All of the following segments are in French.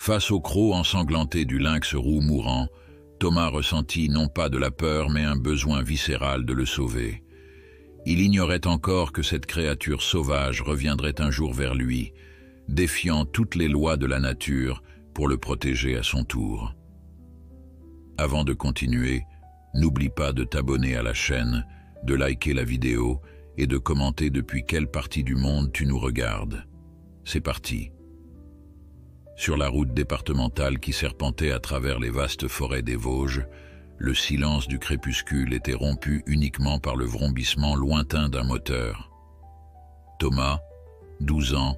Face au croc ensanglanté du lynx roux mourant, Thomas ressentit non pas de la peur, mais un besoin viscéral de le sauver. Il ignorait encore que cette créature sauvage reviendrait un jour vers lui, défiant toutes les lois de la nature pour le protéger à son tour. Avant de continuer, n'oublie pas de t'abonner à la chaîne, de liker la vidéo et de commenter depuis quelle partie du monde tu nous regardes. C'est parti. Sur la route départementale qui serpentait à travers les vastes forêts des Vosges, le silence du crépuscule était rompu uniquement par le vrombissement lointain d'un moteur. Thomas, 12 ans,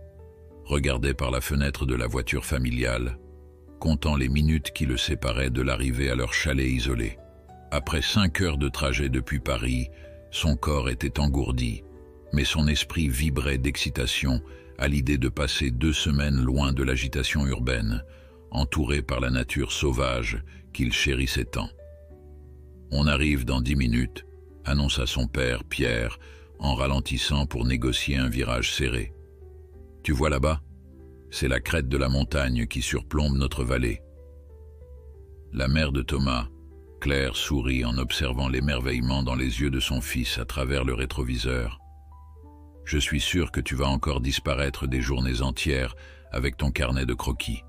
regardait par la fenêtre de la voiture familiale, comptant les minutes qui le séparaient de l'arrivée à leur chalet isolé. Après 5 heures de trajet depuis Paris, son corps était engourdi, mais son esprit vibrait d'excitation à l'idée de passer 2 semaines loin de l'agitation urbaine, entouré par la nature sauvage qu'il chérissait tant. « On arrive dans 10 minutes », annonça son père, Pierre, en ralentissant pour négocier un virage serré. « Tu vois là-bas ? C'est la crête de la montagne qui surplombe notre vallée. » La mère de Thomas, Claire, sourit en observant l'émerveillement dans les yeux de son fils à travers le rétroviseur. « Je suis sûr que tu vas encore disparaître des journées entières avec ton carnet de croquis. »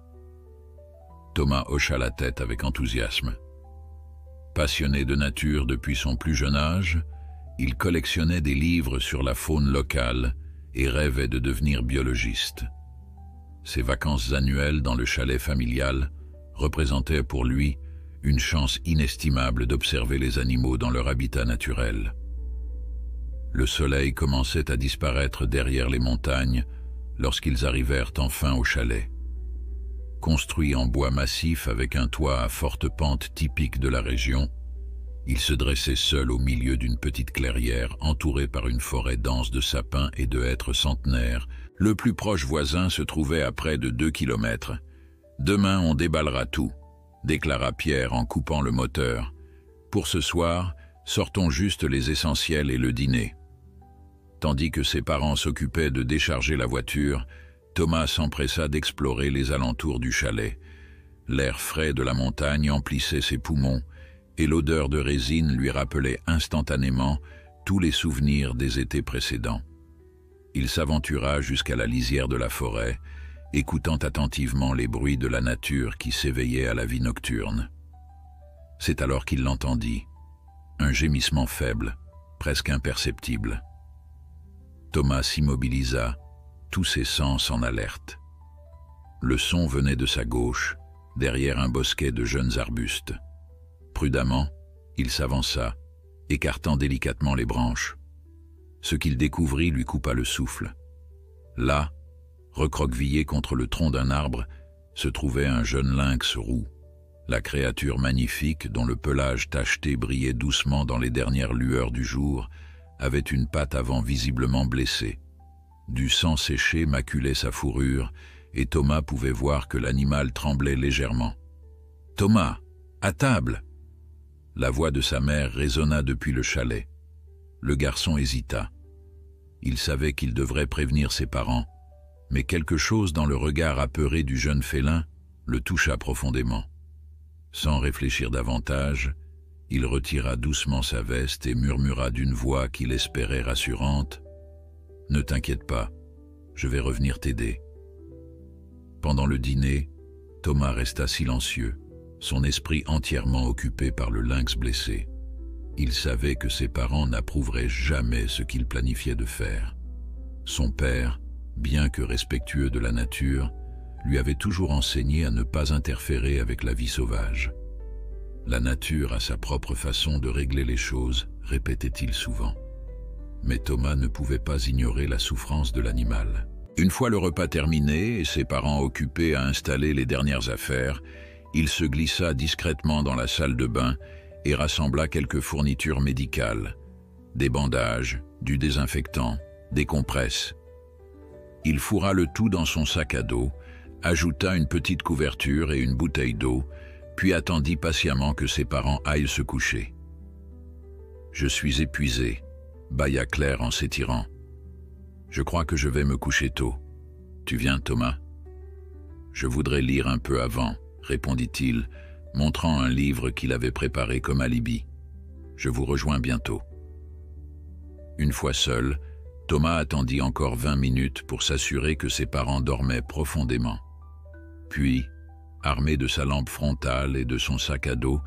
Thomas hocha la tête avec enthousiasme. Passionné de nature depuis son plus jeune âge, il collectionnait des livres sur la faune locale et rêvait de devenir biologiste. Ses vacances annuelles dans le chalet familial représentaient pour lui une chance inestimable d'observer les animaux dans leur habitat naturel. Le soleil commençait à disparaître derrière les montagnes lorsqu'ils arrivèrent enfin au chalet. Construit en bois massif avec un toit à forte pente typique de la région, il se dressait seul au milieu d'une petite clairière entourée par une forêt dense de sapins et de hêtres centenaires. Le plus proche voisin se trouvait à près de 2 kilomètres. « Demain, on déballera tout », déclara Pierre en coupant le moteur. « Pour ce soir, sortons juste les essentiels et le dîner. » Tandis que ses parents s'occupaient de décharger la voiture, Thomas s'empressa d'explorer les alentours du chalet. L'air frais de la montagne emplissait ses poumons, et l'odeur de résine lui rappelait instantanément tous les souvenirs des étés précédents. Il s'aventura jusqu'à la lisière de la forêt, écoutant attentivement les bruits de la nature qui s'éveillaient à la vie nocturne. C'est alors qu'il l'entendit, un gémissement faible, presque imperceptible. Thomas s'immobilisa, tous ses sens en alerte. Le son venait de sa gauche, derrière un bosquet de jeunes arbustes. Prudemment, il s'avança, écartant délicatement les branches. Ce qu'il découvrit lui coupa le souffle. Là, recroquevillé contre le tronc d'un arbre, se trouvait un jeune lynx roux, la créature magnifique dont le pelage tacheté brillait doucement dans les dernières lueurs du jour, avait une patte avant visiblement blessée. Du sang séché maculait sa fourrure, et Thomas pouvait voir que l'animal tremblait légèrement. « Thomas, à table !» La voix de sa mère résonna depuis le chalet. Le garçon hésita. Il savait qu'il devrait prévenir ses parents, mais quelque chose dans le regard apeuré du jeune félin le toucha profondément. Sans réfléchir davantage, il retira doucement sa veste et murmura d'une voix qu'il espérait rassurante « Ne t'inquiète pas, je vais revenir t'aider. » Pendant le dîner, Thomas resta silencieux, son esprit entièrement occupé par le lynx blessé. Il savait que ses parents n'approuveraient jamais ce qu'il planifiait de faire. Son père, bien que respectueux de la nature, lui avait toujours enseigné à ne pas interférer avec la vie sauvage. La nature a sa propre façon de régler les choses, répétait-il souvent. Mais Thomas ne pouvait pas ignorer la souffrance de l'animal. Une fois le repas terminé et ses parents occupés à installer les dernières affaires, il se glissa discrètement dans la salle de bain et rassembla quelques fournitures médicales, des bandages, du désinfectant, des compresses. Il fourra le tout dans son sac à dos, ajouta une petite couverture et une bouteille d'eau, puis attendit patiemment que ses parents aillent se coucher. « Je suis épuisé », bâilla Claire en s'étirant. « Je crois que je vais me coucher tôt. Tu viens, Thomas ?» Je voudrais lire un peu avant, répondit-il, montrant un livre qu'il avait préparé comme alibi. Je vous rejoins bientôt. Une fois seul, Thomas attendit encore 20 minutes pour s'assurer que ses parents dormaient profondément. Puis, armé de sa lampe frontale et de son sac à dos,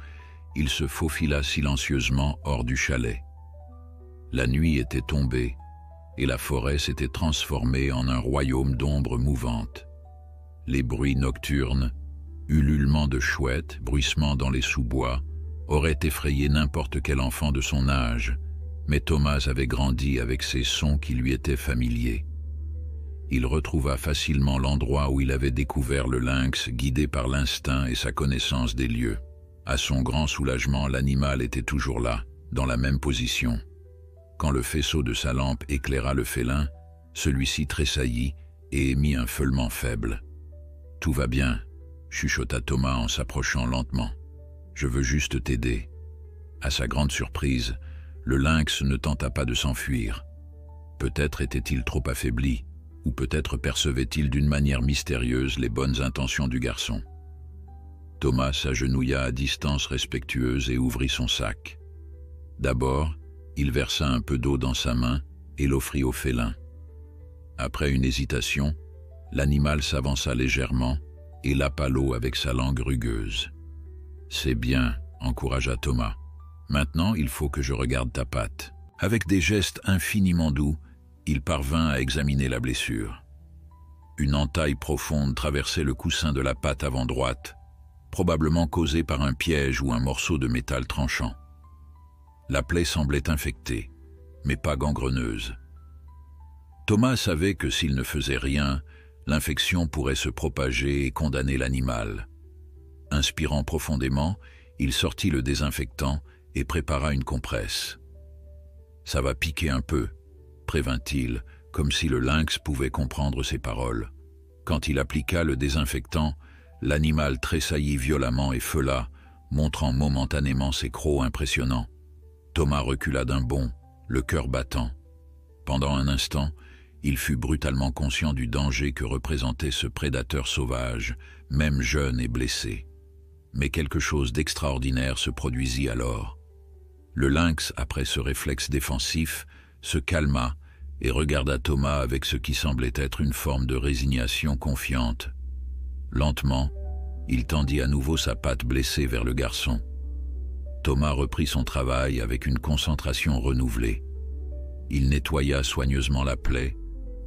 il se faufila silencieusement hors du chalet. La nuit était tombée et la forêt s'était transformée en un royaume d'ombres mouvantes. Les bruits nocturnes, ululements de chouettes, bruissements dans les sous-bois, auraient effrayé n'importe quel enfant de son âge, mais Thomas avait grandi avec ces sons qui lui étaient familiers. Il retrouva facilement l'endroit où il avait découvert le lynx, guidé par l'instinct et sa connaissance des lieux. À son grand soulagement, l'animal était toujours là, dans la même position. Quand le faisceau de sa lampe éclaira le félin, celui-ci tressaillit et émit un feulement faible. « Tout va bien », chuchota Thomas en s'approchant lentement. « Je veux juste t'aider. » À sa grande surprise, le lynx ne tenta pas de s'enfuir. Peut-être était-il trop affaibli, ou peut-être percevait-il d'une manière mystérieuse les bonnes intentions du garçon. Thomas s'agenouilla à distance respectueuse et ouvrit son sac. D'abord, il versa un peu d'eau dans sa main et l'offrit au félin. Après une hésitation, l'animal s'avança légèrement et lapa l'eau avec sa langue rugueuse. « C'est bien », encouragea Thomas. « Maintenant, il faut que je regarde ta patte. » Avec des gestes infiniment doux, il parvint à examiner la blessure. Une entaille profonde traversait le coussin de la patte avant droite, probablement causée par un piège ou un morceau de métal tranchant. La plaie semblait infectée, mais pas gangreneuse. Thomas savait que s'il ne faisait rien, l'infection pourrait se propager et condamner l'animal. Inspirant profondément, il sortit le désinfectant et prépara une compresse. « Ça va piquer un peu », prévint-il, comme si le lynx pouvait comprendre ses paroles. Quand il appliqua le désinfectant, l'animal tressaillit violemment et feula, montrant momentanément ses crocs impressionnants. Thomas recula d'un bond, le cœur battant. Pendant un instant, il fut brutalement conscient du danger que représentait ce prédateur sauvage, même jeune et blessé. Mais quelque chose d'extraordinaire se produisit alors. Le lynx, après ce réflexe défensif, se calma et regarda Thomas avec ce qui semblait être une forme de résignation confiante. Lentement, il tendit à nouveau sa patte blessée vers le garçon. Thomas reprit son travail avec une concentration renouvelée. Il nettoya soigneusement la plaie,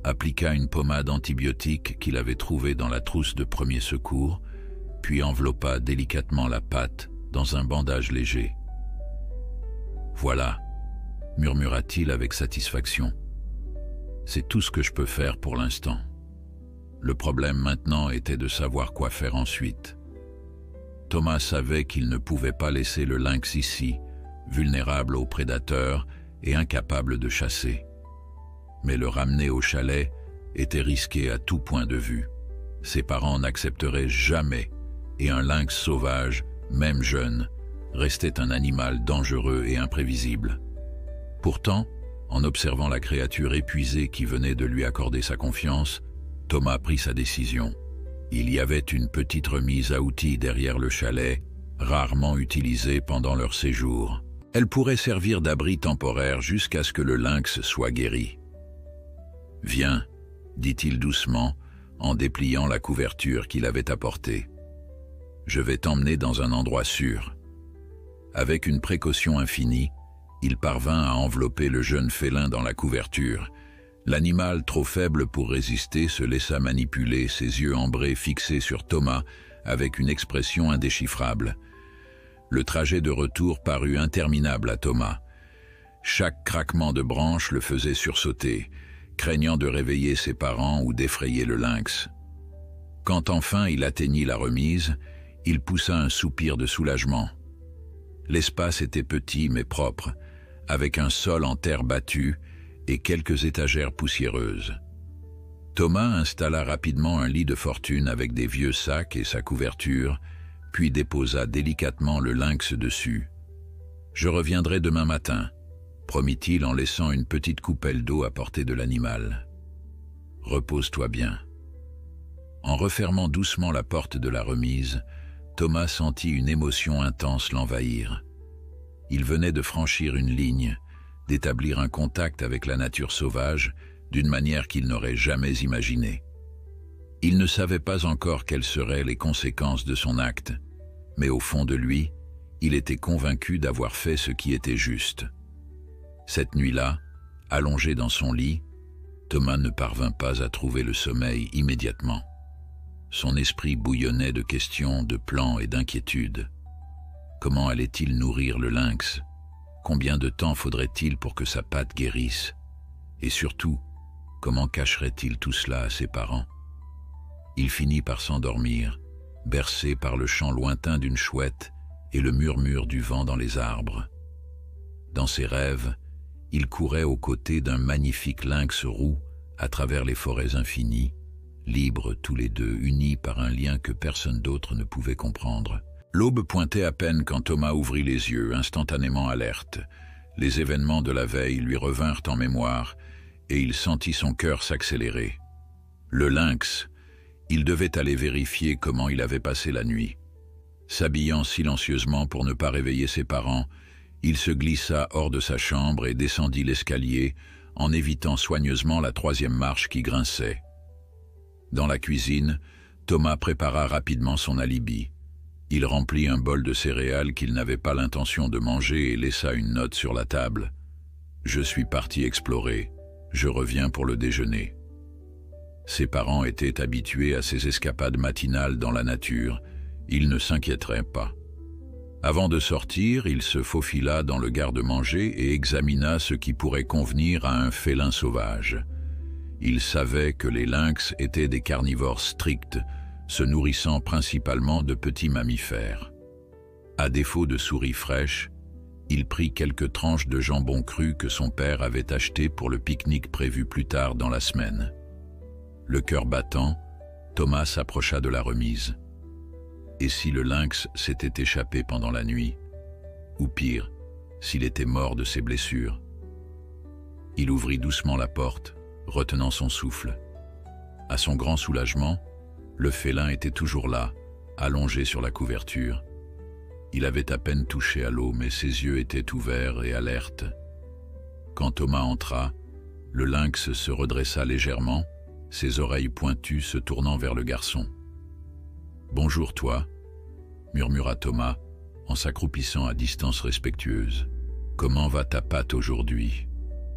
appliqua une pommade antibiotique qu'il avait trouvée dans la trousse de premier secours, puis enveloppa délicatement la patte dans un bandage léger. « Voilà », murmura-t-il avec satisfaction. « C'est tout ce que je peux faire pour l'instant. » Le problème maintenant était de savoir quoi faire ensuite. Thomas savait qu'il ne pouvait pas laisser le lynx ici, vulnérable aux prédateurs et incapable de chasser. Mais le ramener au chalet était risqué à tout point de vue. Ses parents n'accepteraient jamais, et un lynx sauvage, même jeune, restait un animal dangereux et imprévisible. Pourtant, en observant la créature épuisée qui venait de lui accorder sa confiance, Thomas prit sa décision. Il y avait une petite remise à outils derrière le chalet, rarement utilisée pendant leur séjour. Elle pourrait servir d'abri temporaire jusqu'à ce que le lynx soit guéri. « Viens », dit-il doucement, en dépliant la couverture qu'il avait apportée. « Je vais t'emmener dans un endroit sûr. » Avec une précaution infinie, il parvint à envelopper le jeune félin dans la couverture. L'animal, trop faible pour résister, se laissa manipuler, ses yeux ambrés fixés sur Thomas avec une expression indéchiffrable. Le trajet de retour parut interminable à Thomas. Chaque craquement de branche le faisait sursauter, craignant de réveiller ses parents ou d'effrayer le lynx. Quand enfin il atteignit la remise, il poussa un soupir de soulagement. L'espace était petit mais propre, avec un sol en terre battue et quelques étagères poussiéreuses. Thomas installa rapidement un lit de fortune avec des vieux sacs et sa couverture, puis déposa délicatement le lynx dessus. « Je reviendrai demain matin », promit-il en laissant une petite coupelle d'eau à portée de l'animal. « Repose-toi bien. » En refermant doucement la porte de la remise, Thomas sentit une émotion intense l'envahir. Il venait de franchir une ligne, d'établir un contact avec la nature sauvage d'une manière qu'il n'aurait jamais imaginée. Il ne savait pas encore quelles seraient les conséquences de son acte, mais au fond de lui, il était convaincu d'avoir fait ce qui était juste. Cette nuit-là, allongé dans son lit, Thomas ne parvint pas à trouver le sommeil immédiatement. Son esprit bouillonnait de questions, de plans et d'inquiétudes. Comment allait-il nourrir le lynx? Combien de temps faudrait-il pour que sa patte guérisse? Et surtout, comment cacherait-il tout cela à ses parents? Il finit par s'endormir, bercé par le chant lointain d'une chouette et le murmure du vent dans les arbres. Dans ses rêves, il courait aux côtés d'un magnifique lynx roux à travers les forêts infinies, libres tous les deux, unis par un lien que personne d'autre ne pouvait comprendre. L'aube pointait à peine quand Thomas ouvrit les yeux, instantanément alerte. Les événements de la veille lui revinrent en mémoire et il sentit son cœur s'accélérer. Le lynx, il devait aller vérifier comment il avait passé la nuit. S'habillant silencieusement pour ne pas réveiller ses parents, il se glissa hors de sa chambre et descendit l'escalier en évitant soigneusement la 3e marche qui grinçait. Dans la cuisine, Thomas prépara rapidement son alibi. Il remplit un bol de céréales qu'il n'avait pas l'intention de manger et laissa une note sur la table. « Je suis parti explorer. Je reviens pour le déjeuner. » Ses parents étaient habitués à ces escapades matinales dans la nature. Ils ne s'inquiéteraient pas. Avant de sortir, il se faufila dans le garde-manger et examina ce qui pourrait convenir à un félin sauvage. Il savait que les lynx étaient des carnivores stricts, se nourrissant principalement de petits mammifères. À défaut de souris fraîches, il prit quelques tranches de jambon cru que son père avait acheté pour le pique-nique prévu plus tard dans la semaine. Le cœur battant, Thomas s'approcha de la remise. Et si le lynx s'était échappé pendant la nuit? Ou pire, s'il était mort de ses blessures? Il ouvrit doucement la porte, retenant son souffle. À son grand soulagement, le félin était toujours là, allongé sur la couverture. Il avait à peine touché à l'eau, mais ses yeux étaient ouverts et alertes. Quand Thomas entra, le lynx se redressa légèrement, ses oreilles pointues se tournant vers le garçon. « Bonjour toi », murmura Thomas, en s'accroupissant à distance respectueuse. « Comment va ta patte aujourd'hui ?»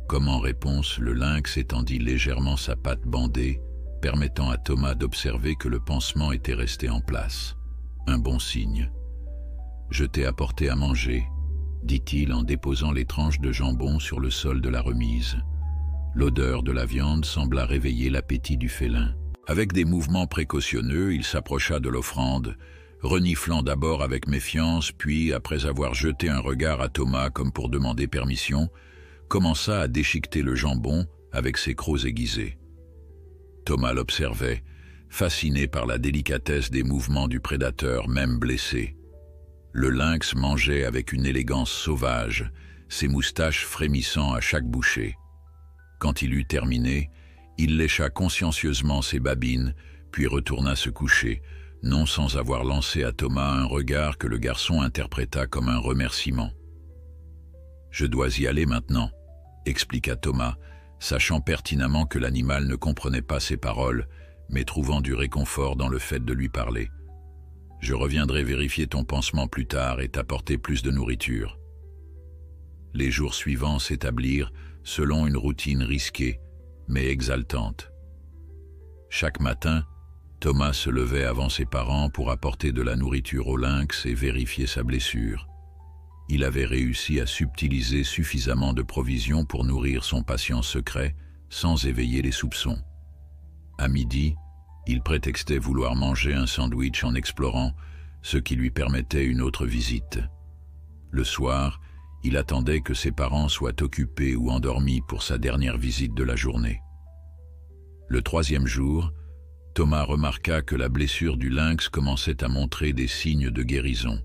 Comme en réponse, le lynx étendit légèrement sa patte bandée, permettant à Thomas d'observer que le pansement était resté en place. Un bon signe. « Je t'ai apporté à manger », dit-il en déposant les tranches de jambon sur le sol de la remise. L'odeur de la viande sembla réveiller l'appétit du félin. Avec des mouvements précautionneux, il s'approcha de l'offrande, reniflant d'abord avec méfiance, puis, après avoir jeté un regard à Thomas comme pour demander permission, commença à déchiqueter le jambon avec ses crocs aiguisés. Thomas l'observait, fasciné par la délicatesse des mouvements du prédateur, même blessé. Le lynx mangeait avec une élégance sauvage, ses moustaches frémissant à chaque bouchée. Quand il eut terminé, il lécha consciencieusement ses babines, puis retourna se coucher, non sans avoir lancé à Thomas un regard que le garçon interpréta comme un remerciement. « Je dois y aller maintenant », expliqua Thomas, sachant pertinemment que l'animal ne comprenait pas ses paroles, mais trouvant du réconfort dans le fait de lui parler. « Je reviendrai vérifier ton pansement plus tard et t'apporter plus de nourriture. » Les jours suivants s'établirent selon une routine risquée, mais exaltante. Chaque matin, Thomas se levait avant ses parents pour apporter de la nourriture au lynx et vérifier sa blessure. Il avait réussi à subtiliser suffisamment de provisions pour nourrir son patient secret sans éveiller les soupçons. À midi, il prétextait vouloir manger un sandwich en explorant, ce qui lui permettait une autre visite. Le soir, il attendait que ses parents soient occupés ou endormis pour sa dernière visite de la journée. Le 3e jour, Thomas remarqua que la blessure du lynx commençait à montrer des signes de guérison.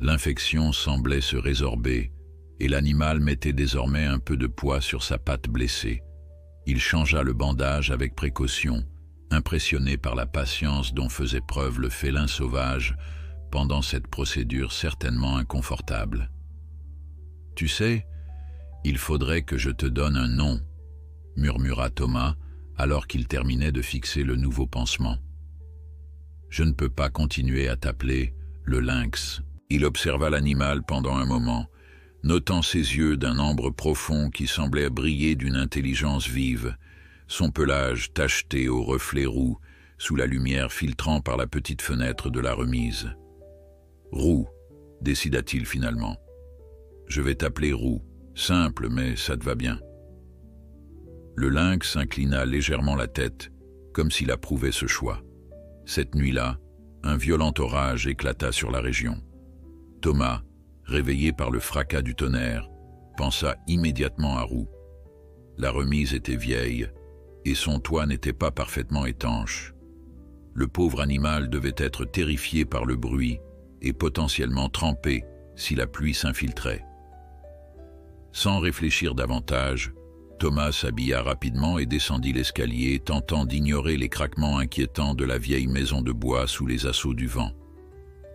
L'infection semblait se résorber et l'animal mettait désormais un peu de poids sur sa patte blessée. Il changea le bandage avec précaution impressionné par la patience dont faisait preuve le félin sauvage pendant cette procédure certainement inconfortable. « Tu sais, il faudrait que je te donne un nom, » murmura Thomas alors qu'il terminait de fixer le nouveau pansement. « Je ne peux pas continuer à t'appeler le lynx. » Il observa l'animal pendant un moment, notant ses yeux d'un ambre profond qui semblait briller d'une intelligence vive, son pelage tacheté aux reflets roux sous la lumière filtrant par la petite fenêtre de la remise. « Roux, décida-t-il finalement. « Je vais t'appeler Roux, simple mais ça te va bien. » Le lynx inclina légèrement la tête, comme s'il approuvait ce choix. Cette nuit-là, un violent orage éclata sur la région. Thomas, réveillé par le fracas du tonnerre, pensa immédiatement à Roux. La remise était vieille, et son toit n'était pas parfaitement étanche. Le pauvre animal devait être terrifié par le bruit et potentiellement trempé si la pluie s'infiltrait. Sans réfléchir davantage, Thomas s'habilla rapidement et descendit l'escalier, tentant d'ignorer les craquements inquiétants de la vieille maison de bois sous les assauts du vent.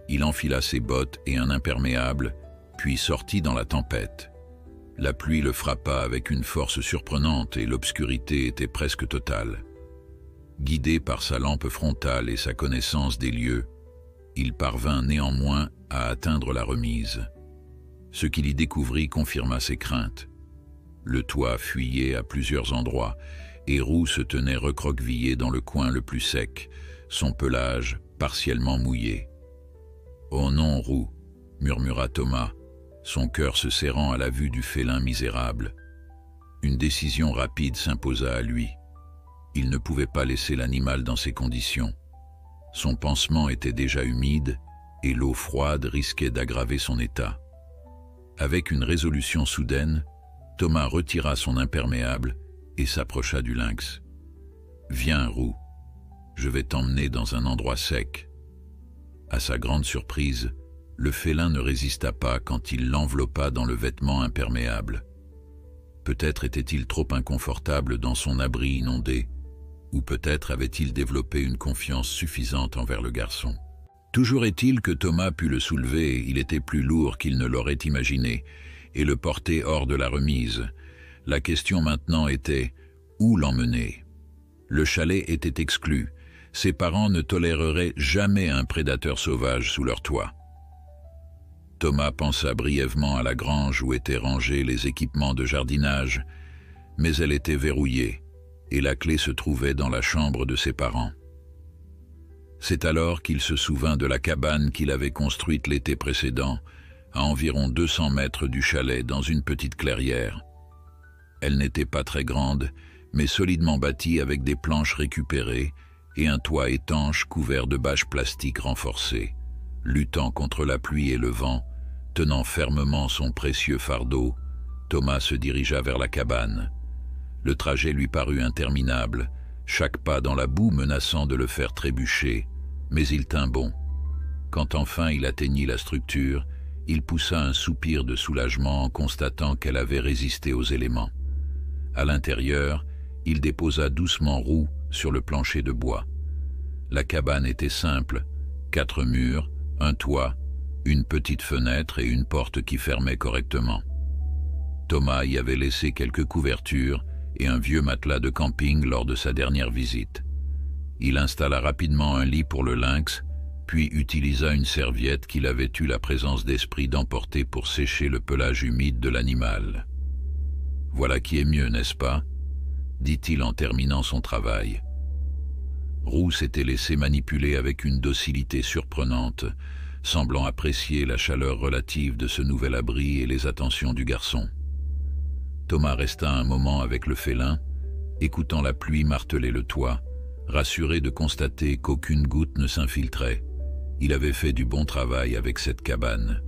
Il enfila ses bottes et un imperméable, puis sortit dans la tempête. La pluie le frappa avec une force surprenante et l'obscurité était presque totale. Guidé par sa lampe frontale et sa connaissance des lieux, il parvint néanmoins à atteindre la remise. Ce qu'il y découvrit confirma ses craintes. Le toit fuyait à plusieurs endroits, et Roux se tenait recroquevillé dans le coin le plus sec, son pelage partiellement mouillé. « Oh non, Roux !» murmura Thomas, son cœur se serrant à la vue du félin misérable. Une décision rapide s'imposa à lui. Il ne pouvait pas laisser l'animal dans ces conditions. Son pansement était déjà humide, et l'eau froide risquait d'aggraver son état. Avec une résolution soudaine, Thomas retira son imperméable et s'approcha du lynx. « Viens, Roux, je vais t'emmener dans un endroit sec. » À sa grande surprise, le félin ne résista pas quand il l'enveloppa dans le vêtement imperméable. Peut-être était-il trop inconfortable dans son abri inondé, ou peut-être avait-il développé une confiance suffisante envers le garçon. Toujours est-il que Thomas put le soulever, il était plus lourd qu'il ne l'aurait imaginé, et le porter hors de la remise. La question maintenant était « où l'emmener ?» Le chalet était exclu. Ses parents ne toléreraient jamais un prédateur sauvage sous leur toit. Thomas pensa brièvement à la grange où étaient rangés les équipements de jardinage, mais elle était verrouillée, et la clé se trouvait dans la chambre de ses parents. C'est alors qu'il se souvint de la cabane qu'il avait construite l'été précédent, à environ 200 mètres du chalet, dans une petite clairière. Elle n'était pas très grande, mais solidement bâtie avec des planches récupérées et un toit étanche couvert de bâches plastiques renforcées. Luttant contre la pluie et le vent, tenant fermement son précieux fardeau, Thomas se dirigea vers la cabane. Le trajet lui parut interminable, chaque pas dans la boue menaçant de le faire trébucher, mais il tint bon. Quand enfin il atteignit la structure, il poussa un soupir de soulagement en constatant qu'elle avait résisté aux éléments. À l'intérieur, il déposa doucement Roux sur le plancher de bois. La cabane était simple, 4 murs, un toit, une petite fenêtre et une porte qui fermait correctement. Thomas y avait laissé quelques couvertures et un vieux matelas de camping lors de sa dernière visite. Il installa rapidement un lit pour le lynx, puis utilisa une serviette qu'il avait eu la présence d'esprit d'emporter pour sécher le pelage humide de l'animal. « Voilà qui est mieux, n'est-ce pas ?» dit-il en terminant son travail. Roux s'était laissé manipuler avec une docilité surprenante, semblant apprécier la chaleur relative de ce nouvel abri et les attentions du garçon. Thomas resta un moment avec le félin, écoutant la pluie marteler le toit, rassuré de constater qu'aucune goutte ne s'infiltrait. Il avait fait du bon travail avec cette cabane.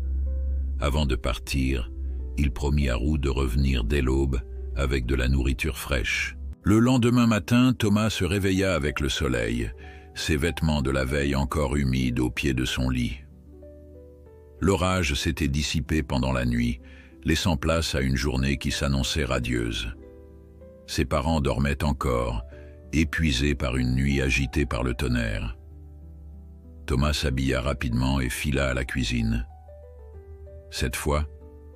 Avant de partir, il promit à Roux de revenir dès l'aube avec de la nourriture fraîche. Le lendemain matin, Thomas se réveilla avec le soleil, ses vêtements de la veille encore humides au pied de son lit. L'orage s'était dissipé pendant la nuit, laissant place à une journée qui s'annonçait radieuse. Ses parents dormaient encore, épuisé par une nuit agitée par le tonnerre. Thomas s'habilla rapidement et fila à la cuisine. Cette fois,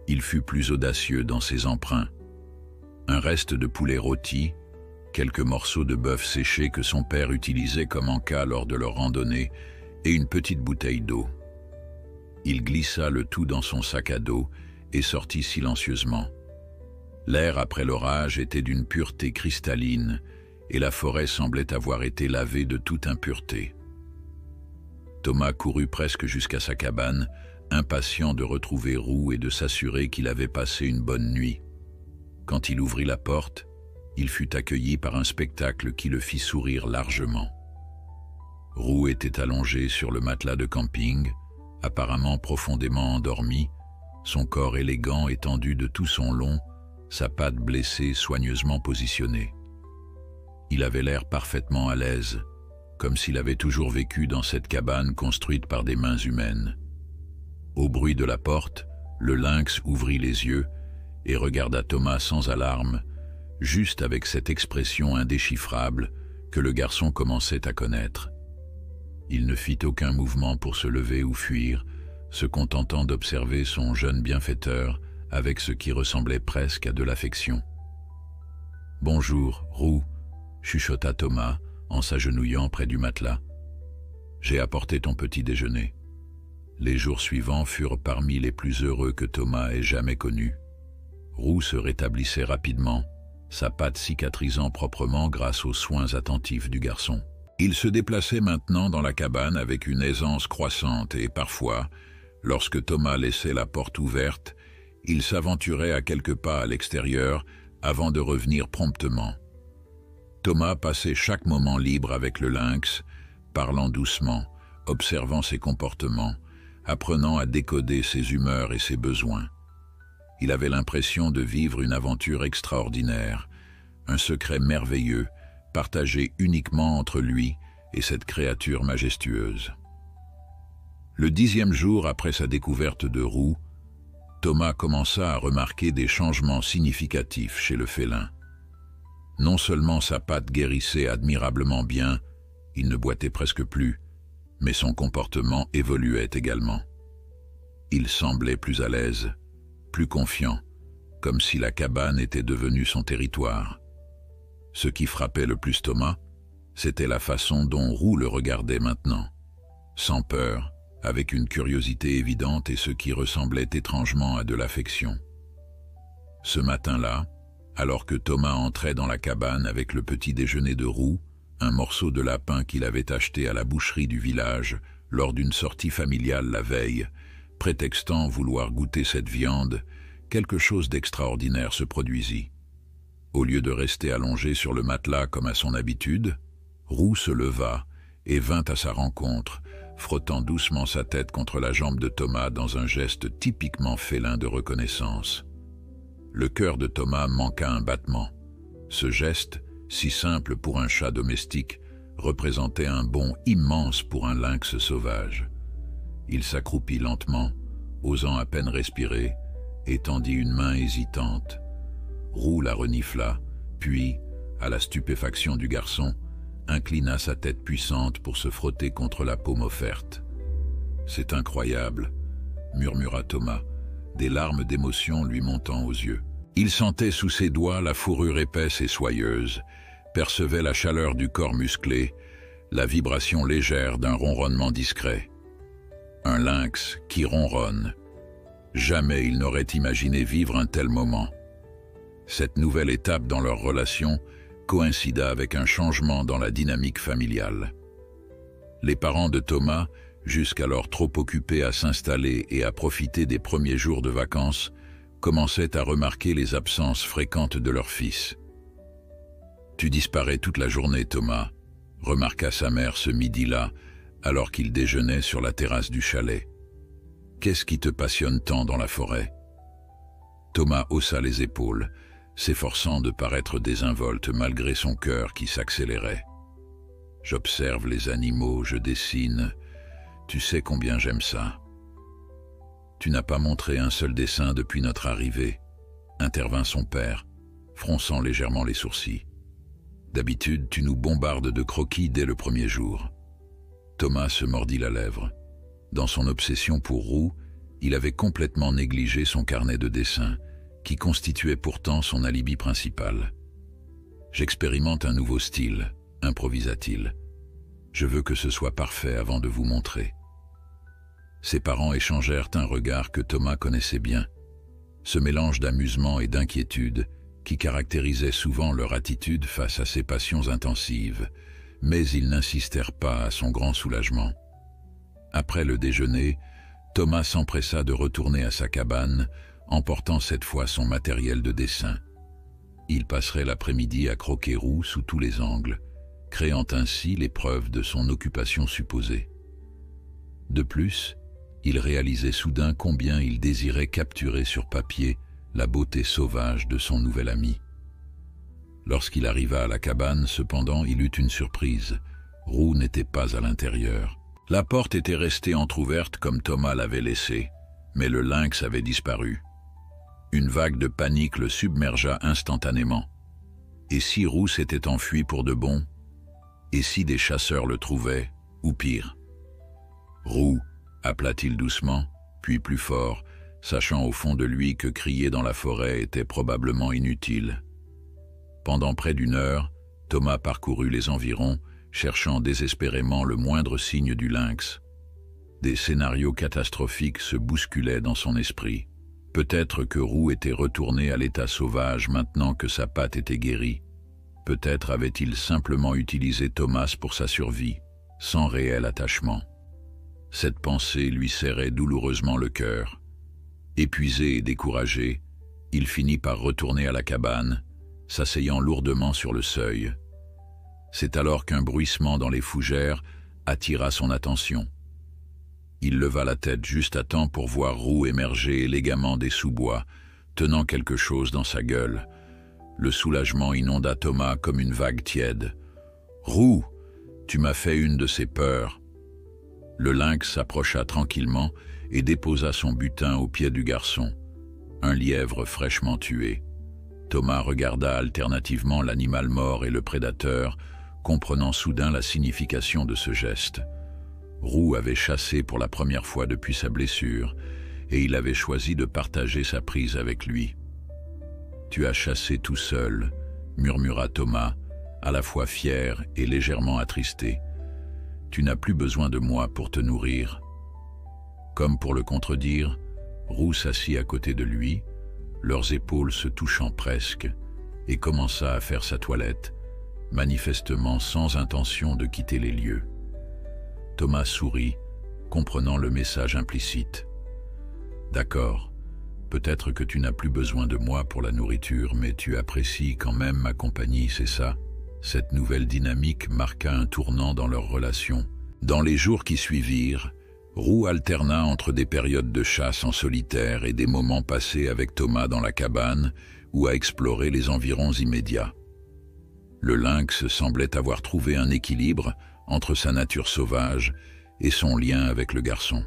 il fut plus audacieux dans ses emprunts. Un reste de poulet rôti, quelques morceaux de bœuf séché que son père utilisait comme en-cas lors de leur randonnée, et une petite bouteille d'eau. Il glissa le tout dans son sac à dos et sortit silencieusement. L'air après l'orage était d'une pureté cristalline, et la forêt semblait avoir été lavée de toute impureté. Thomas courut presque jusqu'à sa cabane, impatient de retrouver Roux et de s'assurer qu'il avait passé une bonne nuit. Quand il ouvrit la porte, il fut accueilli par un spectacle qui le fit sourire largement. Roux était allongé sur le matelas de camping, apparemment profondément endormi, son corps élégant étendu de tout son long, sa patte blessée soigneusement positionnée. Il avait l'air parfaitement à l'aise, comme s'il avait toujours vécu dans cette cabane construite par des mains humaines. Au bruit de la porte, le lynx ouvrit les yeux et regarda Thomas sans alarme, juste avec cette expression indéchiffrable que le garçon commençait à connaître. Il ne fit aucun mouvement pour se lever ou fuir, se contentant d'observer son jeune bienfaiteur avec ce qui ressemblait presque à de l'affection. « Bonjour, Roux », chuchota Thomas en s'agenouillant près du matelas. « J'ai apporté ton petit déjeuner. » Les jours suivants furent parmi les plus heureux que Thomas ait jamais connus. Roux se rétablissait rapidement, sa patte cicatrisant proprement grâce aux soins attentifs du garçon. Il se déplaçait maintenant dans la cabane avec une aisance croissante et parfois, lorsque Thomas laissait la porte ouverte, il s'aventurait à quelques pas à l'extérieur avant de revenir promptement. Thomas passait chaque moment libre avec le lynx, parlant doucement, observant ses comportements, apprenant à décoder ses humeurs et ses besoins. Il avait l'impression de vivre une aventure extraordinaire, un secret merveilleux, partagé uniquement entre lui et cette créature majestueuse. Le 10e jour après sa découverte de Roux, Thomas commença à remarquer des changements significatifs chez le félin. Non seulement sa patte guérissait admirablement bien, il ne boitait presque plus, mais son comportement évoluait également. Il semblait plus à l'aise, plus confiant, comme si la cabane était devenue son territoire. Ce qui frappait le plus Thomas, c'était la façon dont Roux le regardait maintenant, sans peur, avec une curiosité évidente et ce qui ressemblait étrangement à de l'affection. Ce matin-là, alors que Thomas entrait dans la cabane avec le petit déjeuner de Roux, un morceau de lapin qu'il avait acheté à la boucherie du village lors d'une sortie familiale la veille, prétextant vouloir goûter cette viande, quelque chose d'extraordinaire se produisit. Au lieu de rester allongé sur le matelas comme à son habitude, Roux se leva et vint à sa rencontre, frottant doucement sa tête contre la jambe de Thomas dans un geste typiquement félin de reconnaissance. Le cœur de Thomas manqua un battement. Ce geste, si simple pour un chat domestique, représentait un bond immense pour un lynx sauvage. Il s'accroupit lentement, osant à peine respirer, et tendit une main hésitante. Roux la renifla, puis, à la stupéfaction du garçon, inclina sa tête puissante pour se frotter contre la paume offerte. « C'est incroyable », murmura Thomas, des larmes d'émotion lui montant aux yeux. Il sentait sous ses doigts la fourrure épaisse et soyeuse, percevait la chaleur du corps musclé, la vibration légère d'un ronronnement discret. Un lynx qui ronronne. Jamais il n'aurait imaginé vivre un tel moment. Cette nouvelle étape dans leur relation coïncida avec un changement dans la dynamique familiale. Les parents de Thomas, jusqu'alors trop occupés à s'installer et à profiter des premiers jours de vacances, commençaient à remarquer les absences fréquentes de leur fils. « Tu disparais toute la journée, Thomas », remarqua sa mère ce midi-là, alors qu'il déjeunait sur la terrasse du chalet. « Qu'est-ce qui te passionne tant dans la forêt ?» Thomas haussa les épaules, s'efforçant de paraître désinvolte malgré son cœur qui s'accélérait. « J'observe les animaux, je dessine. Tu sais combien j'aime ça. » « Tu n'as pas montré un seul dessin depuis notre arrivée, » intervint son père, fronçant légèrement les sourcils. D'habitude, tu nous bombardes de croquis dès le premier jour. » Thomas se mordit la lèvre. Dans son obsession pour Roux, il avait complètement négligé son carnet de dessin, qui constituait pourtant son alibi principal. « J'expérimente un nouveau style, » improvisa-t-il. « Je veux que ce soit parfait avant de vous montrer. » Ses parents échangèrent un regard que Thomas connaissait bien. Ce mélange d'amusement et d'inquiétude qui caractérisait souvent leur attitude face à ses passions intensives, mais ils n'insistèrent pas à son grand soulagement. Après le déjeuner, Thomas s'empressa de retourner à sa cabane, emportant cette fois son matériel de dessin. Il passerait l'après-midi à croquer Roux sous tous les angles, créant ainsi les preuves de son occupation supposée. De plus, il réalisait soudain combien il désirait capturer sur papier la beauté sauvage de son nouvel ami. Lorsqu'il arriva à la cabane, cependant, il eut une surprise. Roux n'était pas à l'intérieur. La porte était restée entr'ouverte comme Thomas l'avait laissée, mais le lynx avait disparu. Une vague de panique le submergea instantanément. Et si Roux s'était enfui pour de bon? Et si des chasseurs le trouvaient, ou pire? « Roux !» appela-t-il doucement, puis plus fort, sachant au fond de lui que crier dans la forêt était probablement inutile. Pendant près d'une heure, Thomas parcourut les environs, cherchant désespérément le moindre signe du lynx. Des scénarios catastrophiques se bousculaient dans son esprit. Peut-être que Roux était retourné à l'état sauvage maintenant que sa patte était guérie. Peut-être avait-il simplement utilisé Thomas pour sa survie, sans réel attachement. Cette pensée lui serrait douloureusement le cœur. Épuisé et découragé, il finit par retourner à la cabane, s'asseyant lourdement sur le seuil. C'est alors qu'un bruissement dans les fougères attira son attention. Il leva la tête juste à temps pour voir Roux émerger élégamment des sous-bois, tenant quelque chose dans sa gueule. Le soulagement inonda Thomas comme une vague tiède. « Roux, tu m'as fait une de ces peurs. » Le lynx s'approcha tranquillement et déposa son butin au pied du garçon, un lièvre fraîchement tué. Thomas regarda alternativement l'animal mort et le prédateur, comprenant soudain la signification de ce geste. Roux avait chassé pour la première fois depuis sa blessure, et il avait choisi de partager sa prise avec lui. « Tu as chassé tout seul », murmura Thomas, à la fois fier et légèrement attristé. « Tu n'as plus besoin de moi pour te nourrir. » Comme pour le contredire, Roux s'assit à côté de lui, leurs épaules se touchant presque, et commença à faire sa toilette, manifestement sans intention de quitter les lieux. Thomas sourit, comprenant le message implicite. « D'accord, peut-être que tu n'as plus besoin de moi pour la nourriture, mais tu apprécies quand même ma compagnie, c'est ça ?» Cette nouvelle dynamique marqua un tournant dans leur relation. Dans les jours qui suivirent, Roux alterna entre des périodes de chasse en solitaire et des moments passés avec Thomas dans la cabane ou à explorer les environs immédiats. Le lynx semblait avoir trouvé un équilibre entre sa nature sauvage et son lien avec le garçon.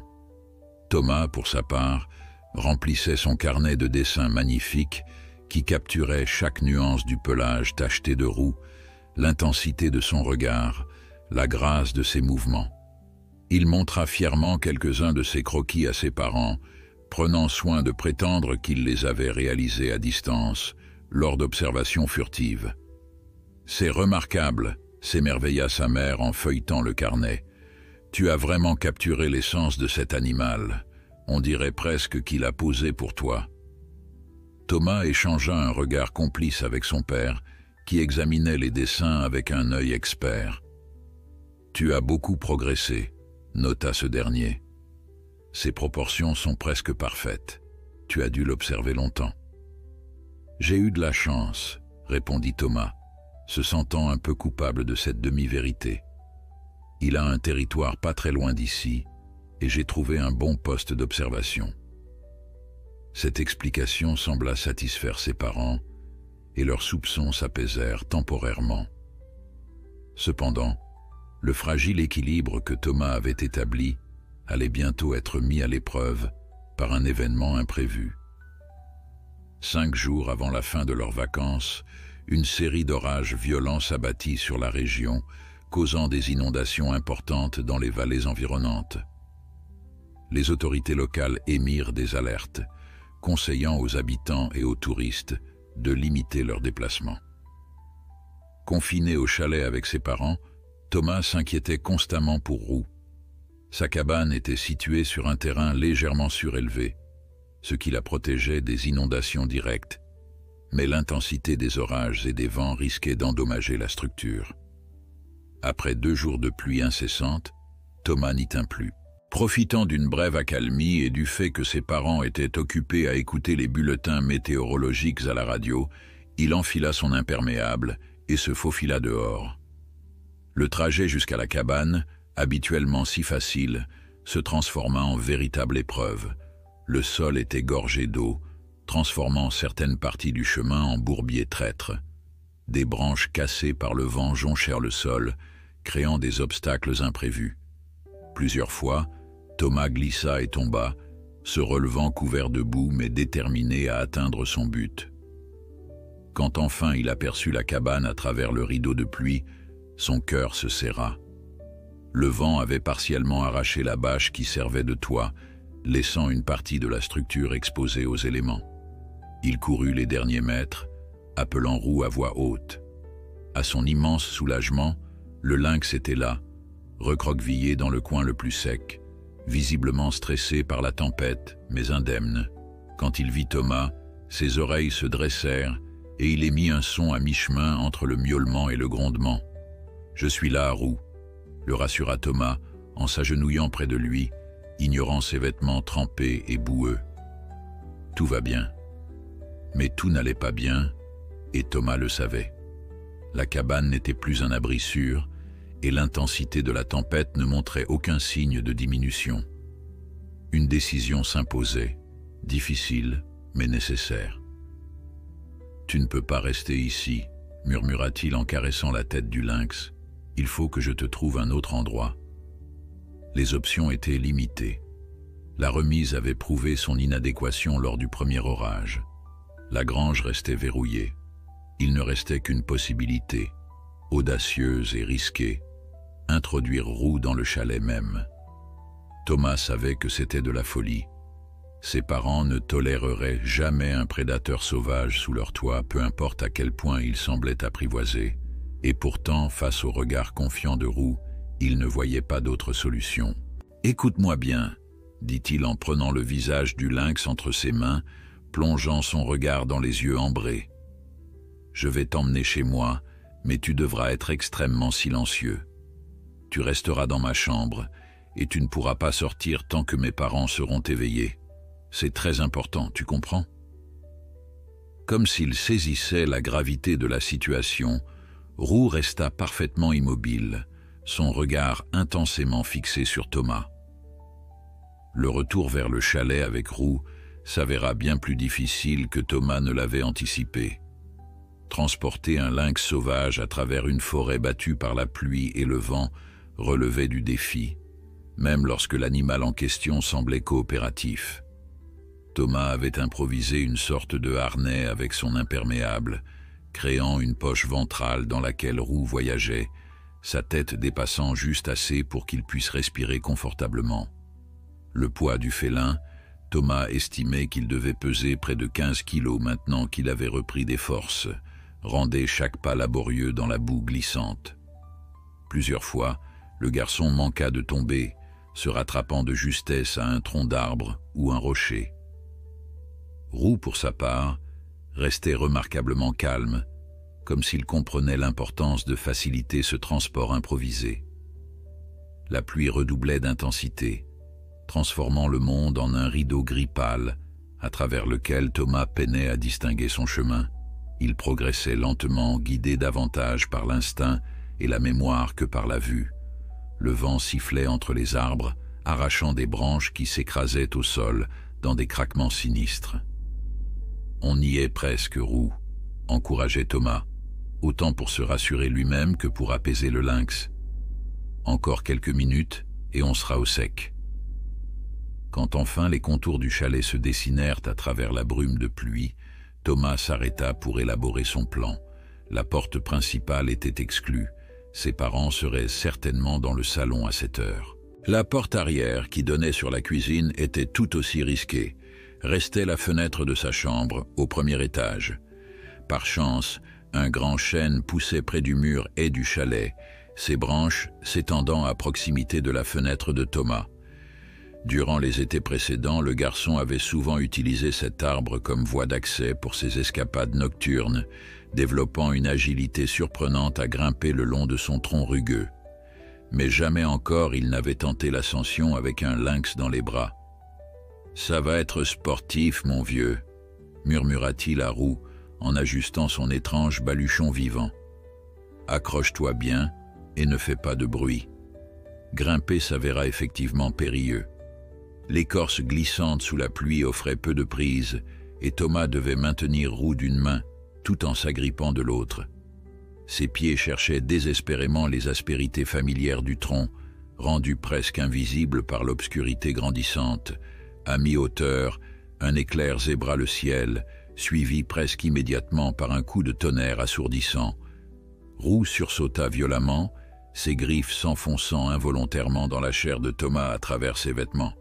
Thomas, pour sa part, remplissait son carnet de dessins magnifiques qui capturait chaque nuance du pelage tacheté de roux, l'intensité de son regard, la grâce de ses mouvements. Il montra fièrement quelques-uns de ses croquis à ses parents, prenant soin de prétendre qu'il les avait réalisés à distance, lors d'observations furtives. « C'est remarquable », s'émerveilla sa mère en feuilletant le carnet. « Tu as vraiment capturé l'essence de cet animal. On dirait presque qu'il a posé pour toi. » Thomas échangea un regard complice avec son père, qui examinait les dessins avec un œil expert. « Tu as beaucoup progressé », nota ce dernier. « Ses proportions sont presque parfaites. Tu as dû l'observer longtemps. »« J'ai eu de la chance », répondit Thomas, se sentant un peu coupable de cette demi-vérité. « Il a un territoire pas très loin d'ici, et j'ai trouvé un bon poste d'observation. » Cette explication sembla satisfaire ses parents, et leurs soupçons s'apaisèrent temporairement. Cependant, le fragile équilibre que Thomas avait établi allait bientôt être mis à l'épreuve par un événement imprévu. 5 jours avant la fin de leurs vacances, Une série d'orages violents s'abattit sur la région, causant des inondations importantes dans les vallées environnantes. Les autorités locales émirent des alertes, conseillant aux habitants et aux touristes de limiter leurs déplacements. Confiné au chalet avec ses parents, Thomas s'inquiétait constamment pour Roux. Sa cabane était située sur un terrain légèrement surélevé, ce qui la protégeait des inondations directes, mais l'intensité des orages et des vents risquait d'endommager la structure. Après 2 jours de pluie incessante, Thomas n'y tint plus. Profitant d'une brève accalmie et du fait que ses parents étaient occupés à écouter les bulletins météorologiques à la radio, il enfila son imperméable et se faufila dehors. Le trajet jusqu'à la cabane, habituellement si facile, se transforma en véritable épreuve. Le sol était gorgé d'eau, transformant certaines parties du chemin en bourbiers traîtres. Des branches cassées par le vent jonchèrent le sol, créant des obstacles imprévus. Plusieurs fois, Thomas glissa et tomba, se relevant couvert de boue mais déterminé à atteindre son but. Quand enfin il aperçut la cabane à travers le rideau de pluie, son cœur se serra. Le vent avait partiellement arraché la bâche qui servait de toit, laissant une partie de la structure exposée aux éléments. Il courut les derniers mètres, appelant Roux à voix haute. À son immense soulagement, le lynx était là, recroquevillé dans le coin le plus sec, visiblement stressé par la tempête, mais indemne. Quand il vit Thomas, ses oreilles se dressèrent et il émit un son à mi-chemin entre le miaulement et le grondement. « Je suis là, Roux », le rassura Thomas en s'agenouillant près de lui, ignorant ses vêtements trempés et boueux. Tout va bien. Mais tout n'allait pas bien, et Thomas le savait. La cabane n'était plus un abri sûr, et l'intensité de la tempête ne montrait aucun signe de diminution. Une décision s'imposait, difficile, mais nécessaire. « Tu ne peux pas rester ici », murmura-t-il en caressant la tête du lynx. « Il faut que je te trouve un autre endroit. » Les options étaient limitées. La remise avait prouvé son inadéquation lors du premier orage. La grange restait verrouillée. Il ne restait qu'une possibilité, audacieuse et risquée, introduire Roux dans le chalet même. Thomas savait que c'était de la folie. Ses parents ne toléreraient jamais un prédateur sauvage sous leur toit, peu importe à quel point il semblait apprivoisé. Et pourtant, face au regard confiant de Roux, il ne voyait pas d'autre solution. « Écoute-moi bien », dit-il en prenant le visage du lynx entre ses mains, plongeant son regard dans les yeux ambrés. « Je vais t'emmener chez moi, mais tu devras être extrêmement silencieux. Tu resteras dans ma chambre, et tu ne pourras pas sortir tant que mes parents seront éveillés. C'est très important, tu comprends ?» Comme s'il saisissait la gravité de la situation, Roux resta parfaitement immobile, son regard intensément fixé sur Thomas. Le retour vers le chalet avec Roux s'avéra bien plus difficile que Thomas ne l'avait anticipé. Transporter un lynx sauvage à travers une forêt battue par la pluie et le vent relevait du défi, même lorsque l'animal en question semblait coopératif. Thomas avait improvisé une sorte de harnais avec son imperméable, créant une poche ventrale dans laquelle Roux voyageait, sa tête dépassant juste assez pour qu'il puisse respirer confortablement. Le poids du félin, Thomas estimait qu'il devait peser près de 15 kilos maintenant qu'il avait repris des forces, rendait chaque pas laborieux dans la boue glissante. Plusieurs fois, le garçon manqua de tomber, se rattrapant de justesse à un tronc d'arbre ou un rocher. Roux, pour sa part, restait remarquablement calme, comme s'il comprenait l'importance de faciliter ce transport improvisé. La pluie redoublait d'intensité, transformant le monde en un rideau gris pâle, à travers lequel Thomas peinait à distinguer son chemin. Il progressait lentement, guidé davantage par l'instinct et la mémoire que par la vue. Le vent sifflait entre les arbres, arrachant des branches qui s'écrasaient au sol dans des craquements sinistres. « On y est presque, Roux », encourageait Thomas, autant pour se rassurer lui-même que pour apaiser le lynx. « Encore quelques minutes et on sera au sec. » Quand enfin les contours du chalet se dessinèrent à travers la brume de pluie, Thomas s'arrêta pour élaborer son plan, La porte principale était exclue. Ses parents seraient certainement dans le salon à cette heure. La porte arrière, qui donnait sur la cuisine, était tout aussi risquée. Restait la fenêtre de sa chambre, au premier étage. Par chance, un grand chêne poussait près du mur et du chalet, ses branches s'étendant à proximité de la fenêtre de Thomas. Durant les étés précédents, le garçon avait souvent utilisé cet arbre comme voie d'accès pour ses escapades nocturnes, développant une agilité surprenante à grimper le long de son tronc rugueux. Mais jamais encore il n'avait tenté l'ascension avec un lynx dans les bras. « Ça va être sportif, mon vieux », murmura-t-il à Roux en ajustant son étrange baluchon vivant. « Accroche-toi bien et ne fais pas de bruit. » Grimper s'avéra effectivement périlleux. L'écorce glissante sous la pluie offrait peu de prise et Thomas devait maintenir Roux d'une main, tout en s'agrippant de l'autre. Ses pieds cherchaient désespérément les aspérités familières du tronc, rendues presque invisibles par l'obscurité grandissante. À mi-hauteur, un éclair zébra le ciel, suivi presque immédiatement par un coup de tonnerre assourdissant. Roux sursauta violemment, ses griffes s'enfonçant involontairement dans la chair de Thomas à travers ses vêtements.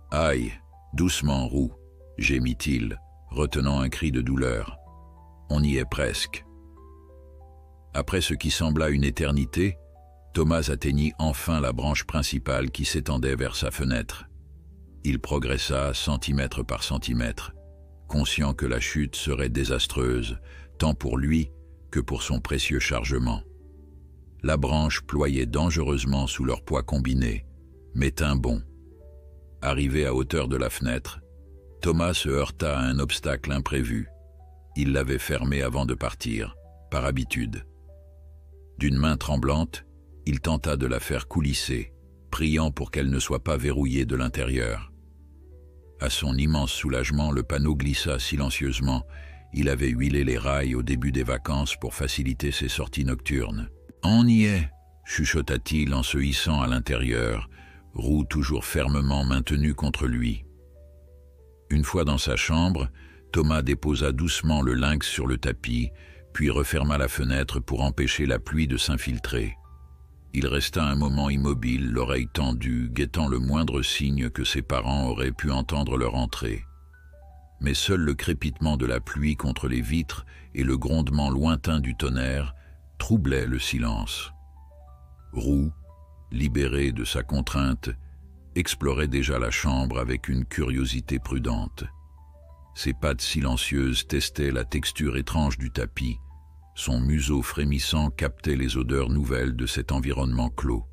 « Aïe, doucement, Roux !» gémit-il, retenant un cri de douleur. « On y est presque. » Après ce qui sembla une éternité, Thomas atteignit enfin la branche principale qui s'étendait vers sa fenêtre. Il progressa centimètre par centimètre, conscient que la chute serait désastreuse, tant pour lui que pour son précieux chargement. La branche ployait dangereusement sous leur poids combiné, mais tint bon. Arrivé à hauteur de la fenêtre, Thomas se heurta à un obstacle imprévu. Il l'avait fermé avant de partir, par habitude. D'une main tremblante, il tenta de la faire coulisser, priant pour qu'elle ne soit pas verrouillée de l'intérieur. À son immense soulagement, le panneau glissa silencieusement. Il avait huilé les rails au début des vacances pour faciliter ses sorties nocturnes. « On y est !» chuchota-t-il en se hissant à l'intérieur, Roux toujours fermement maintenu contre lui. Une fois dans sa chambre, Thomas déposa doucement le lynx sur le tapis, puis referma la fenêtre pour empêcher la pluie de s'infiltrer. Il resta un moment immobile, l'oreille tendue, guettant le moindre signe que ses parents auraient pu entendre leur entrée. Mais seul le crépitement de la pluie contre les vitres et le grondement lointain du tonnerre troublaient le silence. Roux, libéré de sa contrainte, explorait déjà la chambre avec une curiosité prudente. Ses pattes silencieuses testaient la texture étrange du tapis. Son museau frémissant captait les odeurs nouvelles de cet environnement clos.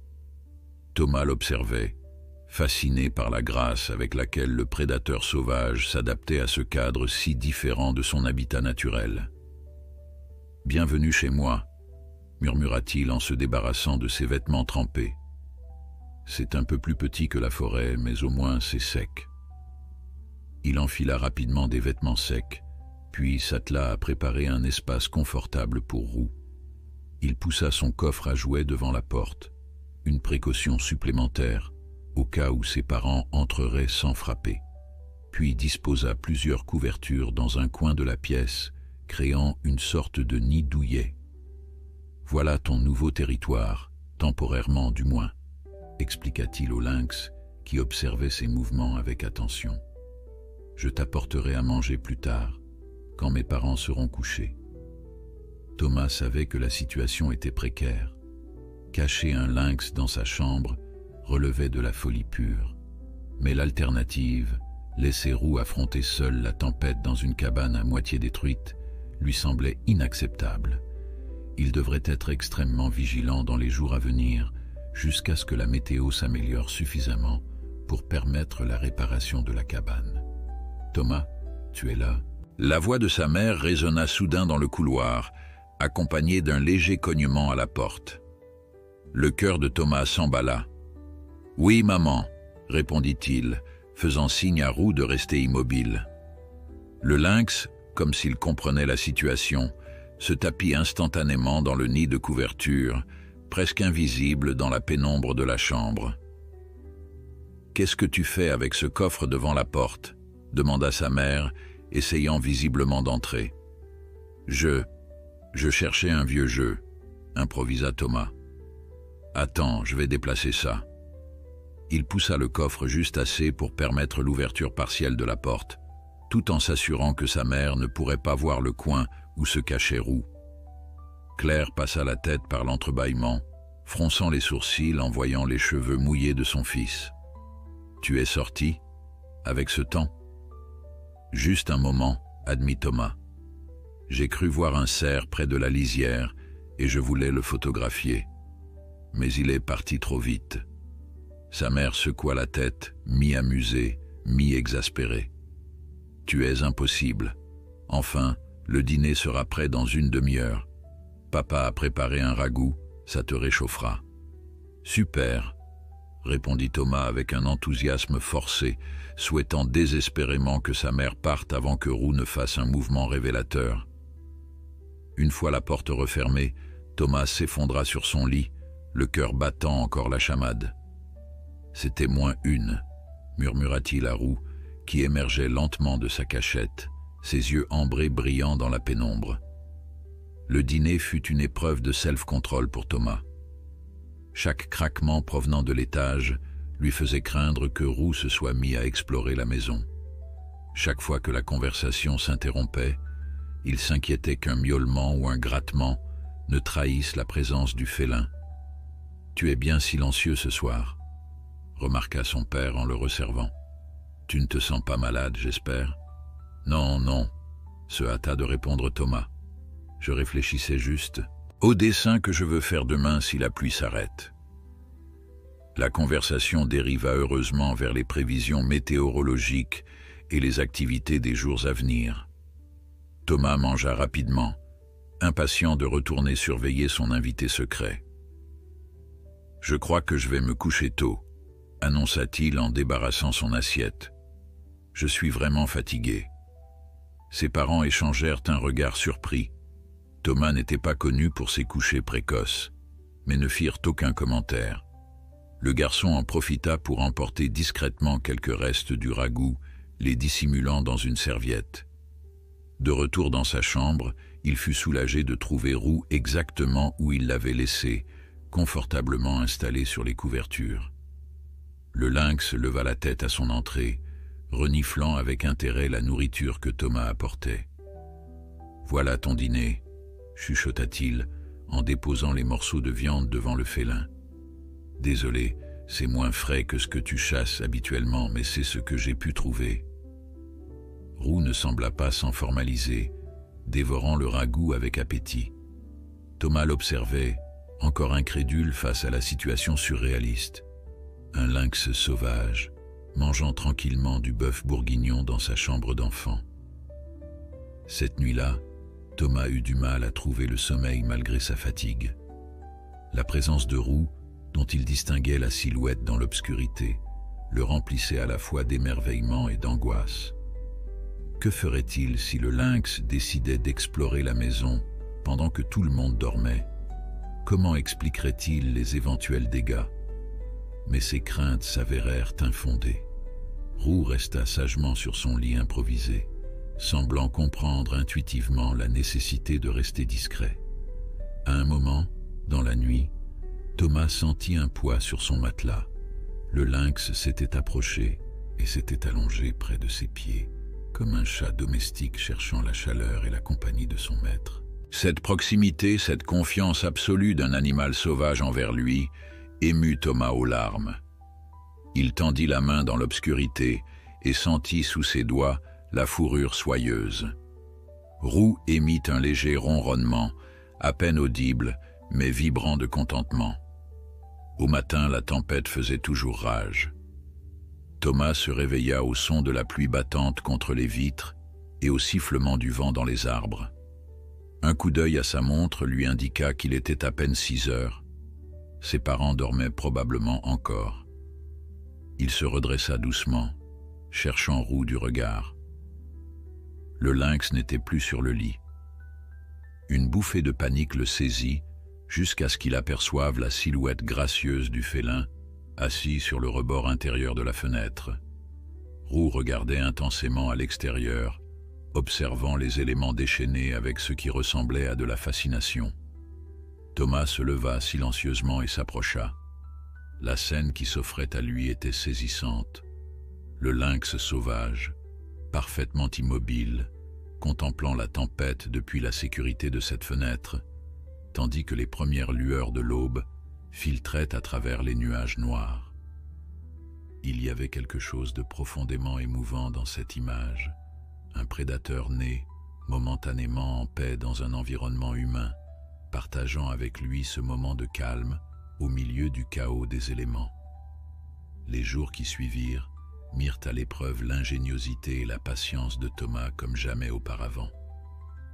Thomas l'observait, fasciné par la grâce avec laquelle le prédateur sauvage s'adaptait à ce cadre si différent de son habitat naturel. « Bienvenue chez moi », murmura-t-il en se débarrassant de ses vêtements trempés. « C'est un peu plus petit que la forêt, mais au moins c'est sec. » Il enfila rapidement des vêtements secs, puis s'attela à préparer un espace confortable pour Roux. Il poussa son coffre à jouets devant la porte, une précaution supplémentaire, au cas où ses parents entreraient sans frapper, puis disposa plusieurs couvertures dans un coin de la pièce, créant une sorte de nid douillet. « Voilà ton nouveau territoire, temporairement du moins, » expliqua-t-il au lynx, qui observait ses mouvements avec attention. « Je t'apporterai à manger plus tard, quand mes parents seront couchés. » Thomas savait que la situation était précaire. Cacher un lynx dans sa chambre relevait de la folie pure. Mais l'alternative, laisser Roux affronter seul la tempête dans une cabane à moitié détruite, lui semblait inacceptable. Il devrait être extrêmement vigilant dans les jours à venir, jusqu'à ce que la météo s'améliore suffisamment pour permettre la réparation de la cabane. « Thomas, tu es là ?» La voix de sa mère résonna soudain dans le couloir, accompagnée d'un léger cognement à la porte. Le cœur de Thomas s'emballa. « Oui, maman », répondit-il, faisant signe à Roux de rester immobile. Le lynx, comme s'il comprenait la situation, se tapit instantanément dans le nid de couverture, presque invisible dans la pénombre de la chambre. « Qu'est-ce que tu fais avec ce coffre devant la porte ?» demanda sa mère, essayant visiblement d'entrer. « Je Je cherchais un vieux jeu, improvisa Thomas. Attends, je vais déplacer ça. Il poussa le coffre juste assez pour permettre l'ouverture partielle de la porte, tout en s'assurant que sa mère ne pourrait pas voir le coin où se cachait Roux. Claire passa la tête par l'entrebâillement, fronçant les sourcils en voyant les cheveux mouillés de son fils. « Tu es sorti, avec ce temps ?»« Juste un moment, » admit Thomas. « J'ai cru voir un cerf près de la lisière et je voulais le photographier. Mais il est parti trop vite. » Sa mère secoua la tête, mi-amusée, mi-exaspérée. « Tu es impossible. Enfin, le dîner sera prêt dans une demi-heure. Papa a préparé un ragoût, ça te réchauffera. »« Super !» répondit Thomas avec un enthousiasme forcé, souhaitant désespérément que sa mère parte avant que Roux ne fasse un mouvement révélateur. Une fois la porte refermée, Thomas s'effondra sur son lit, le cœur battant encore la chamade. « C'était moins une », murmura-t-il à Roux, qui émergeait lentement de sa cachette, ses yeux ambrés brillant dans la pénombre. Le dîner fut une épreuve de self-control pour Thomas. Chaque craquement provenant de l'étage lui faisait craindre que Roux se soit mis à explorer la maison. Chaque fois que la conversation s'interrompait, il s'inquiétait qu'un miaulement ou un grattement ne trahisse la présence du félin. « Tu es bien silencieux ce soir », remarqua son père en le resservant. « Tu ne te sens pas malade, j'espère ?»« Non, non », se hâta de répondre Thomas. « Je réfléchissais juste au dessin que je veux faire demain si la pluie s'arrête. » La conversation dériva heureusement vers les prévisions météorologiques et les activités des jours à venir. Thomas mangea rapidement, impatient de retourner surveiller son invité secret. « Je crois que je vais me coucher tôt », annonça-t-il en débarrassant son assiette. « Je suis vraiment fatigué. » Ses parents échangèrent un regard surpris. Thomas n'était pas connu pour ses couchers précoces, mais ne firent aucun commentaire. Le garçon en profita pour emporter discrètement quelques restes du ragoût, les dissimulant dans une serviette. De retour dans sa chambre, il fut soulagé de trouver Roux exactement où il l'avait laissé, confortablement installé sur les couvertures. Le lynx leva la tête à son entrée, reniflant avec intérêt la nourriture que Thomas apportait. « Voilà ton dîner », chuchota-t-il en déposant les morceaux de viande devant le félin. « Désolé, c'est moins frais que ce que tu chasses habituellement, mais c'est ce que j'ai pu trouver. » Roux ne sembla pas s'en formaliser, dévorant le ragoût avec appétit. Thomas l'observait, encore incrédule face à la situation surréaliste. Un lynx sauvage, mangeant tranquillement du bœuf bourguignon dans sa chambre d'enfant. Cette nuit-là, Thomas eut du mal à trouver le sommeil malgré sa fatigue. La présence de Roux, dont il distinguait la silhouette dans l'obscurité, le remplissait à la fois d'émerveillement et d'angoisse. Que ferait-il si le lynx décidait d'explorer la maison pendant que tout le monde dormait? Comment expliquerait-il les éventuels dégâts? Mais ses craintes s'avérèrent infondées. Roux resta sagement sur son lit improvisé, semblant comprendre intuitivement la nécessité de rester discret. À un moment, dans la nuit, Thomas sentit un poids sur son matelas. Le lynx s'était approché et s'était allongé près de ses pieds, comme un chat domestique cherchant la chaleur et la compagnie de son maître. Cette proximité, cette confiance absolue d'un animal sauvage envers lui, émut Thomas aux larmes. Il tendit la main dans l'obscurité et sentit sous ses doigts la fourrure soyeuse. Roux émit un léger ronronnement, à peine audible, mais vibrant de contentement. Au matin, la tempête faisait toujours rage. Thomas se réveilla au son de la pluie battante contre les vitres et au sifflement du vent dans les arbres. Un coup d'œil à sa montre lui indiqua qu'il était à peine 6 heures. Ses parents dormaient probablement encore. Il se redressa doucement, cherchant Roux du regard. Le lynx n'était plus sur le lit. Une bouffée de panique le saisit jusqu'à ce qu'il aperçoive la silhouette gracieuse du félin assis sur le rebord intérieur de la fenêtre. Roux regardait intensément à l'extérieur, observant les éléments déchaînés avec ce qui ressemblait à de la fascination. Thomas se leva silencieusement et s'approcha. La scène qui s'offrait à lui était saisissante. Le lynx sauvage, parfaitement immobile, contemplant la tempête depuis la sécurité de cette fenêtre, tandis que les premières lueurs de l'aube filtraient à travers les nuages noirs. Il y avait quelque chose de profondément émouvant dans cette image, un prédateur né, momentanément en paix dans un environnement humain, partageant avec lui ce moment de calme au milieu du chaos des éléments. Les jours qui suivirent mirent à l'épreuve l'ingéniosité et la patience de Thomas comme jamais auparavant.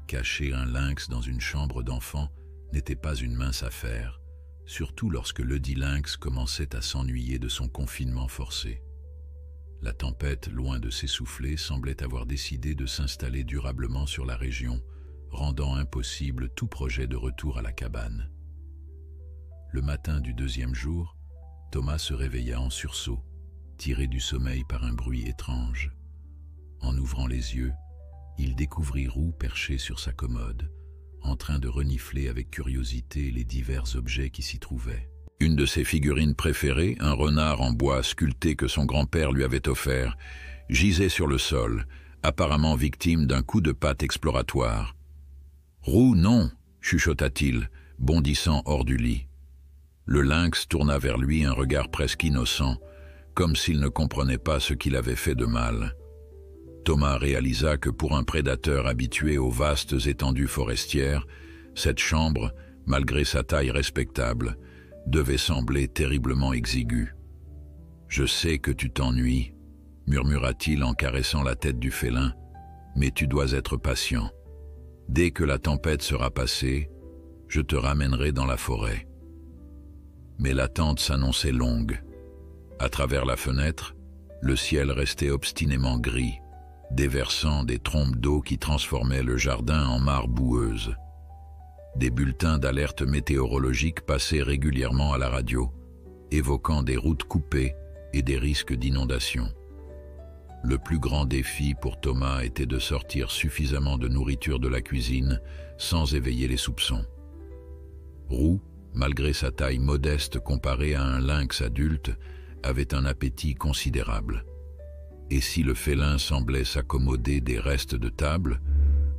Cacher un lynx dans une chambre d'enfant n'était pas une mince affaire, surtout lorsque ledit lynx commençait à s'ennuyer de son confinement forcé. La tempête, loin de s'essouffler, semblait avoir décidé de s'installer durablement sur la région, rendant impossible tout projet de retour à la cabane. Le matin du deuxième jour, Thomas se réveilla en sursaut, tiré du sommeil par un bruit étrange. En ouvrant les yeux, il découvrit Roux perché sur sa commode, en train de renifler avec curiosité les divers objets qui s'y trouvaient. Une de ses figurines préférées, un renard en bois sculpté que son grand-père lui avait offert, gisait sur le sol, apparemment victime d'un coup de patte exploratoire. « Roux, non !» chuchota-t-il, bondissant hors du lit. Le lynx tourna vers lui un regard presque innocent, comme s'il ne comprenait pas ce qu'il avait fait de mal. Thomas réalisa que pour un prédateur habitué aux vastes étendues forestières, cette chambre, malgré sa taille respectable, devait sembler terriblement exiguë. « Je sais que tu t'ennuies, » murmura-t-il en caressant la tête du félin, « mais tu dois être patient. Dès que la tempête sera passée, je te ramènerai dans la forêt. » Mais l'attente s'annonçait longue. À travers la fenêtre, le ciel restait obstinément gris, déversant des trombes d'eau qui transformaient le jardin en mare boueuse. Des bulletins d'alerte météorologique passaient régulièrement à la radio, évoquant des routes coupées et des risques d'inondation. Le plus grand défi pour Thomas était de sortir suffisamment de nourriture de la cuisine sans éveiller les soupçons. Roux, malgré sa taille modeste comparée à un lynx adulte, avait un appétit considérable. Et si le félin semblait s'accommoder des restes de table,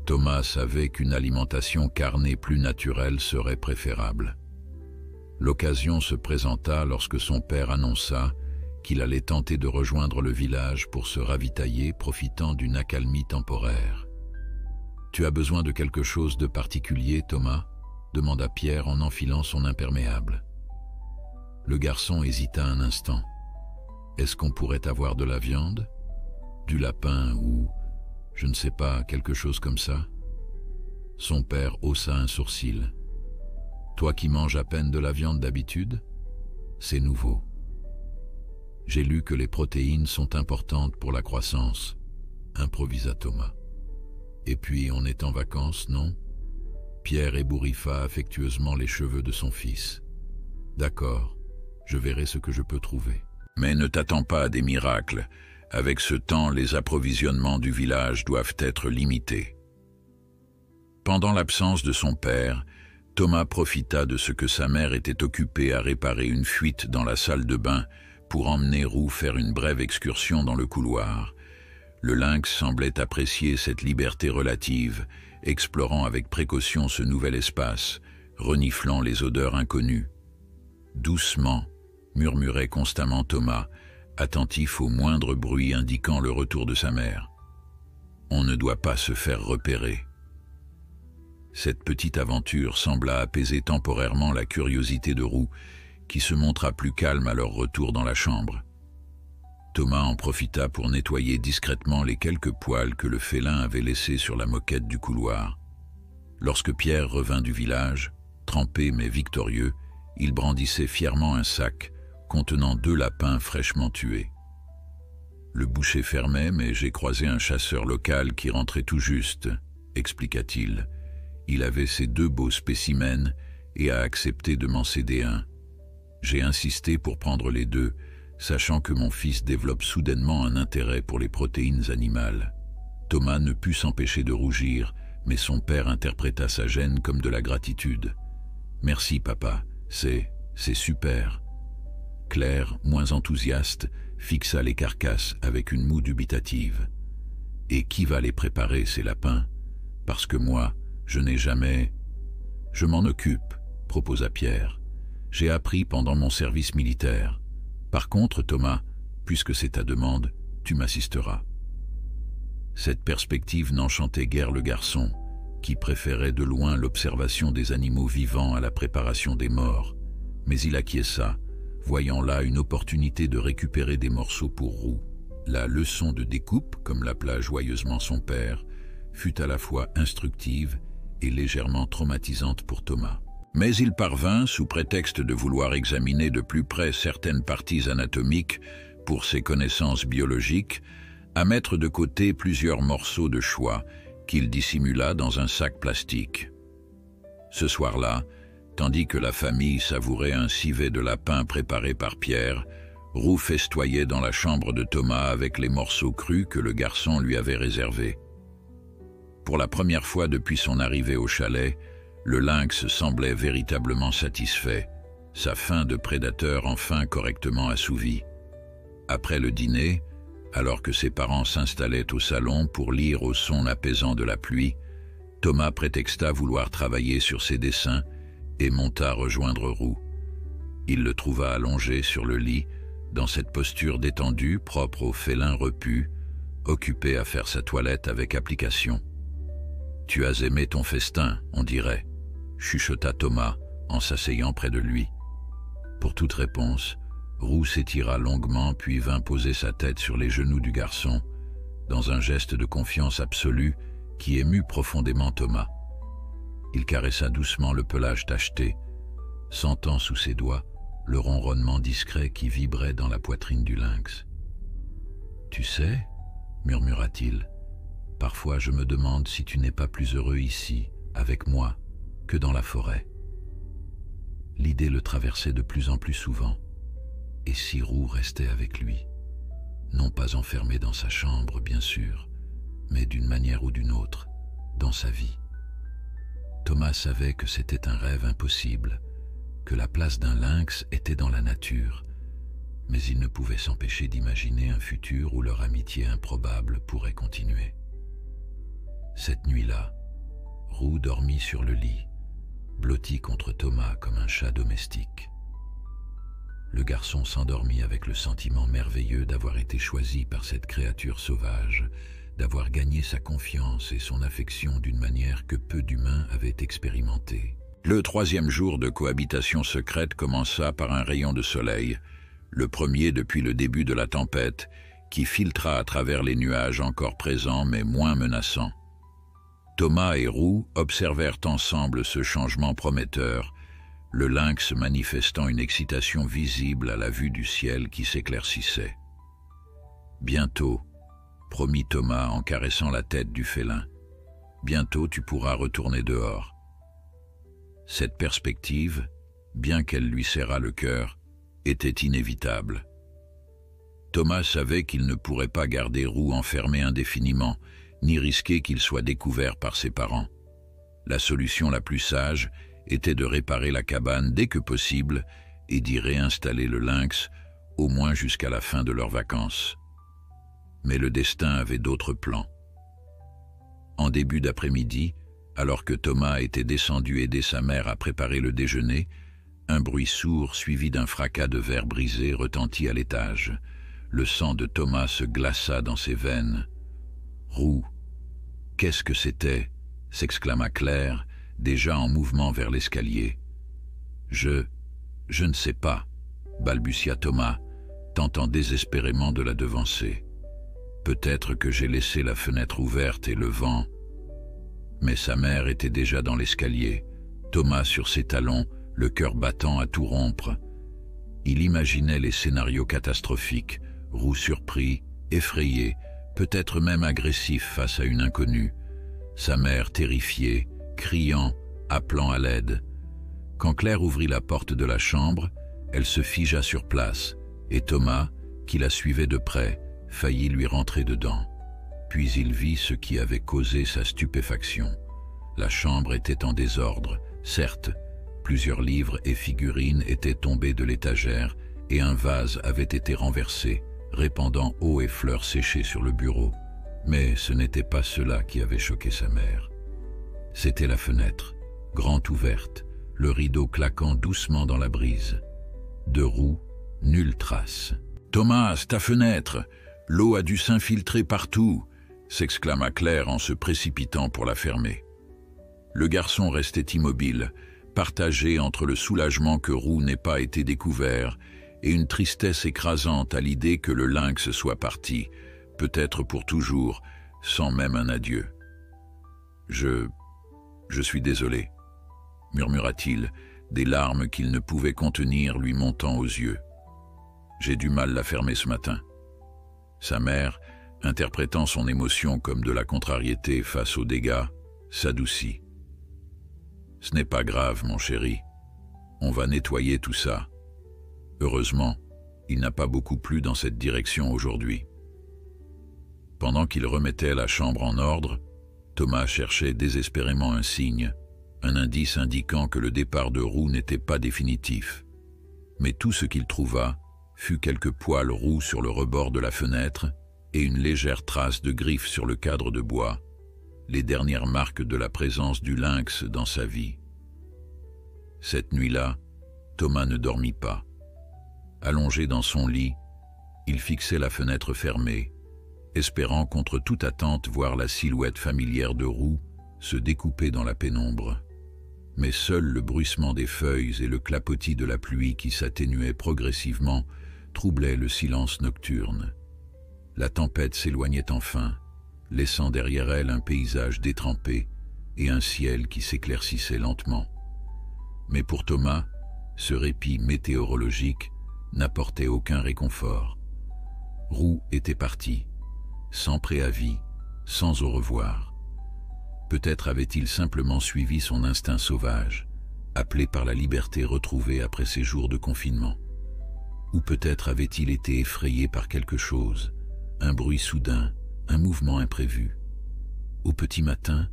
Thomas savait qu'une alimentation carnée plus naturelle serait préférable. L'occasion se présenta lorsque son père annonça qu'il allait tenter de rejoindre le village pour se ravitailler, profitant d'une accalmie temporaire. « Tu as besoin de quelque chose de particulier, Thomas ?» demanda Pierre en enfilant son imperméable. Le garçon hésita un instant. « Est-ce qu'on pourrait avoir de la viande? Du lapin ou, je ne sais pas, quelque chose comme ça ?» Son père haussa un sourcil. « Toi qui manges à peine de la viande d'habitude? C'est nouveau. J'ai lu que les protéines sont importantes pour la croissance, » improvisa Thomas. « Et puis on est en vacances, non ?» Pierre ébouriffa affectueusement les cheveux de son fils. « D'accord, je verrai ce que je peux trouver. » « Mais ne t'attends pas à des miracles. Avec ce temps, les approvisionnements du village doivent être limités. » Pendant l'absence de son père, Thomas profita de ce que sa mère était occupée à réparer une fuite dans la salle de bain pour emmener Roux faire une brève excursion dans le couloir. Le lynx semblait apprécier cette liberté relative, explorant avec précaution ce nouvel espace, reniflant les odeurs inconnues. « Doucement », murmurait constamment Thomas, attentif au moindre bruit indiquant le retour de sa mère. « On ne doit pas se faire repérer. » Cette petite aventure sembla apaiser temporairement la curiosité de Roux, qui se montra plus calme à leur retour dans la chambre. Thomas en profita pour nettoyer discrètement les quelques poils que le félin avait laissés sur la moquette du couloir. Lorsque Pierre revint du village, trempé mais victorieux, il brandissait fièrement un sac contenant 2 lapins fraîchement tués. « Le boucher fermait, mais j'ai croisé un chasseur local qui rentrait tout juste, » expliqua-t-il. « Il avait ces 2 beaux spécimens et a accepté de m'en céder un. J'ai insisté pour prendre les 2, sachant que mon fils développe soudainement un intérêt pour les protéines animales. » Thomas ne put s'empêcher de rougir, mais son père interpréta sa gêne comme de la gratitude. « Merci, papa, c'est super. » Claire, moins enthousiaste, fixa les carcasses avec une moue dubitative. « Et qui va les préparer, ces lapins? Parce que moi, je n'ai jamais... »« Je m'en occupe, » proposa Pierre. « J'ai appris pendant mon service militaire. Par contre, Thomas, puisque c'est ta demande, tu m'assisteras. » Cette perspective n'enchantait guère le garçon, qui préférait de loin l'observation des animaux vivants à la préparation des morts, mais il acquiesça, voyant là une opportunité de récupérer des morceaux pour Roux. La leçon de découpe, comme l'appela joyeusement son père, fut à la fois instructive et légèrement traumatisante pour Thomas. Mais il parvint, sous prétexte de vouloir examiner de plus près certaines parties anatomiques pour ses connaissances biologiques, à mettre de côté plusieurs morceaux de choix qu'il dissimula dans un sac plastique. Ce soir-là, tandis que la famille savourait un civet de lapin préparé par Pierre, Roux festoyait dans la chambre de Thomas avec les morceaux crus que le garçon lui avait réservés. Pour la première fois depuis son arrivée au chalet, le lynx semblait véritablement satisfait, sa faim de prédateur enfin correctement assouvie. Après le dîner, alors que ses parents s'installaient au salon pour lire au son apaisant de la pluie, Thomas prétexta vouloir travailler sur ses dessins et monta rejoindre Roux. Il le trouva allongé sur le lit, dans cette posture détendue propre au félin repu, occupé à faire sa toilette avec application. « Tu as aimé ton festin, on dirait », chuchota Thomas en s'asseyant près de lui. Pour toute réponse, Roux s'étira longuement puis vint poser sa tête sur les genoux du garçon, dans un geste de confiance absolue qui émut profondément Thomas. Il caressa doucement le pelage tacheté, sentant sous ses doigts le ronronnement discret qui vibrait dans la poitrine du lynx. « Tu sais, » murmura-t-il, « parfois je me demande si tu n'es pas plus heureux ici, avec moi, que dans la forêt. » L'idée le traversait de plus en plus souvent. Et si Roux restait avec lui, non pas enfermé dans sa chambre, bien sûr, mais d'une manière ou d'une autre, dans sa vie. Thomas savait que c'était un rêve impossible, que la place d'un lynx était dans la nature, mais il ne pouvait s'empêcher d'imaginer un futur où leur amitié improbable pourrait continuer. Cette nuit-là, Roux dormit sur le lit, blotti contre Thomas comme un chat domestique. Le garçon s'endormit avec le sentiment merveilleux d'avoir été choisi par cette créature sauvage, d'avoir gagné sa confiance et son affection d'une manière que peu d'humains avaient expérimentée. Le troisième jour de cohabitation secrète commença par un rayon de soleil, le premier depuis le début de la tempête, qui filtra à travers les nuages encore présents mais moins menaçants. Thomas et Roux observèrent ensemble ce changement prometteur, le lynx manifestant une excitation visible à la vue du ciel qui s'éclaircissait. « Bientôt, » promit Thomas en caressant la tête du félin, « bientôt tu pourras retourner dehors. » Cette perspective, bien qu'elle lui serrât le cœur, était inévitable. Thomas savait qu'il ne pourrait pas garder Roux enfermé indéfiniment, ni risquer qu'il soit découvert par ses parents. La solution la plus sage était de réparer la cabane dès que possible et d'y réinstaller le lynx, au moins jusqu'à la fin de leurs vacances. Mais le destin avait d'autres plans. En début d'après-midi, alors que Thomas était descendu aider sa mère à préparer le déjeuner, un bruit sourd suivi d'un fracas de verre brisé retentit à l'étage. Le sang de Thomas se glaça dans ses veines. « Roux, qu'est-ce que c'était ?» s'exclama Claire, déjà en mouvement vers l'escalier. « Je ne sais pas », balbutia Thomas, tentant désespérément de la devancer. « Peut-être que j'ai laissé la fenêtre ouverte et le vent. » Mais sa mère était déjà dans l'escalier, Thomas sur ses talons, le cœur battant à tout rompre. Il imaginait les scénarios catastrophiques, Roux surpris, effrayé, peut-être même agressif face à une inconnue. Sa mère terrifiée, criant, appelant à l'aide. Quand Claire ouvrit la porte de la chambre, elle se figea sur place, et Thomas, qui la suivait de près, faillit lui rentrer dedans. Puis il vit ce qui avait causé sa stupéfaction. La chambre était en désordre. Certes, plusieurs livres et figurines étaient tombés de l'étagère et un vase avait été renversé, répandant eau et fleurs séchées sur le bureau. Mais ce n'était pas cela qui avait choqué sa mère. C'était la fenêtre, grande ouverte, le rideau claquant doucement dans la brise. De Roux, nulle trace. « Thomas, ta fenêtre! L'eau a dû s'infiltrer partout !» s'exclama Claire en se précipitant pour la fermer. Le garçon restait immobile, partagé entre le soulagement que Roux n'ait pas été découvert et une tristesse écrasante à l'idée que le lynx soit parti, peut-être pour toujours, sans même un adieu. « Je suis désolé », murmura-t-il, des larmes qu'il ne pouvait contenir lui montant aux yeux. « J'ai du mal la fermer ce matin. » Sa mère, interprétant son émotion comme de la contrariété face aux dégâts, s'adoucit. « Ce n'est pas grave, mon chéri. On va nettoyer tout ça. Heureusement, il n'a pas beaucoup plu dans cette direction aujourd'hui. » Pendant qu'il remettait la chambre en ordre, Thomas cherchait désespérément un signe, un indice indiquant que le départ de Roux n'était pas définitif. Mais tout ce qu'il trouva fut quelques poils roux sur le rebord de la fenêtre et une légère trace de griffes sur le cadre de bois, les dernières marques de la présence du lynx dans sa vie. Cette nuit-là, Thomas ne dormit pas. Allongé dans son lit, il fixait la fenêtre fermée, espérant contre toute attente voir la silhouette familière de Roux se découper dans la pénombre. Mais seul le bruissement des feuilles et le clapotis de la pluie qui s'atténuait progressivement troublait le silence nocturne. La tempête s'éloignait enfin, laissant derrière elle un paysage détrempé et un ciel qui s'éclaircissait lentement. Mais pour Thomas, ce répit météorologique n'apportait aucun réconfort. Roux était parti, sans préavis, sans au revoir. Peut-être avait-il simplement suivi son instinct sauvage, appelé par la liberté retrouvée après ses jours de confinement. Ou peut-être avait-il été effrayé par quelque chose, un bruit soudain, un mouvement imprévu. Au petit matin,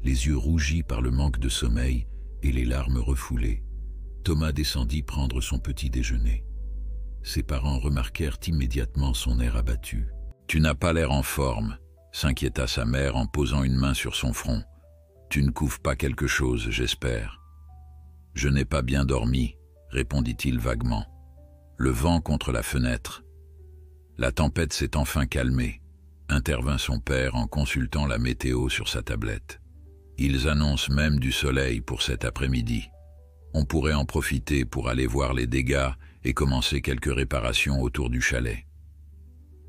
les yeux rougis par le manque de sommeil et les larmes refoulées, Thomas descendit prendre son petit déjeuner. Ses parents remarquèrent immédiatement son air abattu. « Tu n'as pas l'air en forme », s'inquiéta sa mère en posant une main sur son front. « Tu ne couves pas quelque chose, j'espère. »« Je n'ai pas bien dormi », répondit-il vaguement. Le vent contre la fenêtre. « La tempête s'est enfin calmée », intervint son père en consultant la météo sur sa tablette. « Ils annoncent même du soleil pour cet après-midi. On pourrait en profiter pour aller voir les dégâts et commencer quelques réparations autour du chalet. »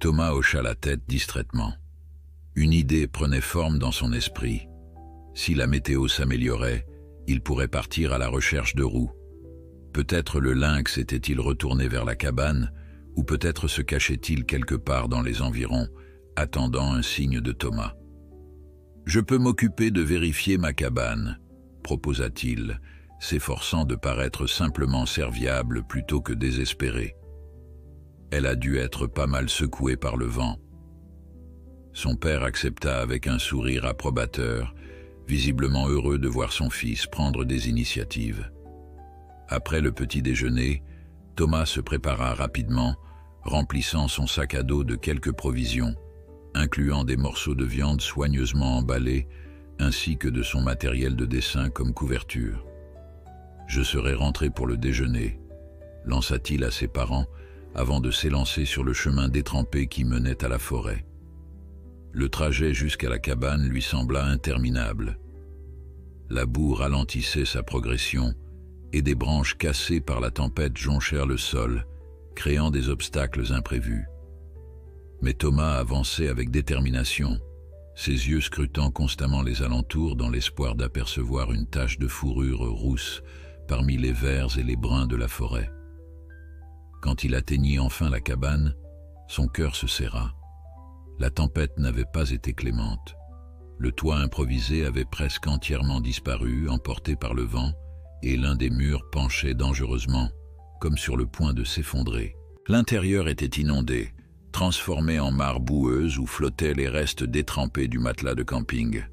Thomas hocha la tête distraitement. Une idée prenait forme dans son esprit. Si la météo s'améliorait, il pourrait partir à la recherche de Roux. Peut-être le lynx était-il retourné vers la cabane, ou peut-être se cachait-il quelque part dans les environs, attendant un signe de Thomas. « Je peux m'occuper de vérifier ma cabane », proposa-t-il, s'efforçant de paraître simplement serviable plutôt que désespéré. Elle a dû être pas mal secouée par le vent. Son père accepta avec un sourire approbateur, visiblement heureux de voir son fils prendre des initiatives. Après le petit déjeuner, Thomas se prépara rapidement, remplissant son sac à dos de quelques provisions, incluant des morceaux de viande soigneusement emballés, ainsi que de son matériel de dessin comme couverture. « Je serai rentré pour le déjeuner », lança-t-il à ses parents, avant de s'élancer sur le chemin détrempé qui menait à la forêt. Le trajet jusqu'à la cabane lui sembla interminable. La boue ralentissait sa progression, et des branches cassées par la tempête jonchèrent le sol, créant des obstacles imprévus. Mais Thomas avançait avec détermination, ses yeux scrutant constamment les alentours dans l'espoir d'apercevoir une tache de fourrure rousse parmi les verts et les bruns de la forêt. Quand il atteignit enfin la cabane, son cœur se serra. La tempête n'avait pas été clémente. Le toit improvisé avait presque entièrement disparu, emporté par le vent, et l'un des murs penchait dangereusement, comme sur le point de s'effondrer. L'intérieur était inondé, transformée en mare boueuse où flottaient les restes détrempés du matelas de camping.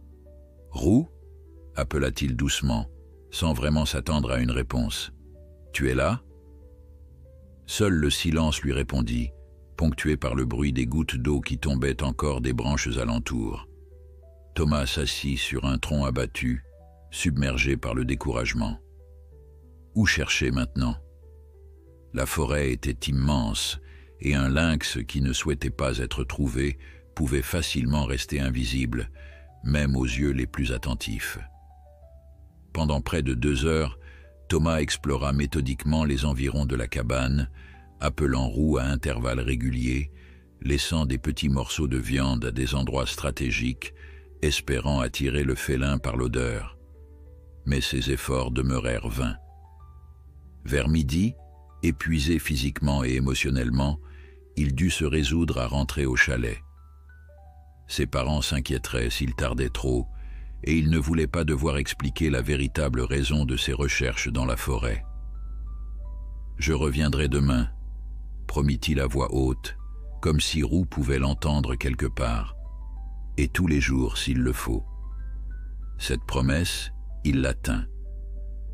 « Roux » appela-t-il doucement, sans vraiment s'attendre à une réponse. « Tu es là ?» Seul le silence lui répondit, ponctué par le bruit des gouttes d'eau qui tombaient encore des branches alentours. Thomas s'assit sur un tronc abattu, submergé par le découragement. Où chercher maintenant? La forêt était immense, et un lynx qui ne souhaitait pas être trouvé pouvait facilement rester invisible, même aux yeux les plus attentifs. Pendant près de 2 heures, Thomas explora méthodiquement les environs de la cabane, appelant Roux à intervalles réguliers, laissant des petits morceaux de viande à des endroits stratégiques, espérant attirer le félin par l'odeur. Mais ses efforts demeurèrent vains. Vers midi, épuisé physiquement et émotionnellement, il dut se résoudre à rentrer au chalet. Ses parents s'inquiéteraient s'il tardait trop, et il ne voulait pas devoir expliquer la véritable raison de ses recherches dans la forêt. « Je reviendrai demain », promit-il à voix haute, comme si Roux pouvait l'entendre quelque part, et tous les jours s'il le faut. Cette promesse, il la tint.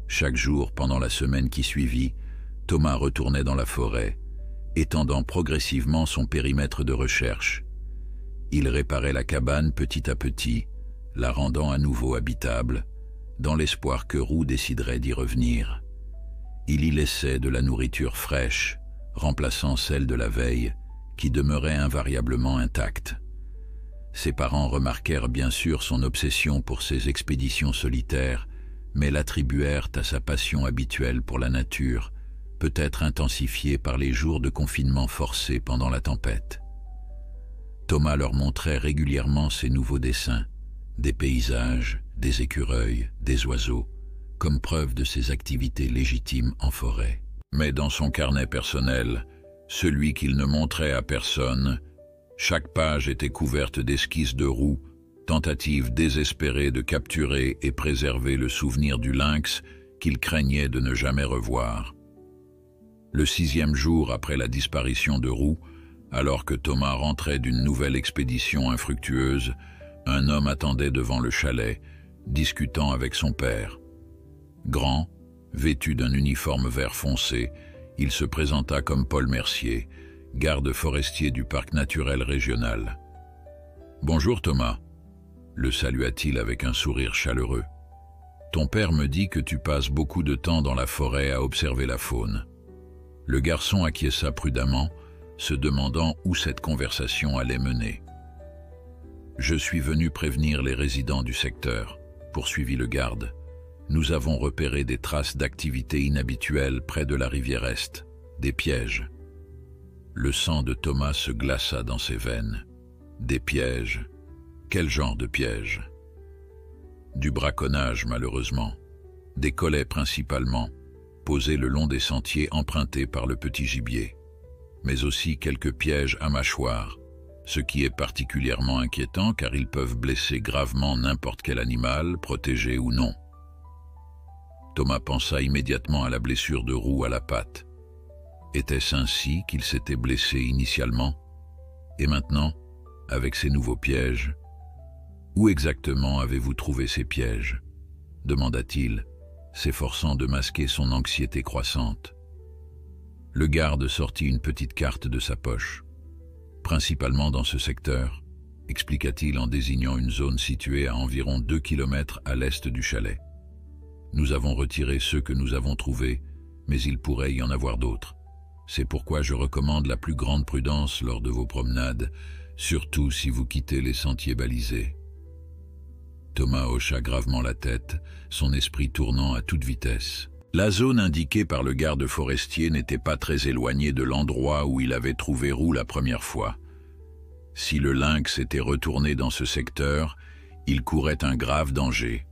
Chaque jour pendant la semaine qui suivit, Thomas retournait dans la forêt, étendant progressivement son périmètre de recherche. Il réparait la cabane petit à petit, la rendant à nouveau habitable, dans l'espoir que Roux déciderait d'y revenir. Il y laissait de la nourriture fraîche, remplaçant celle de la veille, qui demeurait invariablement intacte. Ses parents remarquèrent bien sûr son obsession pour ses expéditions solitaires, mais l'attribuèrent à sa passion habituelle pour la nature, peut-être intensifiée par les jours de confinement forcé pendant la tempête. Thomas leur montrait régulièrement ses nouveaux dessins, des paysages, des écureuils, des oiseaux, comme preuve de ses activités légitimes en forêt. Mais dans son carnet personnel, celui qu'il ne montrait à personne, chaque page était couverte d'esquisses de Roux, tentative désespérée de capturer et préserver le souvenir du lynx qu'il craignait de ne jamais revoir. Le 6e jour après la disparition de Roux, alors que Thomas rentrait d'une nouvelle expédition infructueuse, un homme attendait devant le chalet, discutant avec son père. Grand, vêtu d'un uniforme vert foncé, il se présenta comme Paul Mercier, garde forestier du parc naturel régional. « Bonjour Thomas », le salua-t-il avec un sourire chaleureux. « Ton père me dit que tu passes beaucoup de temps dans la forêt à observer la faune. » Le garçon acquiesça prudemment, se demandant où cette conversation allait mener. « Je suis venu prévenir les résidents du secteur, » poursuivit le garde. « Nous avons repéré des traces d'activité inhabituelle près de la rivière Est, des pièges. » Le sang de Thomas se glaça dans ses veines. Des pièges? Quel genre de pièges? Du braconnage, malheureusement. Des collets principalement, posés le long des sentiers empruntés par le petit gibier. Mais aussi quelques pièges à mâchoires, ce qui est particulièrement inquiétant car ils peuvent blesser gravement n'importe quel animal, protégé ou non. Thomas pensa immédiatement à la blessure de Roux à la patte. Était-ce ainsi qu'il s'était blessé initialement? Et maintenant, avec ces nouveaux pièges? Où exactement avez-vous trouvé ces pièges? Demanda-t-il, s'efforçant de masquer son anxiété croissante. Le garde sortit une petite carte de sa poche. Principalement dans ce secteur, expliqua-t-il en désignant une zone située à environ 2 km à l'est du chalet. Nous avons retiré ceux que nous avons trouvés, mais il pourrait y en avoir d'autres. C'est pourquoi je recommande la plus grande prudence lors de vos promenades, surtout si vous quittez les sentiers balisés. Thomas hocha gravement la tête, son esprit tournant à toute vitesse. La zone indiquée par le garde forestier n'était pas très éloignée de l'endroit où il avait trouvé Roux la première fois. Si le lynx était retourné dans ce secteur, il courait un grave danger.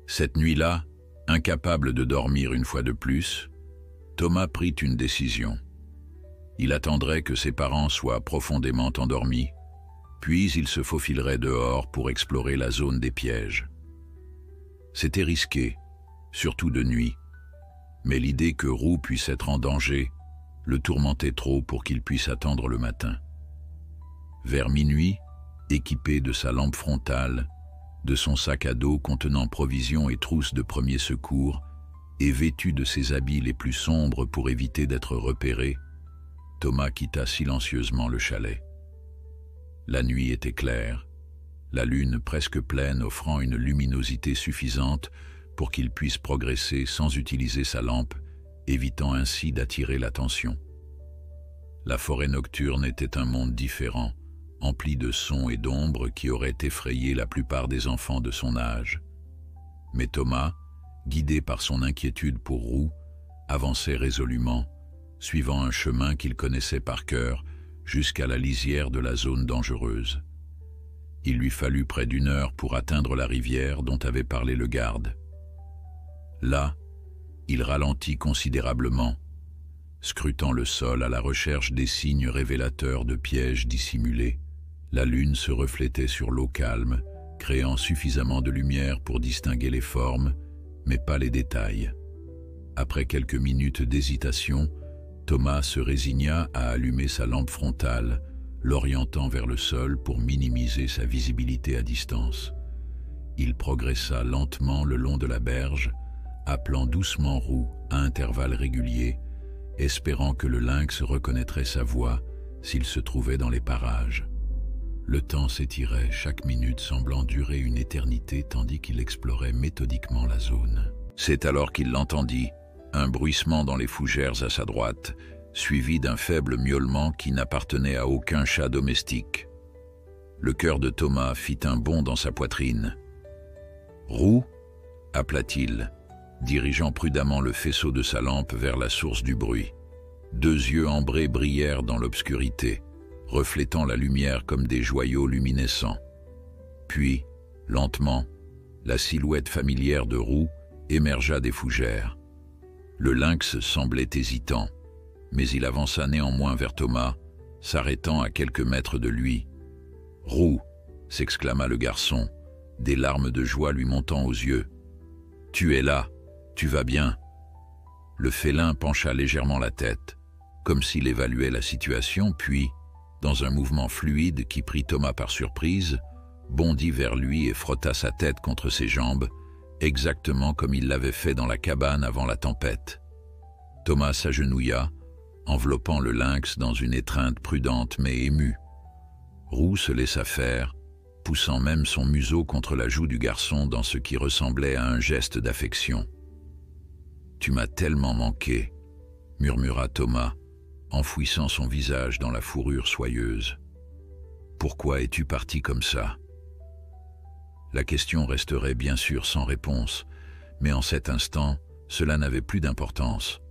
Cette nuit-là, incapable de dormir une fois de plus, Thomas prit une décision. Il attendrait que ses parents soient profondément endormis, puis il se faufilerait dehors pour explorer la zone des pièges. C'était risqué, surtout de nuit, mais l'idée que Roux puisse être en danger, le tourmentait trop pour qu'il puisse attendre le matin. Vers minuit, équipé de sa lampe frontale, de son sac à dos contenant provisions et trousses de premiers secours, et vêtu de ses habits les plus sombres pour éviter d'être repéré, Thomas quitta silencieusement le chalet. La nuit était claire, la lune presque pleine offrant une luminosité suffisante pour qu'il puisse progresser sans utiliser sa lampe, évitant ainsi d'attirer l'attention. La forêt nocturne était un monde différent, empli de sons et d'ombres qui auraient effrayé la plupart des enfants de son âge. Mais Thomas, guidé par son inquiétude pour Roux, avançait résolument, suivant un chemin qu'il connaissait par cœur jusqu'à la lisière de la zone dangereuse. Il lui fallut près d'1 heure pour atteindre la rivière dont avait parlé le garde. Là, il ralentit considérablement, scrutant le sol à la recherche des signes révélateurs de pièges dissimulés. La lune se reflétait sur l'eau calme, créant suffisamment de lumière pour distinguer les formes, mais pas les détails. Après quelques minutes d'hésitation, Thomas se résigna à allumer sa lampe frontale, l'orientant vers le sol pour minimiser sa visibilité à distance. Il progressa lentement le long de la berge, appelant doucement Roux à intervalles réguliers, espérant que le lynx reconnaîtrait sa voix s'il se trouvait dans les parages. Le temps s'étirait, chaque minute semblant durer une éternité tandis qu'il explorait méthodiquement la zone. C'est alors qu'il l'entendit, un bruissement dans les fougères à sa droite, suivi d'un faible miaulement qui n'appartenait à aucun chat domestique. Le cœur de Thomas fit un bond dans sa poitrine. « Roux » appela-t-il, dirigeant prudemment le faisceau de sa lampe vers la source du bruit. 2 yeux ambrés brillèrent dans l'obscurité, reflétant la lumière comme des joyaux luminescents. Puis, lentement, la silhouette familière de Roux émergea des fougères. Le lynx semblait hésitant, mais il avança néanmoins vers Thomas, s'arrêtant à quelques mètres de lui. « Roux » s'exclama le garçon, des larmes de joie lui montant aux yeux. « Tu es là, tu vas bien ?» Le félin pencha légèrement la tête, comme s'il évaluait la situation, puis, dans un mouvement fluide qui prit Thomas par surprise, bondit vers lui et frotta sa tête contre ses jambes, exactement comme il l'avait fait dans la cabane avant la tempête. Thomas s'agenouilla, enveloppant le lynx dans une étreinte prudente mais émue. Roux se laissa faire, poussant même son museau contre la joue du garçon dans ce qui ressemblait à un geste d'affection. « Tu m'as tellement manqué », murmura Thomas, enfouissant son visage dans la fourrure soyeuse. « Pourquoi es-tu parti comme ça ?» La question resterait bien sûr sans réponse, mais en cet instant, cela n'avait plus d'importance.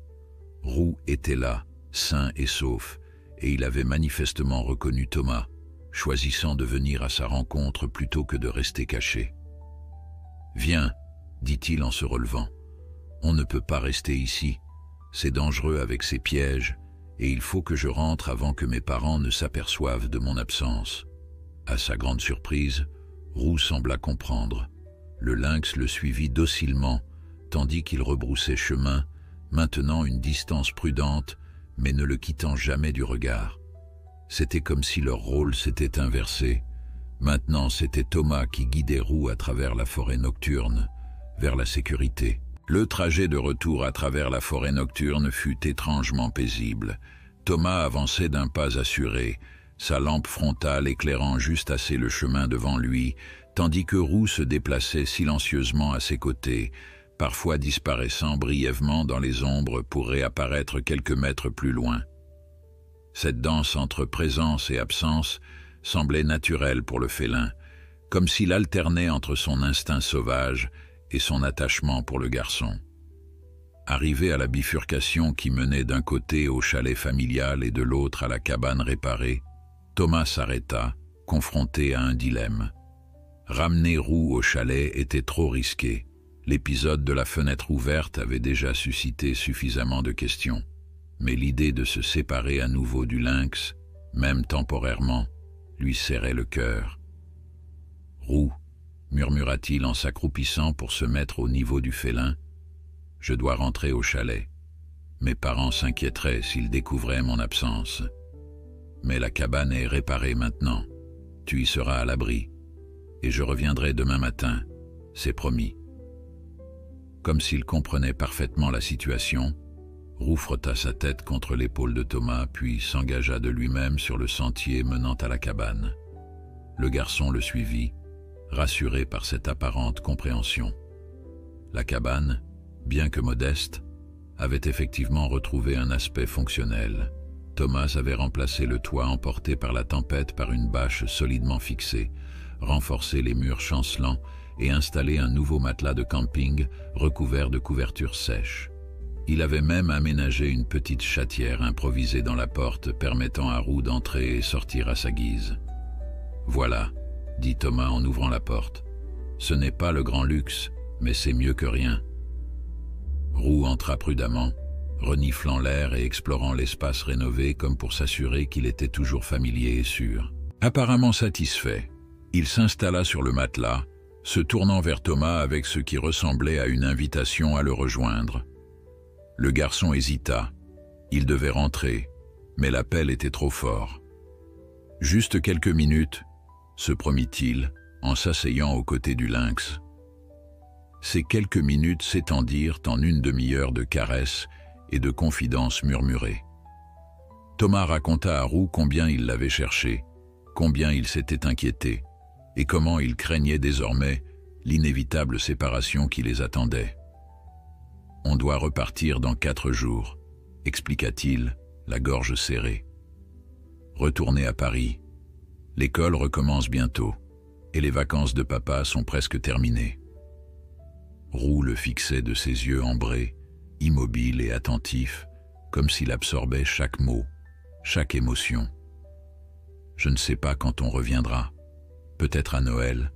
Roux était là, sain et sauf, et il avait manifestement reconnu Thomas, choisissant de venir à sa rencontre plutôt que de rester caché. « Viens, dit-il en se relevant. On ne peut pas rester ici. C'est dangereux avec ces pièges, et il faut que je rentre avant que mes parents ne s'aperçoivent de mon absence. » À sa grande surprise, Roux sembla comprendre. Le lynx le suivit docilement, tandis qu'il rebroussait chemin, maintenant une distance prudente, mais ne le quittant jamais du regard. C'était comme si leur rôle s'était inversé. Maintenant, c'était Thomas qui guidait Roux à travers la forêt nocturne, vers la sécurité. Le trajet de retour à travers la forêt nocturne fut étrangement paisible. Thomas avançait d'un pas assuré, sa lampe frontale éclairant juste assez le chemin devant lui, tandis que Roux se déplaçait silencieusement à ses côtés, parfois disparaissant brièvement dans les ombres pour réapparaître quelques mètres plus loin. Cette danse entre présence et absence semblait naturelle pour le félin, comme s'il alternait entre son instinct sauvage et son attachement pour le garçon. Arrivé à la bifurcation qui menait d'un côté au chalet familial et de l'autre à la cabane réparée, Thomas s'arrêta, confronté à un dilemme. Ramener Roux au chalet était trop risqué. L'épisode de la fenêtre ouverte avait déjà suscité suffisamment de questions. Mais l'idée de se séparer à nouveau du lynx, même temporairement, lui serrait le cœur. « Roux », murmura-t-il en s'accroupissant pour se mettre au niveau du félin, « je dois rentrer au chalet. Mes parents s'inquiéteraient s'ils découvraient mon absence. Mais la cabane est réparée maintenant. Tu y seras à l'abri. Et je reviendrai demain matin, c'est promis. » Comme s'il comprenait parfaitement la situation, Roux frotta sa tête contre l'épaule de Thomas, puis s'engagea de lui-même sur le sentier menant à la cabane. Le garçon le suivit, rassuré par cette apparente compréhension. La cabane, bien que modeste, avait effectivement retrouvé un aspect fonctionnel. Thomas avait remplacé le toit emporté par la tempête par une bâche solidement fixée, renforcé les murs chancelants et installé un nouveau matelas de camping recouvert de couvertures sèches. Il avait même aménagé une petite chatière improvisée dans la porte permettant à Roux d'entrer et sortir à sa guise. « Voilà, » dit Thomas en ouvrant la porte. « Ce n'est pas le grand luxe, mais c'est mieux que rien. » Roux entra prudemment, reniflant l'air et explorant l'espace rénové comme pour s'assurer qu'il était toujours familier et sûr. Apparemment satisfait, il s'installa sur le matelas, se tournant vers Thomas avec ce qui ressemblait à une invitation à le rejoindre. Le garçon hésita. Il devait rentrer, mais l'appel était trop fort. « Juste quelques minutes, » se promit-il, en s'asseyant aux côtés du lynx. Ces quelques minutes s'étendirent en une demi-heure de caresses et de confidences murmurées. Thomas raconta à Roux combien il l'avait cherché, combien il s'était inquiété, et comment il craignait désormais l'inévitable séparation qui les attendait. « On doit repartir dans 4 jours, » expliqua-t-il, la gorge serrée. « Retourner à Paris. L'école recommence bientôt, et les vacances de papa sont presque terminées. » Roux le fixait de ses yeux ambrés, immobile et attentif, comme s'il absorbait chaque mot, chaque émotion. « Je ne sais pas quand on reviendra. Peut-être à Noël,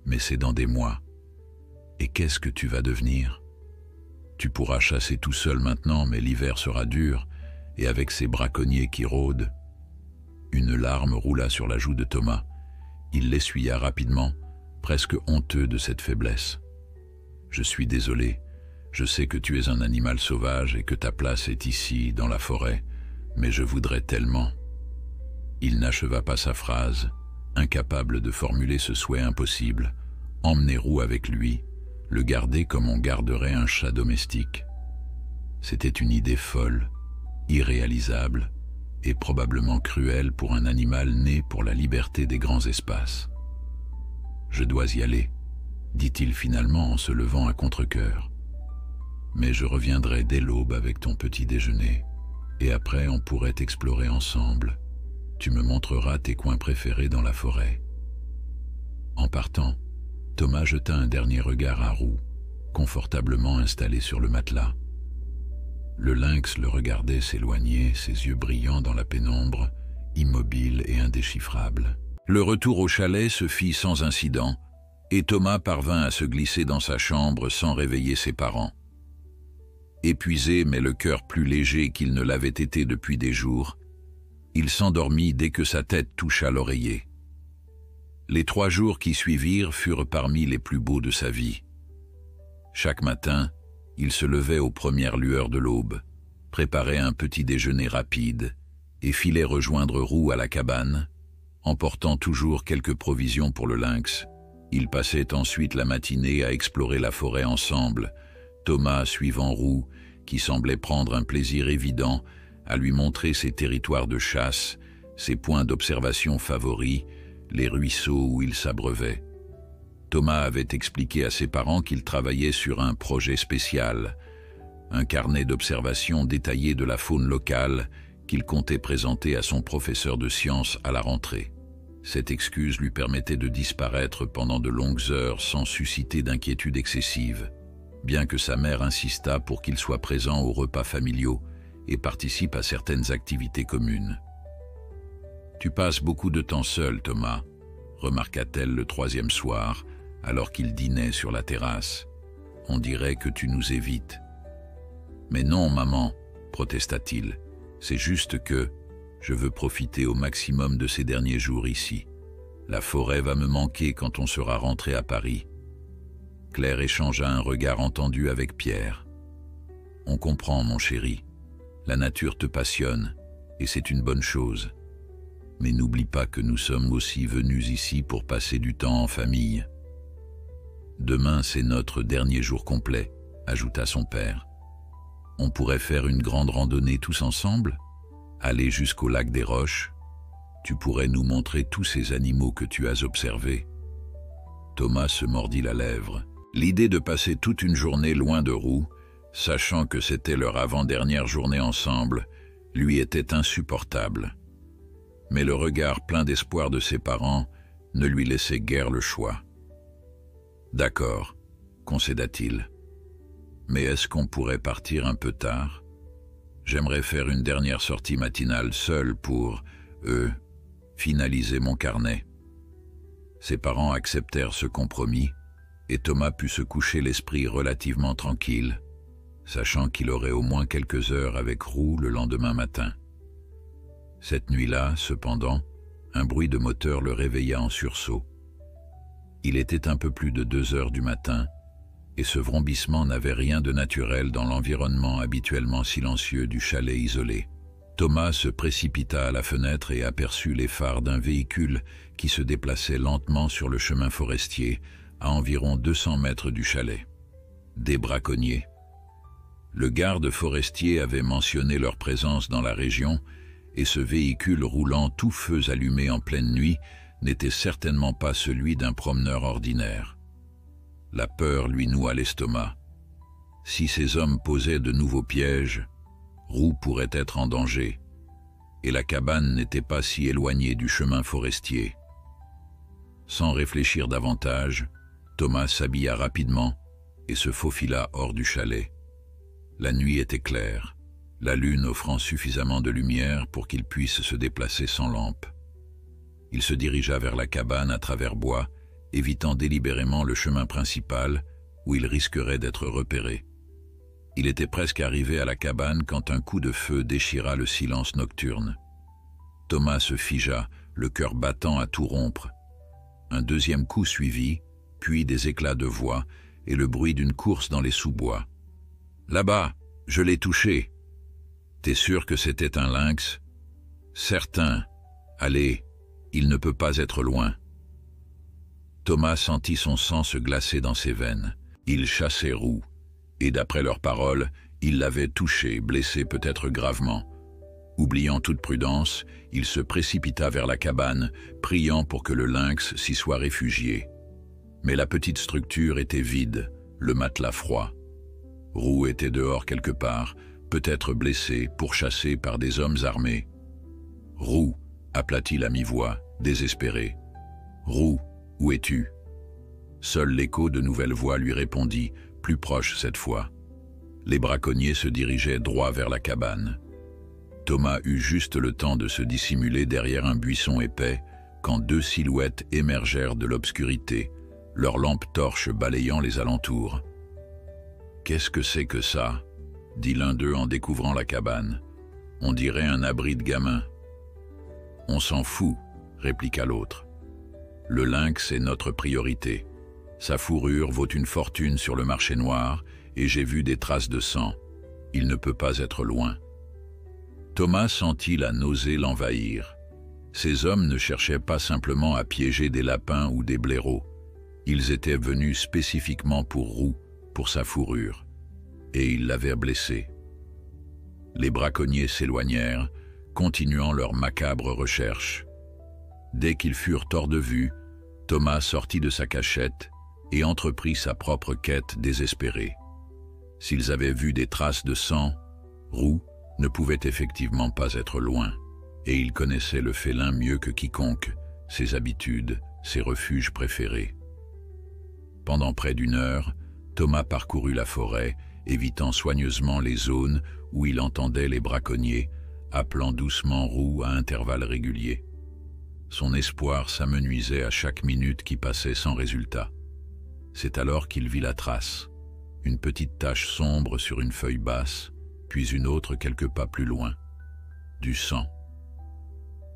mais c'est dans des mois. Et qu'est-ce que tu vas devenir? Tu pourras chasser tout seul maintenant, mais l'hiver sera dur, et avec ces braconniers qui rôdent. » Une larme roula sur la joue de Thomas. Il l'essuya rapidement, presque honteux de cette faiblesse. « Je suis désolé. Je sais que tu es un animal sauvage et que ta place est ici, dans la forêt, mais je voudrais tellement. » Il n'acheva pas sa phrase, incapable de formuler ce souhait impossible, emmener Roux avec lui, le garder comme on garderait un chat domestique. C'était une idée folle, irréalisable et probablement cruelle pour un animal né pour la liberté des grands espaces. « Je dois y aller, » dit-il finalement en se levant à contre-cœur. « Mais je reviendrai dès l'aube avec ton petit déjeuner, et après on pourrait explorer ensemble. Tu me montreras tes coins préférés dans la forêt. » En partant, Thomas jeta un dernier regard à Roux, confortablement installé sur le matelas. Le lynx le regardait s'éloigner, ses yeux brillants dans la pénombre, immobile et indéchiffrable. Le retour au chalet se fit sans incident, et Thomas parvint à se glisser dans sa chambre sans réveiller ses parents. Épuisé mais le cœur plus léger qu'il ne l'avait été depuis des jours, il s'endormit dès que sa tête toucha l'oreiller. Les 3 jours qui suivirent furent parmi les plus beaux de sa vie. Chaque matin, il se levait aux premières lueurs de l'aube, préparait un petit déjeuner rapide et filait rejoindre Roux à la cabane, emportant toujours quelques provisions pour le lynx. Ils passaient ensuite la matinée à explorer la forêt ensemble, Thomas suivant Roux, qui semblait prendre un plaisir évident à lui montrer ses territoires de chasse, ses points d'observation favoris, les ruisseaux où il s'abreuvait. Thomas avait expliqué à ses parents qu'il travaillait sur un projet spécial, un carnet d'observation détaillé de la faune locale qu'il comptait présenter à son professeur de sciences à la rentrée. Cette excuse lui permettait de disparaître pendant de longues heures sans susciter d'inquiétude excessive, bien que sa mère insistât pour qu'il soit présent aux repas familiaux et participe à certaines activités communes. « Tu passes beaucoup de temps seul, Thomas », remarqua-t-elle le 3e soir, alors qu'il dînait sur la terrasse. « On dirait que tu nous évites. »« Mais non, maman, » protesta-t-il, « c'est juste que je veux profiter au maximum de ces derniers jours ici. La forêt va me manquer quand on sera rentré à Paris. » Claire échangea un regard entendu avec Pierre. « On comprend, mon chéri, » La nature te passionne, et c'est une bonne chose. Mais n'oublie pas que nous sommes aussi venus ici pour passer du temps en famille. Demain, c'est notre dernier jour complet, ajouta son père. On pourrait faire une grande randonnée tous ensemble, aller jusqu'au lac des Roches. Tu pourrais nous montrer tous ces animaux que tu as observés. Thomas se mordit la lèvre. L'idée de passer toute une journée loin de Roux, sachant que c'était leur avant-dernière journée ensemble, lui était insupportable. Mais le regard plein d'espoir de ses parents ne lui laissait guère le choix. « D'accord, » concéda-t-il. « Mais est-ce qu'on pourrait partir un peu tard? J'aimerais faire une dernière sortie matinale seule pour, finaliser mon carnet. » Ses parents acceptèrent ce compromis, et Thomas put se coucher l'esprit relativement tranquille, sachant qu'il aurait au moins quelques heures avec Roux le lendemain matin. Cette nuit-là, cependant, un bruit de moteur le réveilla en sursaut. Il était un peu plus de 2 heures du matin, et ce vrombissement n'avait rien de naturel dans l'environnement habituellement silencieux du chalet isolé. Thomas se précipita à la fenêtre et aperçut les phares d'un véhicule qui se déplaçait lentement sur le chemin forestier, à environ 200 mètres du chalet. Des braconniers. Le garde forestier avait mentionné leur présence dans la région, et ce véhicule roulant tout feux allumés en pleine nuit n'était certainement pas celui d'un promeneur ordinaire. La peur lui noua l'estomac. Si ces hommes posaient de nouveaux pièges, Roux pourrait être en danger, et la cabane n'était pas si éloignée du chemin forestier. Sans réfléchir davantage, Thomas s'habilla rapidement et se faufila hors du chalet. La nuit était claire, la lune offrant suffisamment de lumière pour qu'il puisse se déplacer sans lampe. Il se dirigea vers la cabane à travers bois, évitant délibérément le chemin principal où il risquerait d'être repéré. Il était presque arrivé à la cabane quand un coup de feu déchira le silence nocturne. Thomas se figea, le cœur battant à tout rompre. Un deuxième coup suivit, puis des éclats de voix et le bruit d'une course dans les sous-bois. « Là-bas, je l'ai touché. »« T'es sûr que c'était un lynx ?»« Certain. Allez, il ne peut pas être loin. » Thomas sentit son sang se glacer dans ses veines. Il chassait Roux, et d'après leurs paroles, il l'avait touché, blessé peut-être gravement. Oubliant toute prudence, il se précipita vers la cabane, priant pour que le lynx s'y soit réfugié. Mais la petite structure était vide, le matelas froid. Roux était dehors quelque part, peut-être blessé, pourchassé par des hommes armés. « Roux » aplatit à mi-voix, désespéré. « Roux, où es-tu » Seul l'écho de nouvelles voix lui répondit, plus proche cette fois. Les braconniers se dirigeaient droit vers la cabane. Thomas eut juste le temps de se dissimuler derrière un buisson épais quand 2 silhouettes émergèrent de l'obscurité, leurs lampes torches balayant les alentours. « Qu'est-ce que c'est que ça » dit l'un d'eux en découvrant la cabane. « On dirait un abri de gamins. »« On s'en fout » répliqua l'autre. « Le lynx est notre priorité. Sa fourrure vaut une fortune sur le marché noir et j'ai vu des traces de sang. Il ne peut pas être loin. » Thomas sentit la nausée l'envahir. Ces hommes ne cherchaient pas simplement à piéger des lapins ou des blaireaux. Ils étaient venus spécifiquement pour Roux, pour sa fourrure, et ils l'avaient blessé. Les braconniers s'éloignèrent, continuant leur macabre recherche. Dès qu'ils furent hors de vue, Thomas sortit de sa cachette et entreprit sa propre quête désespérée. S'ils avaient vu des traces de sang, Roux ne pouvait effectivement pas être loin, et il connaissait le félin mieux que quiconque, ses habitudes, ses refuges préférés. Pendant près d'1 heure, Thomas parcourut la forêt, évitant soigneusement les zones où il entendait les braconniers, appelant doucement Roux à intervalles réguliers. Son espoir s'amenuisait à chaque minute qui passait sans résultat. C'est alors qu'il vit la trace, une petite tache sombre sur une feuille basse, puis une autre quelques pas plus loin. Du sang.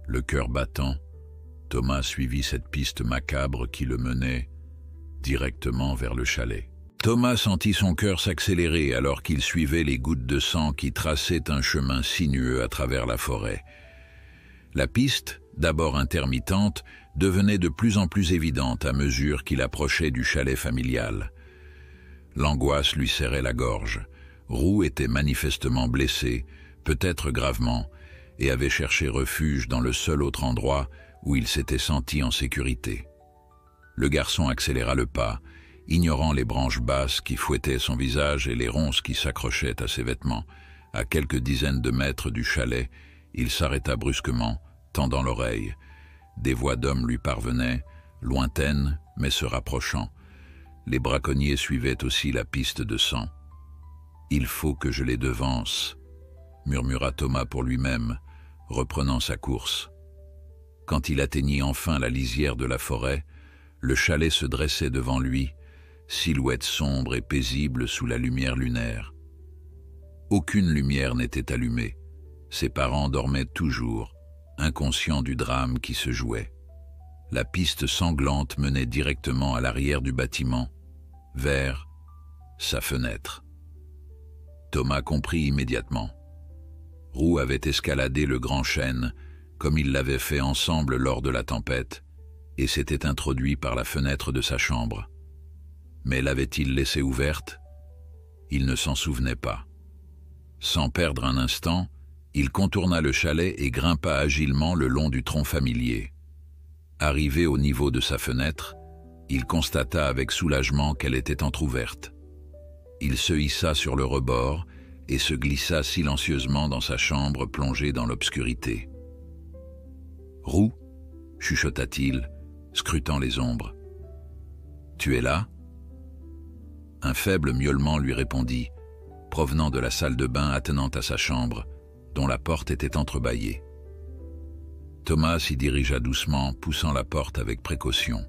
Le cœur battant, Thomas suivit cette piste macabre qui le menait directement vers le chalet. Thomas sentit son cœur s'accélérer alors qu'il suivait les gouttes de sang qui traçaient un chemin sinueux à travers la forêt. La piste, d'abord intermittente, devenait de plus en plus évidente à mesure qu'il approchait du chalet familial. L'angoisse lui serrait la gorge. Roux était manifestement blessé, peut-être gravement, et avait cherché refuge dans le seul autre endroit où il s'était senti en sécurité. Le garçon accéléra le pas, ignorant les branches basses qui fouettaient son visage et les ronces qui s'accrochaient à ses vêtements. À quelques dizaines de mètres du chalet, il s'arrêta brusquement, tendant l'oreille. Des voix d'hommes lui parvenaient, lointaines mais se rapprochant. Les braconniers suivaient aussi la piste de sang. « Il faut que je les devance », murmura Thomas pour lui-même, reprenant sa course. Quand il atteignit enfin la lisière de la forêt, le chalet se dressait devant lui, silhouette sombre et paisible sous la lumière lunaire. Aucune lumière n'était allumée. Ses parents dormaient toujours, inconscients du drame qui se jouait. La piste sanglante menait directement à l'arrière du bâtiment, vers sa fenêtre. Thomas comprit immédiatement. Roux avait escaladé le grand chêne, comme ils l'avaient fait ensemble lors de la tempête, et s'était introduit par la fenêtre de sa chambre. Mais l'avait-il laissée ouverte? Il ne s'en souvenait pas. Sans perdre un instant, il contourna le chalet et grimpa agilement le long du tronc familier. Arrivé au niveau de sa fenêtre, il constata avec soulagement qu'elle était entr'ouverte. Il se hissa sur le rebord et se glissa silencieusement dans sa chambre plongée dans l'obscurité. « Roux » chuchota-t-il, scrutant les ombres. « Tu es là ?» Un faible miaulement lui répondit, provenant de la salle de bain attenante à sa chambre, dont la porte était entrebâillée. Thomas s'y dirigea doucement, poussant la porte avec précaution.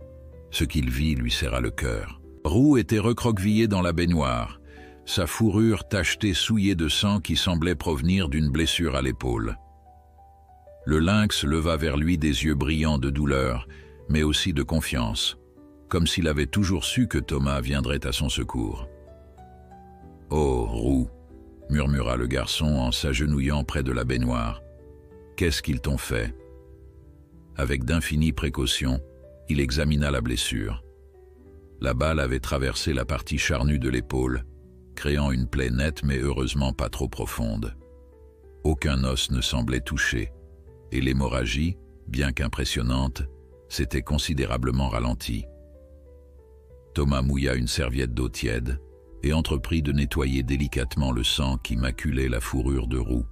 Ce qu'il vit lui serra le cœur. Roux était recroquevillé dans la baignoire, sa fourrure tachetée souillée de sang qui semblait provenir d'une blessure à l'épaule. Le lynx leva vers lui des yeux brillants de douleur, mais aussi de confiance, comme s'il avait toujours su que Thomas viendrait à son secours. « Oh, Roux !» murmura le garçon en s'agenouillant près de la baignoire. « Qu'est-ce qu'ils t'ont fait ?» Avec d'infinies précautions, il examina la blessure. La balle avait traversé la partie charnue de l'épaule, créant une plaie nette mais heureusement pas trop profonde. Aucun os ne semblait touché, et l'hémorragie, bien qu'impressionnante, s'était considérablement ralentie. Thomas mouilla une serviette d'eau tiède et entreprit de nettoyer délicatement le sang qui maculait la fourrure de Roux.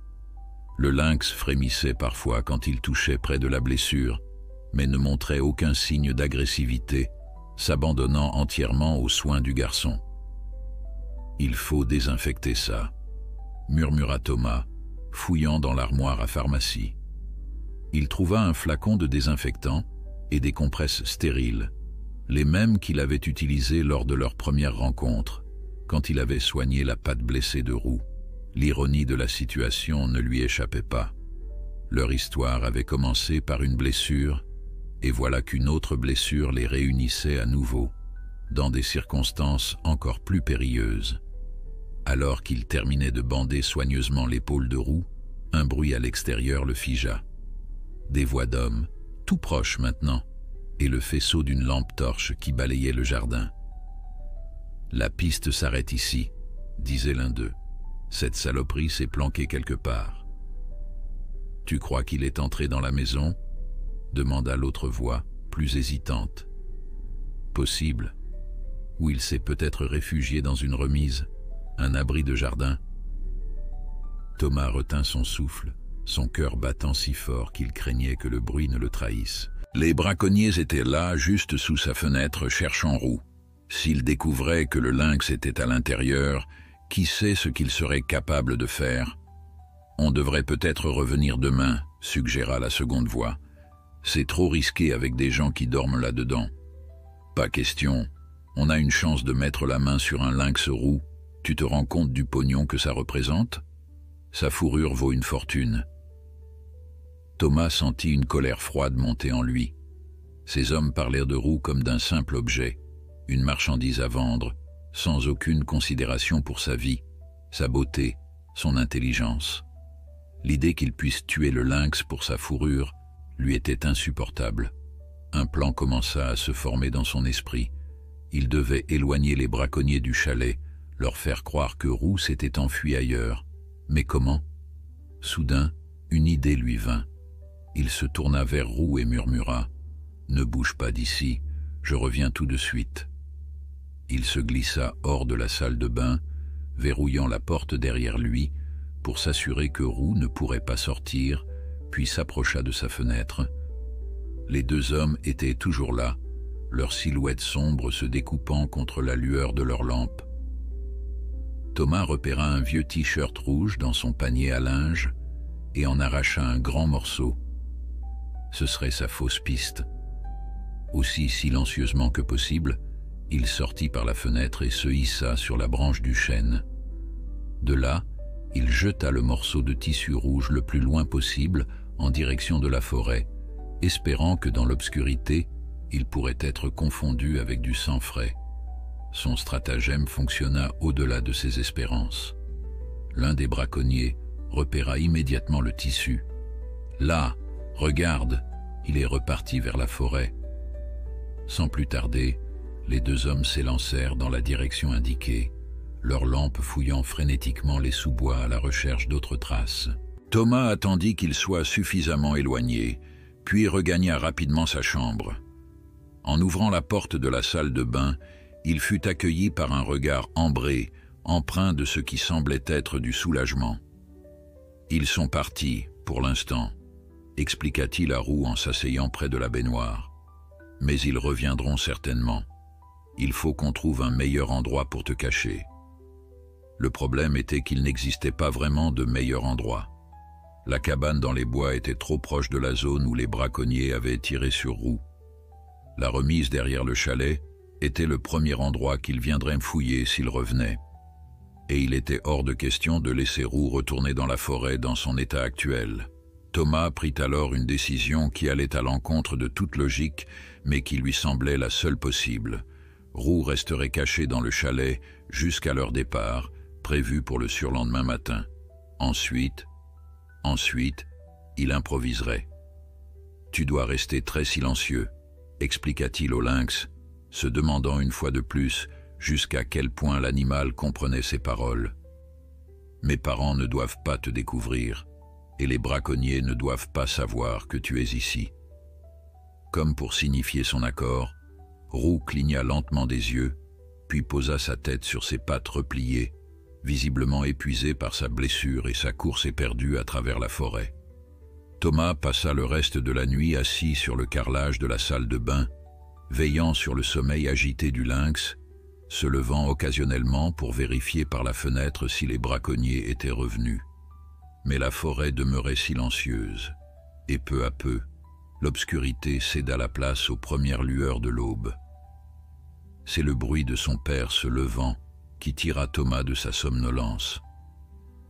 Le lynx frémissait parfois quand il touchait près de la blessure, mais ne montrait aucun signe d'agressivité, s'abandonnant entièrement aux soins du garçon. « Il faut désinfecter ça », murmura Thomas, fouillant dans l'armoire à pharmacie. Il trouva un flacon de désinfectant et des compresses stériles, les mêmes qu'il avait utilisées lors de leur première rencontre, quand il avait soigné la patte blessée de Roux. L'ironie de la situation ne lui échappait pas. Leur histoire avait commencé par une blessure, et voilà qu'une autre blessure les réunissait à nouveau, dans des circonstances encore plus périlleuses. Alors qu'il terminait de bander soigneusement l'épaule de Roux, un bruit à l'extérieur le figea. Des voix d'hommes, tout proches maintenant, et le faisceau d'une lampe torche qui balayait le jardin. « La piste s'arrête ici », disait l'un d'eux. « Cette saloperie s'est planquée quelque part. »« Tu crois qu'il est entré dans la maison ?» demanda l'autre voix, plus hésitante. « Possible. Ou il s'est peut-être réfugié dans une remise, un abri de jardin. » Thomas retint son souffle, son cœur battant si fort qu'il craignait que le bruit ne le trahisse. Les braconniers étaient là, juste sous sa fenêtre, cherchant Roux. S'il découvrait que le lynx était à l'intérieur, qui sait ce qu'il serait capable de faire? « On devrait peut-être revenir demain », suggéra la seconde voix. « C'est trop risqué avec des gens qui dorment là-dedans. »« Pas question. On a une chance de mettre la main sur un lynx roux. Tu te rends compte du pognon que ça représente? Sa fourrure vaut une fortune. » Thomas sentit une colère froide monter en lui. Ces hommes parlèrent de Roux comme d'un simple objet, une marchandise à vendre, sans aucune considération pour sa vie, sa beauté, son intelligence. L'idée qu'il puisse tuer le lynx pour sa fourrure lui était insupportable. Un plan commença à se former dans son esprit. Il devait éloigner les braconniers du chalet, leur faire croire que Roux s'était enfui ailleurs. Mais comment? Soudain, une idée lui vint. Il se tourna vers Roux et murmura « Ne bouge pas d'ici, je reviens tout de suite. » Il se glissa hors de la salle de bain, verrouillant la porte derrière lui pour s'assurer que Roux ne pourrait pas sortir, puis s'approcha de sa fenêtre. Les deux hommes étaient toujours là, leurs silhouettes sombres se découpant contre la lueur de leurs lampes. Thomas repéra un vieux t-shirt rouge dans son panier à linge et en arracha un grand morceau. Ce serait sa fausse piste. Aussi silencieusement que possible, il sortit par la fenêtre et se hissa sur la branche du chêne. De là, il jeta le morceau de tissu rouge le plus loin possible en direction de la forêt, espérant que dans l'obscurité, il pourrait être confondu avec du sang frais. Son stratagème fonctionna au-delà de ses espérances. L'un des braconniers repéra immédiatement le tissu. « Là, regarde !» Il est reparti vers la forêt. Sans plus tarder, les deux hommes s'élancèrent dans la direction indiquée, leurs lampes fouillant frénétiquement les sous-bois à la recherche d'autres traces. Thomas attendit qu'il soit suffisamment éloigné, puis regagna rapidement sa chambre. En ouvrant la porte de la salle de bain, il fut accueilli par un regard ambré, empreint de ce qui semblait être du soulagement. « Ils sont partis, pour l'instant », expliqua-t-il à Roux en s'asseyant près de la baignoire. « Mais ils reviendront certainement. Il faut qu'on trouve un meilleur endroit pour te cacher. » Le problème était qu'il n'existait pas vraiment de meilleur endroit. La cabane dans les bois était trop proche de la zone où les braconniers avaient tiré sur Roux. La remise derrière le chalet était le premier endroit qu'il viendrait fouiller s'il revenait. Et il était hors de question de laisser Roux retourner dans la forêt dans son état actuel. Thomas prit alors une décision qui allait à l'encontre de toute logique, mais qui lui semblait la seule possible. Roux resterait caché dans le chalet jusqu'à leur départ, prévu pour le surlendemain matin. Ensuite, il improviserait. « Tu dois rester très silencieux », expliqua-t-il au lynx, se demandant une fois de plus jusqu'à quel point l'animal comprenait ses paroles. « Mes parents ne doivent pas te découvrir, et les braconniers ne doivent pas savoir que tu es ici. » Comme pour signifier son accord, Roux cligna lentement des yeux, puis posa sa tête sur ses pattes repliées, visiblement épuisé par sa blessure et sa course éperdue à travers la forêt. Thomas passa le reste de la nuit assis sur le carrelage de la salle de bain, veillant sur le sommeil agité du lynx, se levant occasionnellement pour vérifier par la fenêtre si les braconniers étaient revenus. Mais la forêt demeurait silencieuse, et peu à peu, l'obscurité céda la place aux premières lueurs de l'aube. C'est le bruit de son père se levant qui tira Thomas de sa somnolence.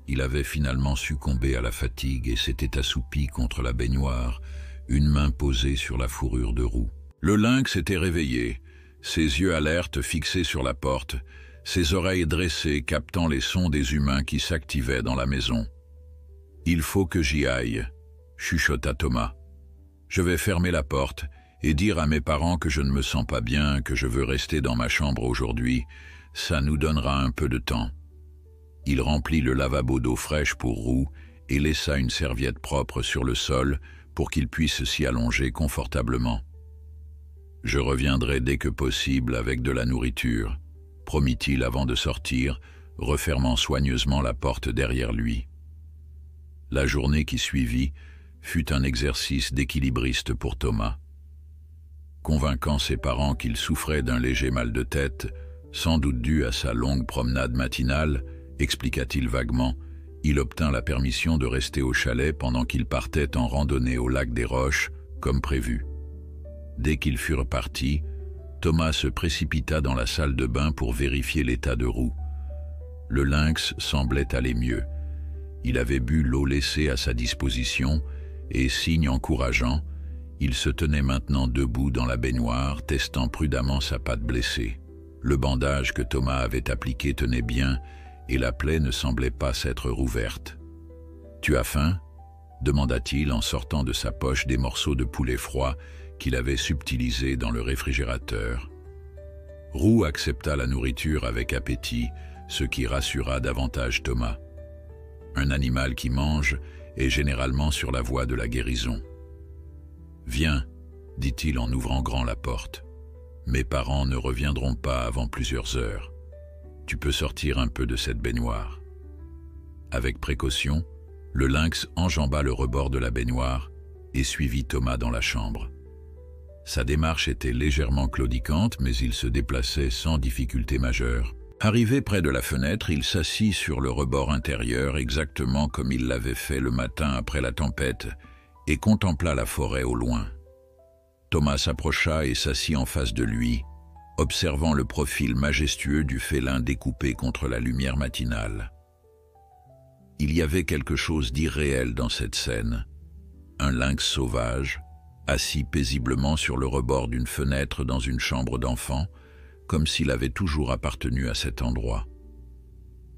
Il avait finalement succombé à la fatigue et s'était assoupi contre la baignoire, une main posée sur la fourrure de Roux. Le lynx était réveillé, ses yeux alertes fixés sur la porte, ses oreilles dressées captant les sons des humains qui s'activaient dans la maison. « Il faut que j'y aille », chuchota Thomas. « Je vais fermer la porte et dire à mes parents que je ne me sens pas bien, que je veux rester dans ma chambre aujourd'hui. Ça nous donnera un peu de temps. » Il remplit le lavabo d'eau fraîche pour Roux et laissa une serviette propre sur le sol pour qu'il puisse s'y allonger confortablement. « Je reviendrai dès que possible avec de la nourriture », promit-il avant de sortir, refermant soigneusement la porte derrière lui. La journée qui suivit fut un exercice d'équilibriste pour Thomas. Convainquant ses parents qu'il souffrait d'un léger mal de tête, sans doute dû à sa longue promenade matinale, expliqua-t-il vaguement, il obtint la permission de rester au chalet pendant qu'il partait en randonnée au lac des Roches, comme prévu. Dès qu'ils furent partis, Thomas se précipita dans la salle de bain pour vérifier l'état de Roux. Le lynx semblait aller mieux. Il avait bu l'eau laissée à sa disposition et, signe encourageant, il se tenait maintenant debout dans la baignoire, testant prudemment sa patte blessée. Le bandage que Thomas avait appliqué tenait bien et la plaie ne semblait pas s'être rouverte. « Tu as faim ?» demanda-t-il en sortant de sa poche des morceaux de poulet froid qu'il avait subtilisés dans le réfrigérateur. Roux accepta la nourriture avec appétit, ce qui rassura davantage Thomas. Un animal qui mange est généralement sur la voie de la guérison. « Viens, dit-il en ouvrant grand la porte. Mes parents ne reviendront pas avant plusieurs heures. Tu peux sortir un peu de cette baignoire. » Avec précaution, le lynx enjamba le rebord de la baignoire et suivit Thomas dans la chambre. Sa démarche était légèrement claudicante, mais il se déplaçait sans difficulté majeure. Arrivé près de la fenêtre, il s'assit sur le rebord intérieur exactement comme il l'avait fait le matin après la tempête et contempla la forêt au loin. Thomas s'approcha et s'assit en face de lui, observant le profil majestueux du félin découpé contre la lumière matinale. Il y avait quelque chose d'irréel dans cette scène. Un lynx sauvage, assis paisiblement sur le rebord d'une fenêtre dans une chambre d'enfant, comme s'il avait toujours appartenu à cet endroit.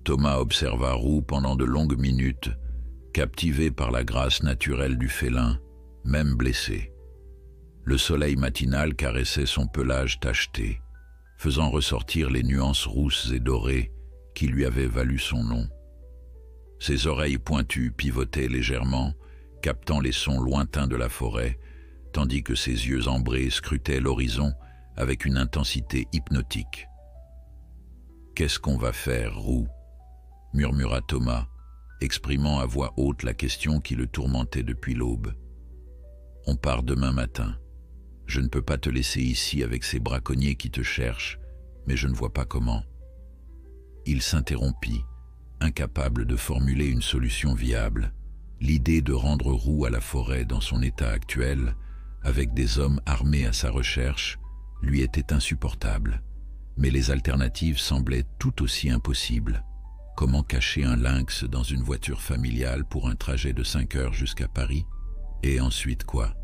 Thomas observa Roux pendant de longues minutes, captivé par la grâce naturelle du félin, même blessé. Le soleil matinal caressait son pelage tacheté, faisant ressortir les nuances rousses et dorées qui lui avaient valu son nom. Ses oreilles pointues pivotaient légèrement, captant les sons lointains de la forêt, tandis que ses yeux ambrés scrutaient l'horizon avec une intensité hypnotique. « Qu'est-ce qu'on va faire, Roux ?» murmura Thomas, exprimant à voix haute la question qui le tourmentait depuis l'aube. « On part demain matin. Je ne peux pas te laisser ici avec ces braconniers qui te cherchent, mais je ne vois pas comment. » Il s'interrompit, incapable de formuler une solution viable. L'idée de rendre Roux à la forêt dans son état actuel, avec des hommes armés à sa recherche, lui était insupportable. Mais les alternatives semblaient tout aussi impossibles. Comment cacher un lynx dans une voiture familiale pour un trajet de 5 heures jusqu'à Paris? Et ensuite quoi?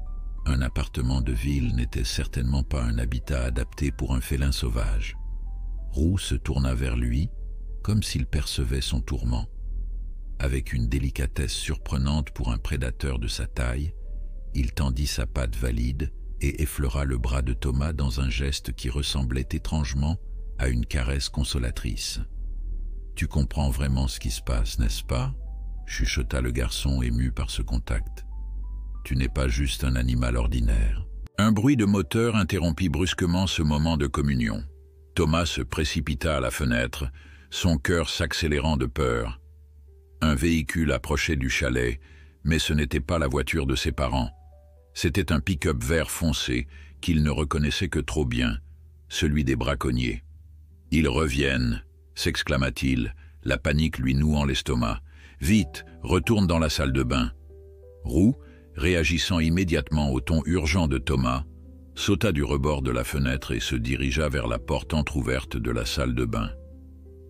Un appartement de ville n'était certainement pas un habitat adapté pour un félin sauvage. Roux se tourna vers lui, comme s'il percevait son tourment. Avec une délicatesse surprenante pour un prédateur de sa taille, il tendit sa patte valide et effleura le bras de Thomas dans un geste qui ressemblait étrangement à une caresse consolatrice. « Tu comprends vraiment ce qui se passe, n'est-ce pas ?» chuchota le garçon ému par ce contact. « Tu n'es pas juste un animal ordinaire. » Un bruit de moteur interrompit brusquement ce moment de communion. Thomas se précipita à la fenêtre, son cœur s'accélérant de peur. Un véhicule approchait du chalet, mais ce n'était pas la voiture de ses parents. C'était un pick-up vert foncé qu'il ne reconnaissait que trop bien, celui des braconniers. « Ils reviennent !» s'exclama-t-il, la panique lui nouant l'estomac. « Vite, retourne dans la salle de bain !» Roux, réagissant immédiatement au ton urgent de Thomas, sauta du rebord de la fenêtre et se dirigea vers la porte entr'ouverte de la salle de bain.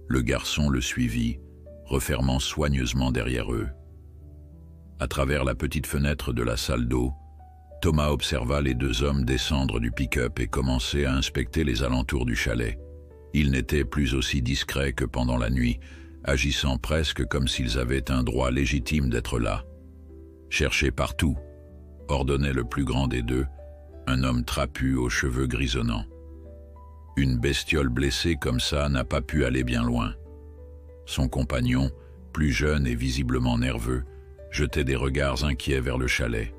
Le garçon le suivit, refermant soigneusement derrière eux. À travers la petite fenêtre de la salle d'eau, Thomas observa les deux hommes descendre du pick-up et commencer à inspecter les alentours du chalet. Ils n'étaient plus aussi discrets que pendant la nuit, agissant presque comme s'ils avaient un droit légitime d'être là. « Cherchez partout », ordonnait le plus grand des deux, un homme trapu aux cheveux grisonnants. Une bestiole blessée comme ça n'a pas pu aller bien loin. Son compagnon, plus jeune et visiblement nerveux, jetait des regards inquiets vers le chalet.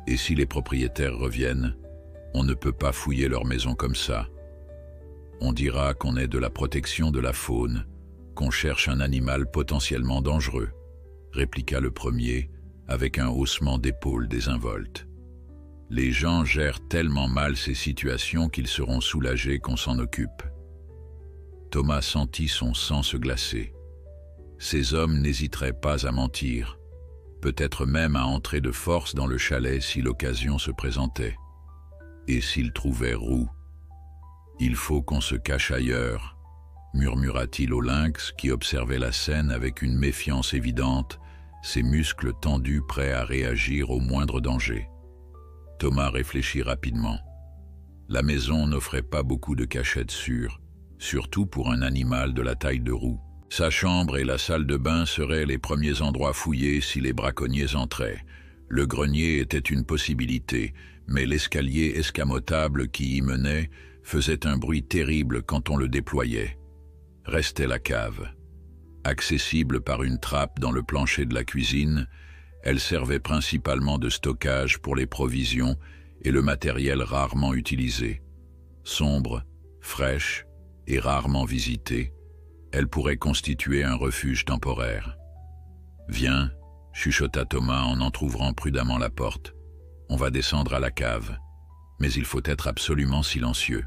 Et si les propriétaires reviennent, on ne peut pas fouiller leur maison comme ça. On dira qu'on est de la protection de la faune, qu'on cherche un animal potentiellement dangereux, répliqua le premier, avec un haussement d'épaules désinvolte. Les gens gèrent tellement mal ces situations qu'ils seront soulagés qu'on s'en occupe. Thomas sentit son sang se glacer. Ces hommes n'hésiteraient pas à mentir, peut-être même à entrer de force dans le chalet si l'occasion se présentait. Et s'ils trouvaient Roux? « Il faut qu'on se cache ailleurs », murmura-t-il au lynx qui observait la scène avec une méfiance évidente, ses muscles tendus prêts à réagir au moindre danger. Thomas réfléchit rapidement. La maison n'offrait pas beaucoup de cachettes sûres, surtout pour un animal de la taille de Roux. Sa chambre et la salle de bain seraient les premiers endroits fouillés si les braconniers entraient. Le grenier était une possibilité, mais l'escalier escamotable qui y menait faisait un bruit terrible quand on le déployait. Restait la cave. Accessible par une trappe dans le plancher de la cuisine, elle servait principalement de stockage pour les provisions et le matériel rarement utilisé. Sombre, fraîche et rarement visitée, elle pourrait constituer un refuge temporaire. « Viens », chuchota Thomas en entr'ouvrant prudemment la porte. « On va descendre à la cave, mais il faut être absolument silencieux. »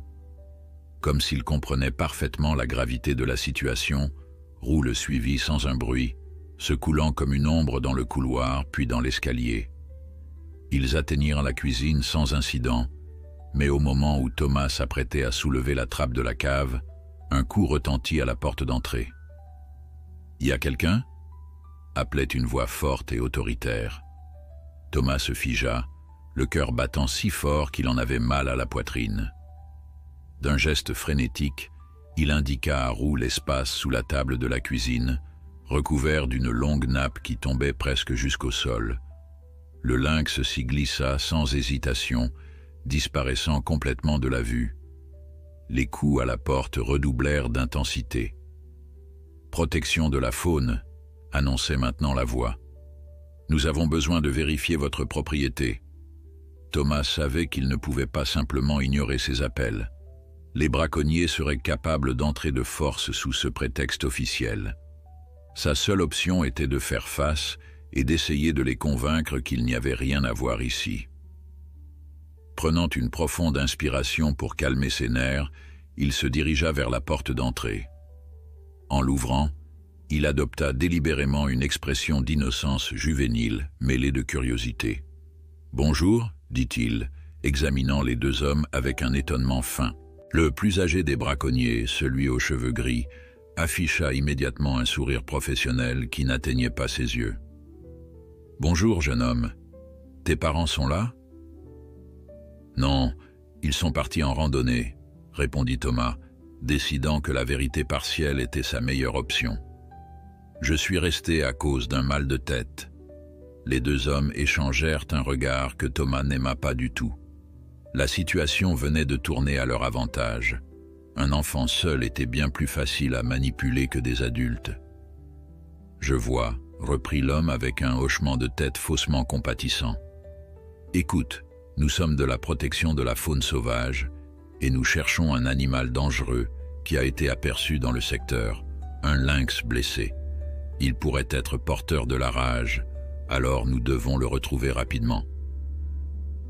Comme s'il comprenait parfaitement la gravité de la situation, Roux le suivit sans un bruit, se coulant comme une ombre dans le couloir puis dans l'escalier. Ils atteignirent la cuisine sans incident, mais au moment où Thomas s'apprêtait à soulever la trappe de la cave, un coup retentit à la porte d'entrée. « Y a quelqu'un » appelait une voix forte et autoritaire. Thomas se figea, le cœur battant si fort qu'il en avait mal à la poitrine. D'un geste frénétique, il indiqua à Roux l'espace sous la table de la cuisine, recouvert d'une longue nappe qui tombait presque jusqu'au sol. Le lynx s'y glissa sans hésitation, disparaissant complètement de la vue. Les coups à la porte redoublèrent d'intensité. « Protection de la faune », annonçait maintenant la voix. « Nous avons besoin de vérifier votre propriété. » Thomas savait qu'il ne pouvait pas simplement ignorer ces appels. Les braconniers seraient capables d'entrer de force sous ce prétexte officiel. Sa seule option était de faire face et d'essayer de les convaincre qu'il n'y avait rien à voir ici. Prenant une profonde inspiration pour calmer ses nerfs, il se dirigea vers la porte d'entrée. En l'ouvrant, il adopta délibérément une expression d'innocence juvénile mêlée de curiosité. « Bonjour », dit-il, examinant les deux hommes avec un étonnement fin. Le plus âgé des braconniers, celui aux cheveux gris, afficha immédiatement un sourire professionnel qui n'atteignait pas ses yeux. « Bonjour, jeune homme. Tes parents sont là ?»« Non, ils sont partis en randonnée, » répondit Thomas, décidant que la vérité partielle était sa meilleure option. « Je suis resté à cause d'un mal de tête. » Les deux hommes échangèrent un regard que Thomas n'aima pas du tout. La situation venait de tourner à leur avantage. Un enfant seul était bien plus facile à manipuler que des adultes. « Je vois, » reprit l'homme avec un hochement de tête faussement compatissant. « Écoute, nous sommes de la protection de la faune sauvage et nous cherchons un animal dangereux qui a été aperçu dans le secteur, un lynx blessé. Il pourrait être porteur de la rage, alors nous devons le retrouver rapidement. »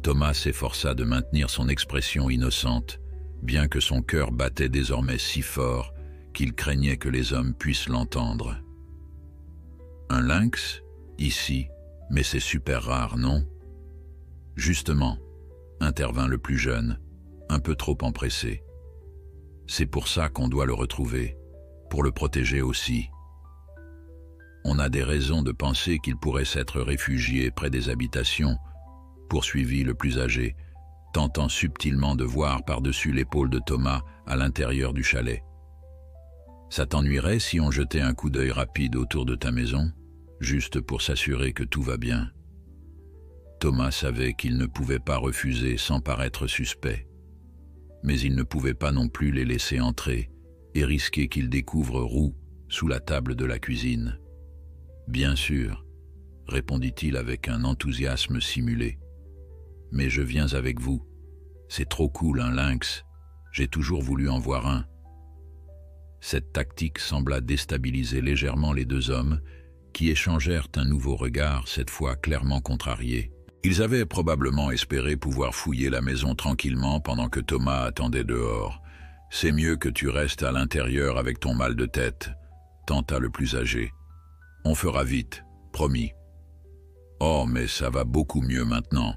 Thomas s'efforça de maintenir son expression innocente, bien que son cœur battait désormais si fort qu'il craignait que les hommes puissent l'entendre. « Un lynx, ici, mais c'est super rare, non ?»« Justement, » intervint le plus jeune, un peu trop empressé. « C'est pour ça qu'on doit le retrouver, pour le protéger aussi. On a des raisons de penser qu'il pourrait s'être réfugié près des habitations, » poursuivit le plus âgé, tentant subtilement de voir par-dessus l'épaule de Thomas à l'intérieur du chalet. « Ça t'ennuierait si on jetait un coup d'œil rapide autour de ta maison, juste pour s'assurer que tout va bien ?» Thomas savait qu'il ne pouvait pas refuser sans paraître suspect, mais il ne pouvait pas non plus les laisser entrer et risquer qu'ils découvrent Roux sous la table de la cuisine. « Bien sûr », répondit-il avec un enthousiasme simulé. « Mais je viens avec vous. C'est trop cool, un lynx. J'ai toujours voulu en voir un. » Cette tactique sembla déstabiliser légèrement les deux hommes, qui échangèrent un nouveau regard, cette fois clairement contrarié. Ils avaient probablement espéré pouvoir fouiller la maison tranquillement pendant que Thomas attendait dehors. « C'est mieux que tu restes à l'intérieur avec ton mal de tête, » tenta le plus âgé. « On fera vite, promis. »« Oh, mais ça va beaucoup mieux maintenant, »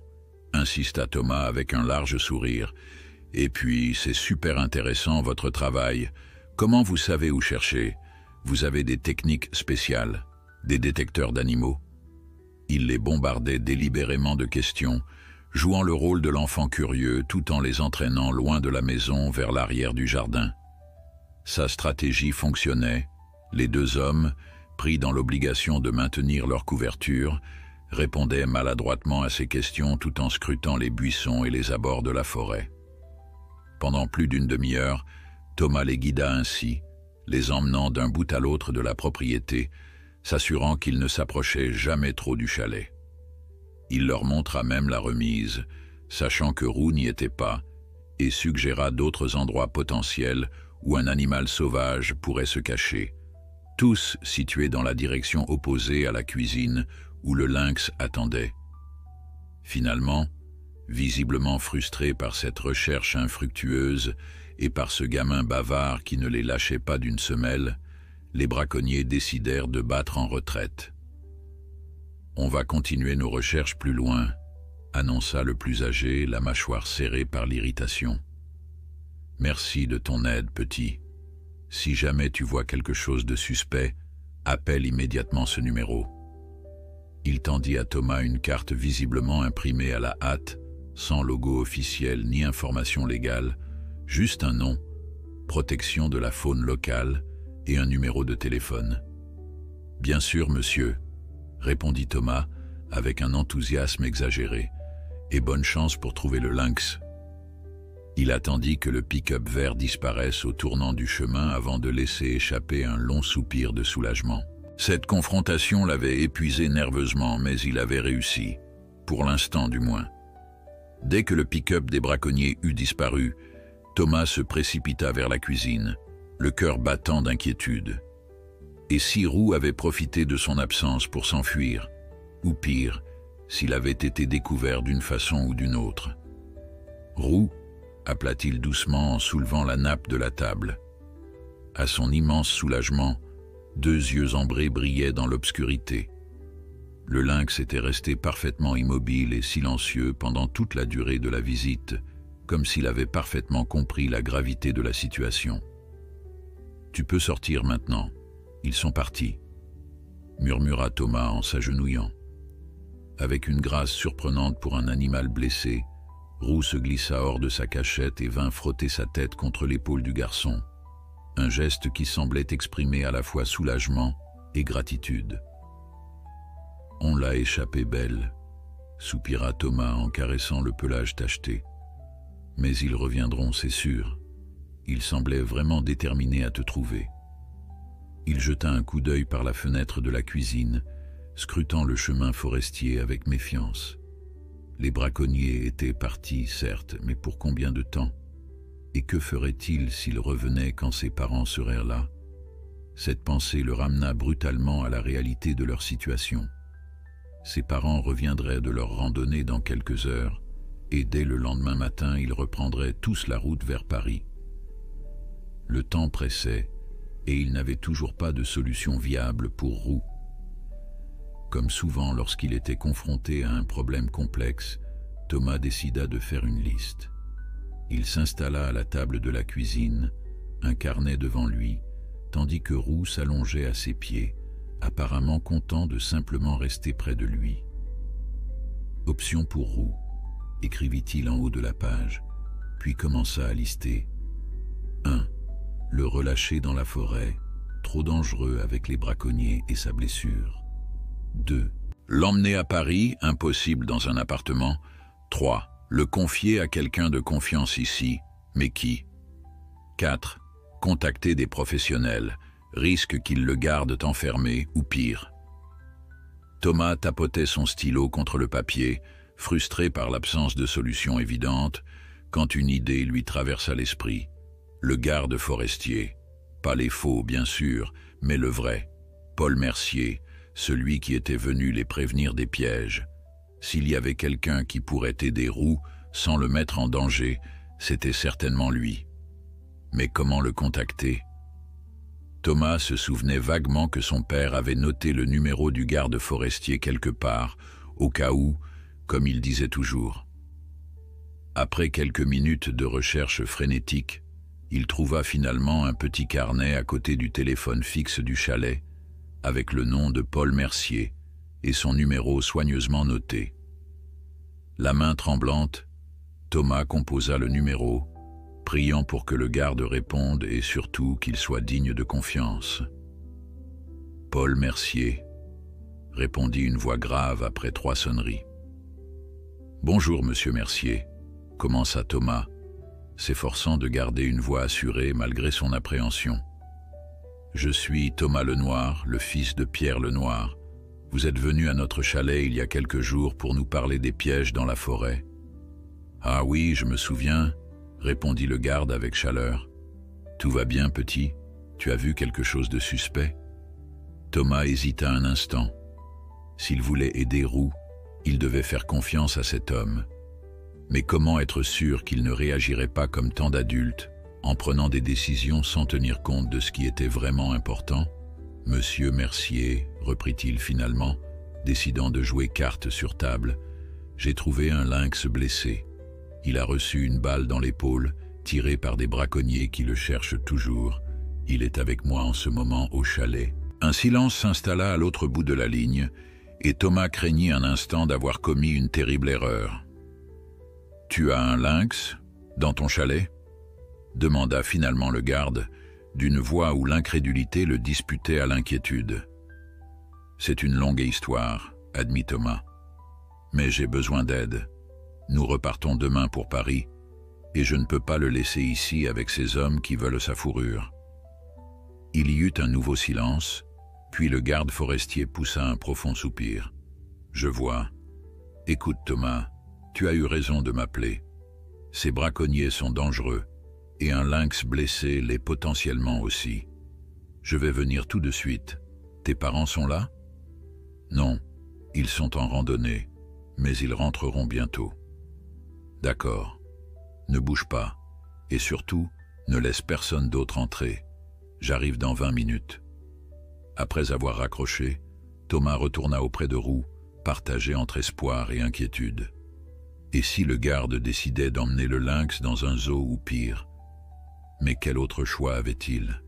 insista Thomas avec un large sourire. « Et puis, c'est super intéressant votre travail. Comment vous savez où chercher? Vous avez des techniques spéciales, des détecteurs d'animaux ?» Il les bombardait délibérément de questions, jouant le rôle de l'enfant curieux tout en les entraînant loin de la maison vers l'arrière du jardin. Sa stratégie fonctionnait. Les deux hommes, pris dans l'obligation de maintenir leur couverture, répondaient maladroitement à ses questions tout en scrutant les buissons et les abords de la forêt. Pendant plus d'une demi-heure, Thomas les guida ainsi, les emmenant d'un bout à l'autre de la propriété, s'assurant qu'ils ne s'approchaient jamais trop du chalet. Il leur montra même la remise, sachant que Roux n'y était pas, et suggéra d'autres endroits potentiels où un animal sauvage pourrait se cacher, tous situés dans la direction opposée à la cuisine où le lynx attendait. Finalement, visiblement frustrés par cette recherche infructueuse et par ce gamin bavard qui ne les lâchait pas d'une semelle, les braconniers décidèrent de battre en retraite. « On va continuer nos recherches plus loin », annonça le plus âgé, la mâchoire serrée par l'irritation. « Merci de ton aide, petit. Si jamais tu vois quelque chose de suspect, appelle immédiatement ce numéro. » Il tendit à Thomas une carte visiblement imprimée à la hâte, sans logo officiel ni information légale, juste un nom, protection de la faune locale et un numéro de téléphone. « Bien sûr, monsieur », répondit Thomas avec un enthousiasme exagéré, « et bonne chance pour trouver le lynx. » Il attendit que le pick-up vert disparaisse au tournant du chemin avant de laisser échapper un long soupir de soulagement. Cette confrontation l'avait épuisé nerveusement, mais il avait réussi, pour l'instant du moins. Dès que le pick-up des braconniers eut disparu, Thomas se précipita vers la cuisine, le cœur battant d'inquiétude. Et si Roux avait profité de son absence pour s'enfuir, ou pire, s'il avait été découvert d'une façon ou d'une autre. « Roux » appela-t-il doucement en soulevant la nappe de la table. À son immense soulagement, deux yeux ambrés brillaient dans l'obscurité. Le lynx était resté parfaitement immobile et silencieux pendant toute la durée de la visite, comme s'il avait parfaitement compris la gravité de la situation. « Tu peux sortir maintenant. Ils sont partis, » murmura Thomas en s'agenouillant. Avec une grâce surprenante pour un animal blessé, Roux se glissa hors de sa cachette et vint frotter sa tête contre l'épaule du garçon, un geste qui semblait exprimer à la fois soulagement et gratitude. « On l'a échappé belle », soupira Thomas en caressant le pelage tacheté. « Mais ils reviendront, c'est sûr. Ils semblaient vraiment déterminés à te trouver. » Il jeta un coup d'œil par la fenêtre de la cuisine, scrutant le chemin forestier avec méfiance. Les braconniers étaient partis, certes, mais pour combien de temps? Et que ferait-il s'ils revenaient quand ses parents seraient là? Cette pensée le ramena brutalement à la réalité de leur situation. Ses parents reviendraient de leur randonnée dans quelques heures, et dès le lendemain matin, ils reprendraient tous la route vers Paris. Le temps pressait, et il n'avait toujours pas de solution viable pour Roux. Comme souvent lorsqu'il était confronté à un problème complexe, Thomas décida de faire une liste. Il s'installa à la table de la cuisine, un carnet devant lui, tandis que Roux s'allongeait à ses pieds, apparemment content de simplement rester près de lui. « Option pour Roux », écrivit-il en haut de la page, puis commença à lister. 1. Le relâcher dans la forêt, trop dangereux avec les braconniers et sa blessure. 2. L'emmener à Paris, impossible dans un appartement. 3. Le confier à quelqu'un de confiance ici, mais qui? 4. Contacter des professionnels, risque qu'ils le gardent enfermé ou pire. Thomas tapotait son stylo contre le papier, frustré par l'absence de solution évidente, quand une idée lui traversa l'esprit. Le garde forestier, pas les faux bien sûr, mais le vrai, Paul Mercier, celui qui était venu les prévenir des pièges. S'il y avait quelqu'un qui pourrait aider Roux sans le mettre en danger, c'était certainement lui. Mais comment le contacter? Thomas se souvenait vaguement que son père avait noté le numéro du garde forestier quelque part, au cas où, comme il disait toujours. Après quelques minutes de recherche frénétique, il trouva finalement un petit carnet à côté du téléphone fixe du chalet, avec le nom de Paul Mercier et son numéro soigneusement noté. La main tremblante, Thomas composa le numéro, priant pour que le garde réponde et surtout qu'il soit digne de confiance. « Paul Mercier », répondit une voix grave après 3 sonneries. « Bonjour, monsieur Mercier », commença Thomas, s'efforçant de garder une voix assurée malgré son appréhension. « Je suis Thomas Lenoir, le fils de Pierre Lenoir. Vous êtes venu à notre chalet il y a quelques jours pour nous parler des pièges dans la forêt. »« Ah oui, je me souviens, » répondit le garde avec chaleur. « Tout va bien, petit? Tu as vu quelque chose de suspect ?» Thomas hésita un instant. S'il voulait aider Roux, il devait faire confiance à cet homme. Mais comment être sûr qu'il ne réagirait pas comme tant d'adultes, en prenant des décisions sans tenir compte de ce qui était vraiment important? « Monsieur Mercier, » reprit-il finalement, décidant de jouer carte sur table, « j'ai trouvé un lynx blessé. Il a reçu une balle dans l'épaule, tirée par des braconniers qui le cherchent toujours. Il est avec moi en ce moment au chalet. » Un silence s'installa à l'autre bout de la ligne, et Thomas craignit un instant d'avoir commis une terrible erreur. « Tu as un lynx dans ton chalet ?» demanda finalement le garde, d'une voix où l'incrédulité le disputait à l'inquiétude. « C'est une longue histoire, » admit Thomas. « Mais j'ai besoin d'aide. Nous repartons demain pour Paris, et je ne peux pas le laisser ici avec ces hommes qui veulent sa fourrure. » Il y eut un nouveau silence, puis le garde forestier poussa un profond soupir. « Je vois. Écoute Thomas, tu as eu raison de m'appeler. Ces braconniers sont dangereux, et un lynx blessé l'est potentiellement aussi. Je vais venir tout de suite. Tes parents sont là? » « Non, ils sont en randonnée, mais ils rentreront bientôt. »« D'accord. Ne bouge pas, et surtout, ne laisse personne d'autre entrer. J'arrive dans 20 minutes. » Après avoir raccroché, Thomas retourna auprès de Roux, partagé entre espoir et inquiétude. Et si le garde décidait d'emmener le lynx dans un zoo ou pire? Mais quel autre choix avait-il?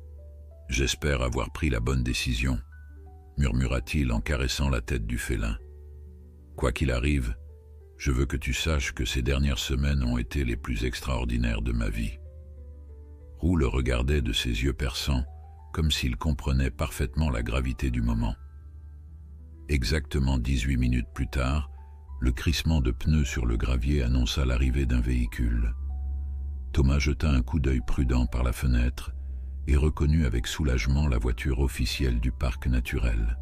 « J'espère avoir pris la bonne décision, » murmura-t-il en caressant la tête du félin. « Quoi qu'il arrive, je veux que tu saches que ces dernières semaines ont été les plus extraordinaires de ma vie. » Roux le regardait de ses yeux perçants, comme s'il comprenait parfaitement la gravité du moment. Exactement 18 minutes plus tard, le crissement de pneus sur le gravier annonça l'arrivée d'un véhicule. Thomas jeta un coup d'œil prudent par la fenêtre et reconnut avec soulagement la voiture officielle du parc naturel.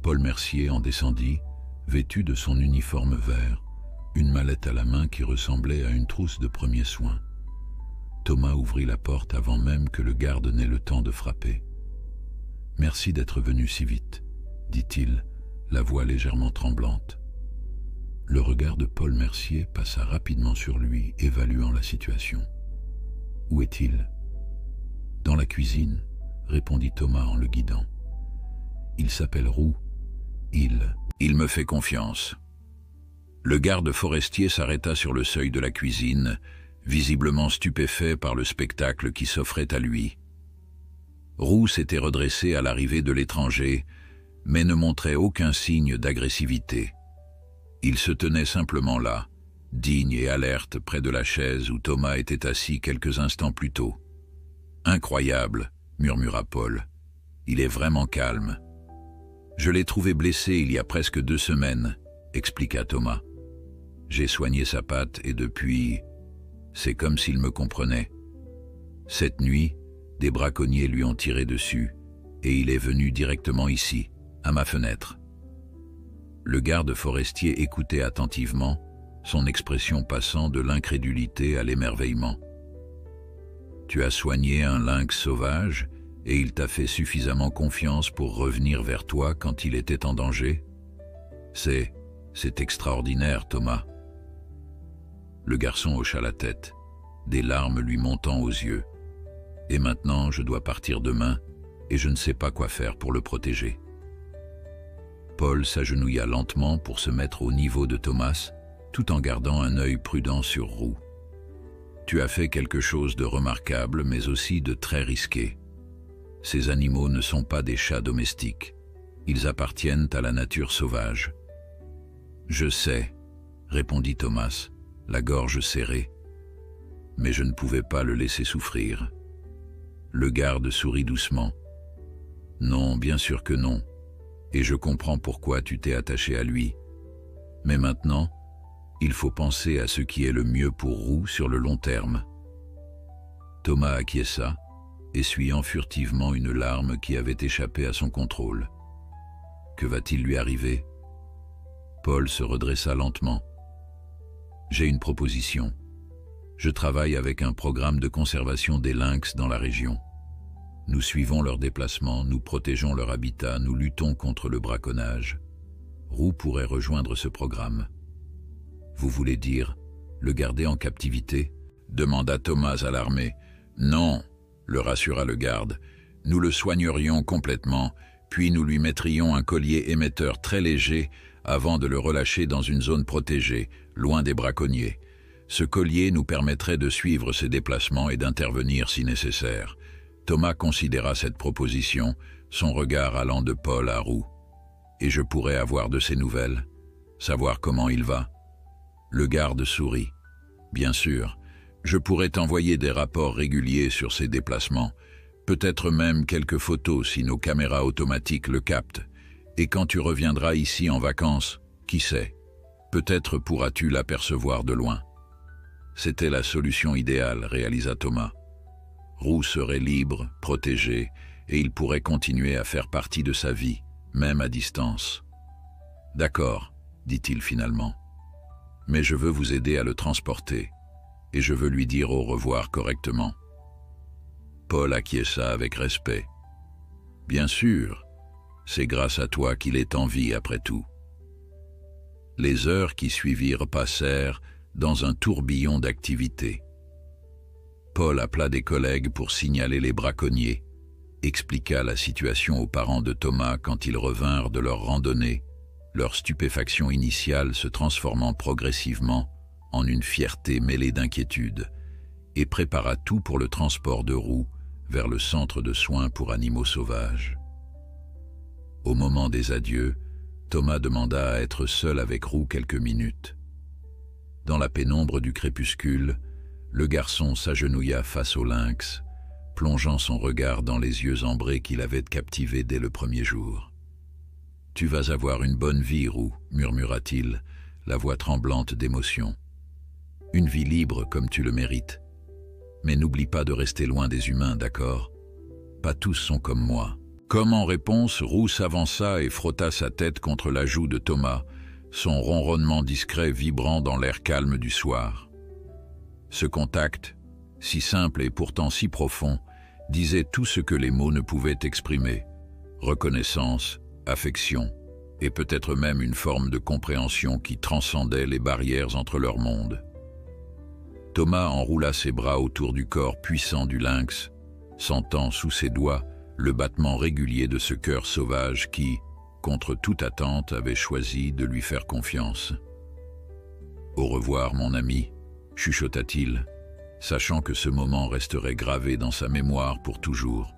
Paul Mercier en descendit, vêtu de son uniforme vert, une mallette à la main qui ressemblait à une trousse de premiers soins. Thomas ouvrit la porte avant même que le garde n'ait le temps de frapper. « Merci d'être venu si vite, » dit-il, la voix légèrement tremblante. Le regard de Paul Mercier passa rapidement sur lui, évaluant la situation. « Où est-il » ? ?»« Dans la cuisine, » répondit Thomas en le guidant. « Il s'appelle Roux. Il me fait confiance. » Le garde forestier s'arrêta sur le seuil de la cuisine, visiblement stupéfait par le spectacle qui s'offrait à lui. Roux s'était redressé à l'arrivée de l'étranger, mais ne montrait aucun signe d'agressivité. Il se tenait simplement là, digne et alerte près de la chaise où Thomas était assis quelques instants plus tôt. « Incroyable, » murmura Paul. « Il est vraiment calme. »« Je l'ai trouvé blessé il y a presque 2 semaines, » expliqua Thomas. « J'ai soigné sa patte et depuis... c'est comme s'il me comprenait. Cette nuit, des braconniers lui ont tiré dessus et il est venu directement ici, à ma fenêtre. » Le garde forestier écoutait attentivement, son expression passant de l'incrédulité à l'émerveillement. « Tu as soigné un lynx sauvage et il t'a fait suffisamment confiance pour revenir vers toi quand il était en danger? C'est extraordinaire, Thomas. » Le garçon hocha la tête, des larmes lui montant aux yeux. « Et maintenant, je dois partir demain, et je ne sais pas quoi faire pour le protéger. » Paul s'agenouilla lentement pour se mettre au niveau de Thomas, tout en gardant un œil prudent sur Roux. « Tu as fait quelque chose de remarquable, mais aussi de très risqué. Ces animaux ne sont pas des chats domestiques. Ils appartiennent à la nature sauvage. »« Je sais, » répondit Thomas, la gorge serrée. Mais je ne pouvais pas le laisser souffrir. Le garde sourit doucement. Non, bien sûr que non, et je comprends pourquoi tu t'es attaché à lui. Mais maintenant, il faut penser à ce qui est le mieux pour Roux sur le long terme. Thomas acquiesça, essuyant furtivement une larme qui avait échappé à son contrôle. Que va-t-il lui arriver? Paul se redressa lentement. J'ai une proposition. Je travaille avec un programme de conservation des lynx dans la région. Nous suivons leurs déplacements, nous protégeons leur habitat, nous luttons contre le braconnage. Roux pourrait rejoindre ce programme. Vous voulez dire le garder en captivité? Demanda Thomas alarmé. Non, le rassura le garde. Nous le soignerions complètement, puis nous lui mettrions un collier émetteur très léger avant de le relâcher dans une zone protégée, loin des braconniers. Ce collier nous permettrait de suivre ses déplacements et d'intervenir si nécessaire. Thomas considéra cette proposition, son regard allant de Paul à Roux. Et je pourrais avoir de ses nouvelles, savoir comment il va. Le garde sourit. Bien sûr, je pourrais t'envoyer des rapports réguliers sur ses déplacements, peut-être même quelques photos si nos caméras automatiques le captent. Et quand tu reviendras ici en vacances, qui sait, peut-être pourras-tu l'apercevoir de loin. C'était la solution idéale, réalisa Thomas. Roux serait libre, protégé, et il pourrait continuer à faire partie de sa vie, même à distance. D'accord, dit-il finalement. Mais je veux vous aider à le transporter, et je veux lui dire au revoir correctement. Paul acquiesça avec respect. Bien sûr, c'est grâce à toi qu'il est en vie après tout. Les heures qui suivirent passèrent dans un tourbillon d'activités. Paul appela des collègues pour signaler les braconniers, expliqua la situation aux parents de Thomas quand ils revinrent de leur randonnée, leur stupéfaction initiale se transformant progressivement en une fierté mêlée d'inquiétude, et prépara tout pour le transport de Roux vers le centre de soins pour animaux sauvages. Au moment des adieux, Thomas demanda à être seul avec Roux quelques minutes. Dans la pénombre du crépuscule, le garçon s'agenouilla face au lynx, plongeant son regard dans les yeux ambrés qu'il avait captivés dès le premier jour. « Tu vas avoir une bonne vie, Roux, murmura-t-il, la voix tremblante d'émotion. « Une vie libre comme tu le mérites. Mais n'oublie pas de rester loin des humains, d'accord? Pas tous sont comme moi. » Comme en réponse, Roux s'avança et frotta sa tête contre la joue de Thomas, son ronronnement discret vibrant dans l'air calme du soir. Ce contact, si simple et pourtant si profond, disait tout ce que les mots ne pouvaient exprimer. Reconnaissance, affection, et peut-être même une forme de compréhension qui transcendait les barrières entre leurs mondes. Thomas enroula ses bras autour du corps puissant du lynx, sentant sous ses doigts le battement régulier de ce cœur sauvage qui, contre toute attente, avait choisi de lui faire confiance. « Au revoir, mon ami », chuchota-t-il, sachant que ce moment resterait gravé dans sa mémoire pour toujours.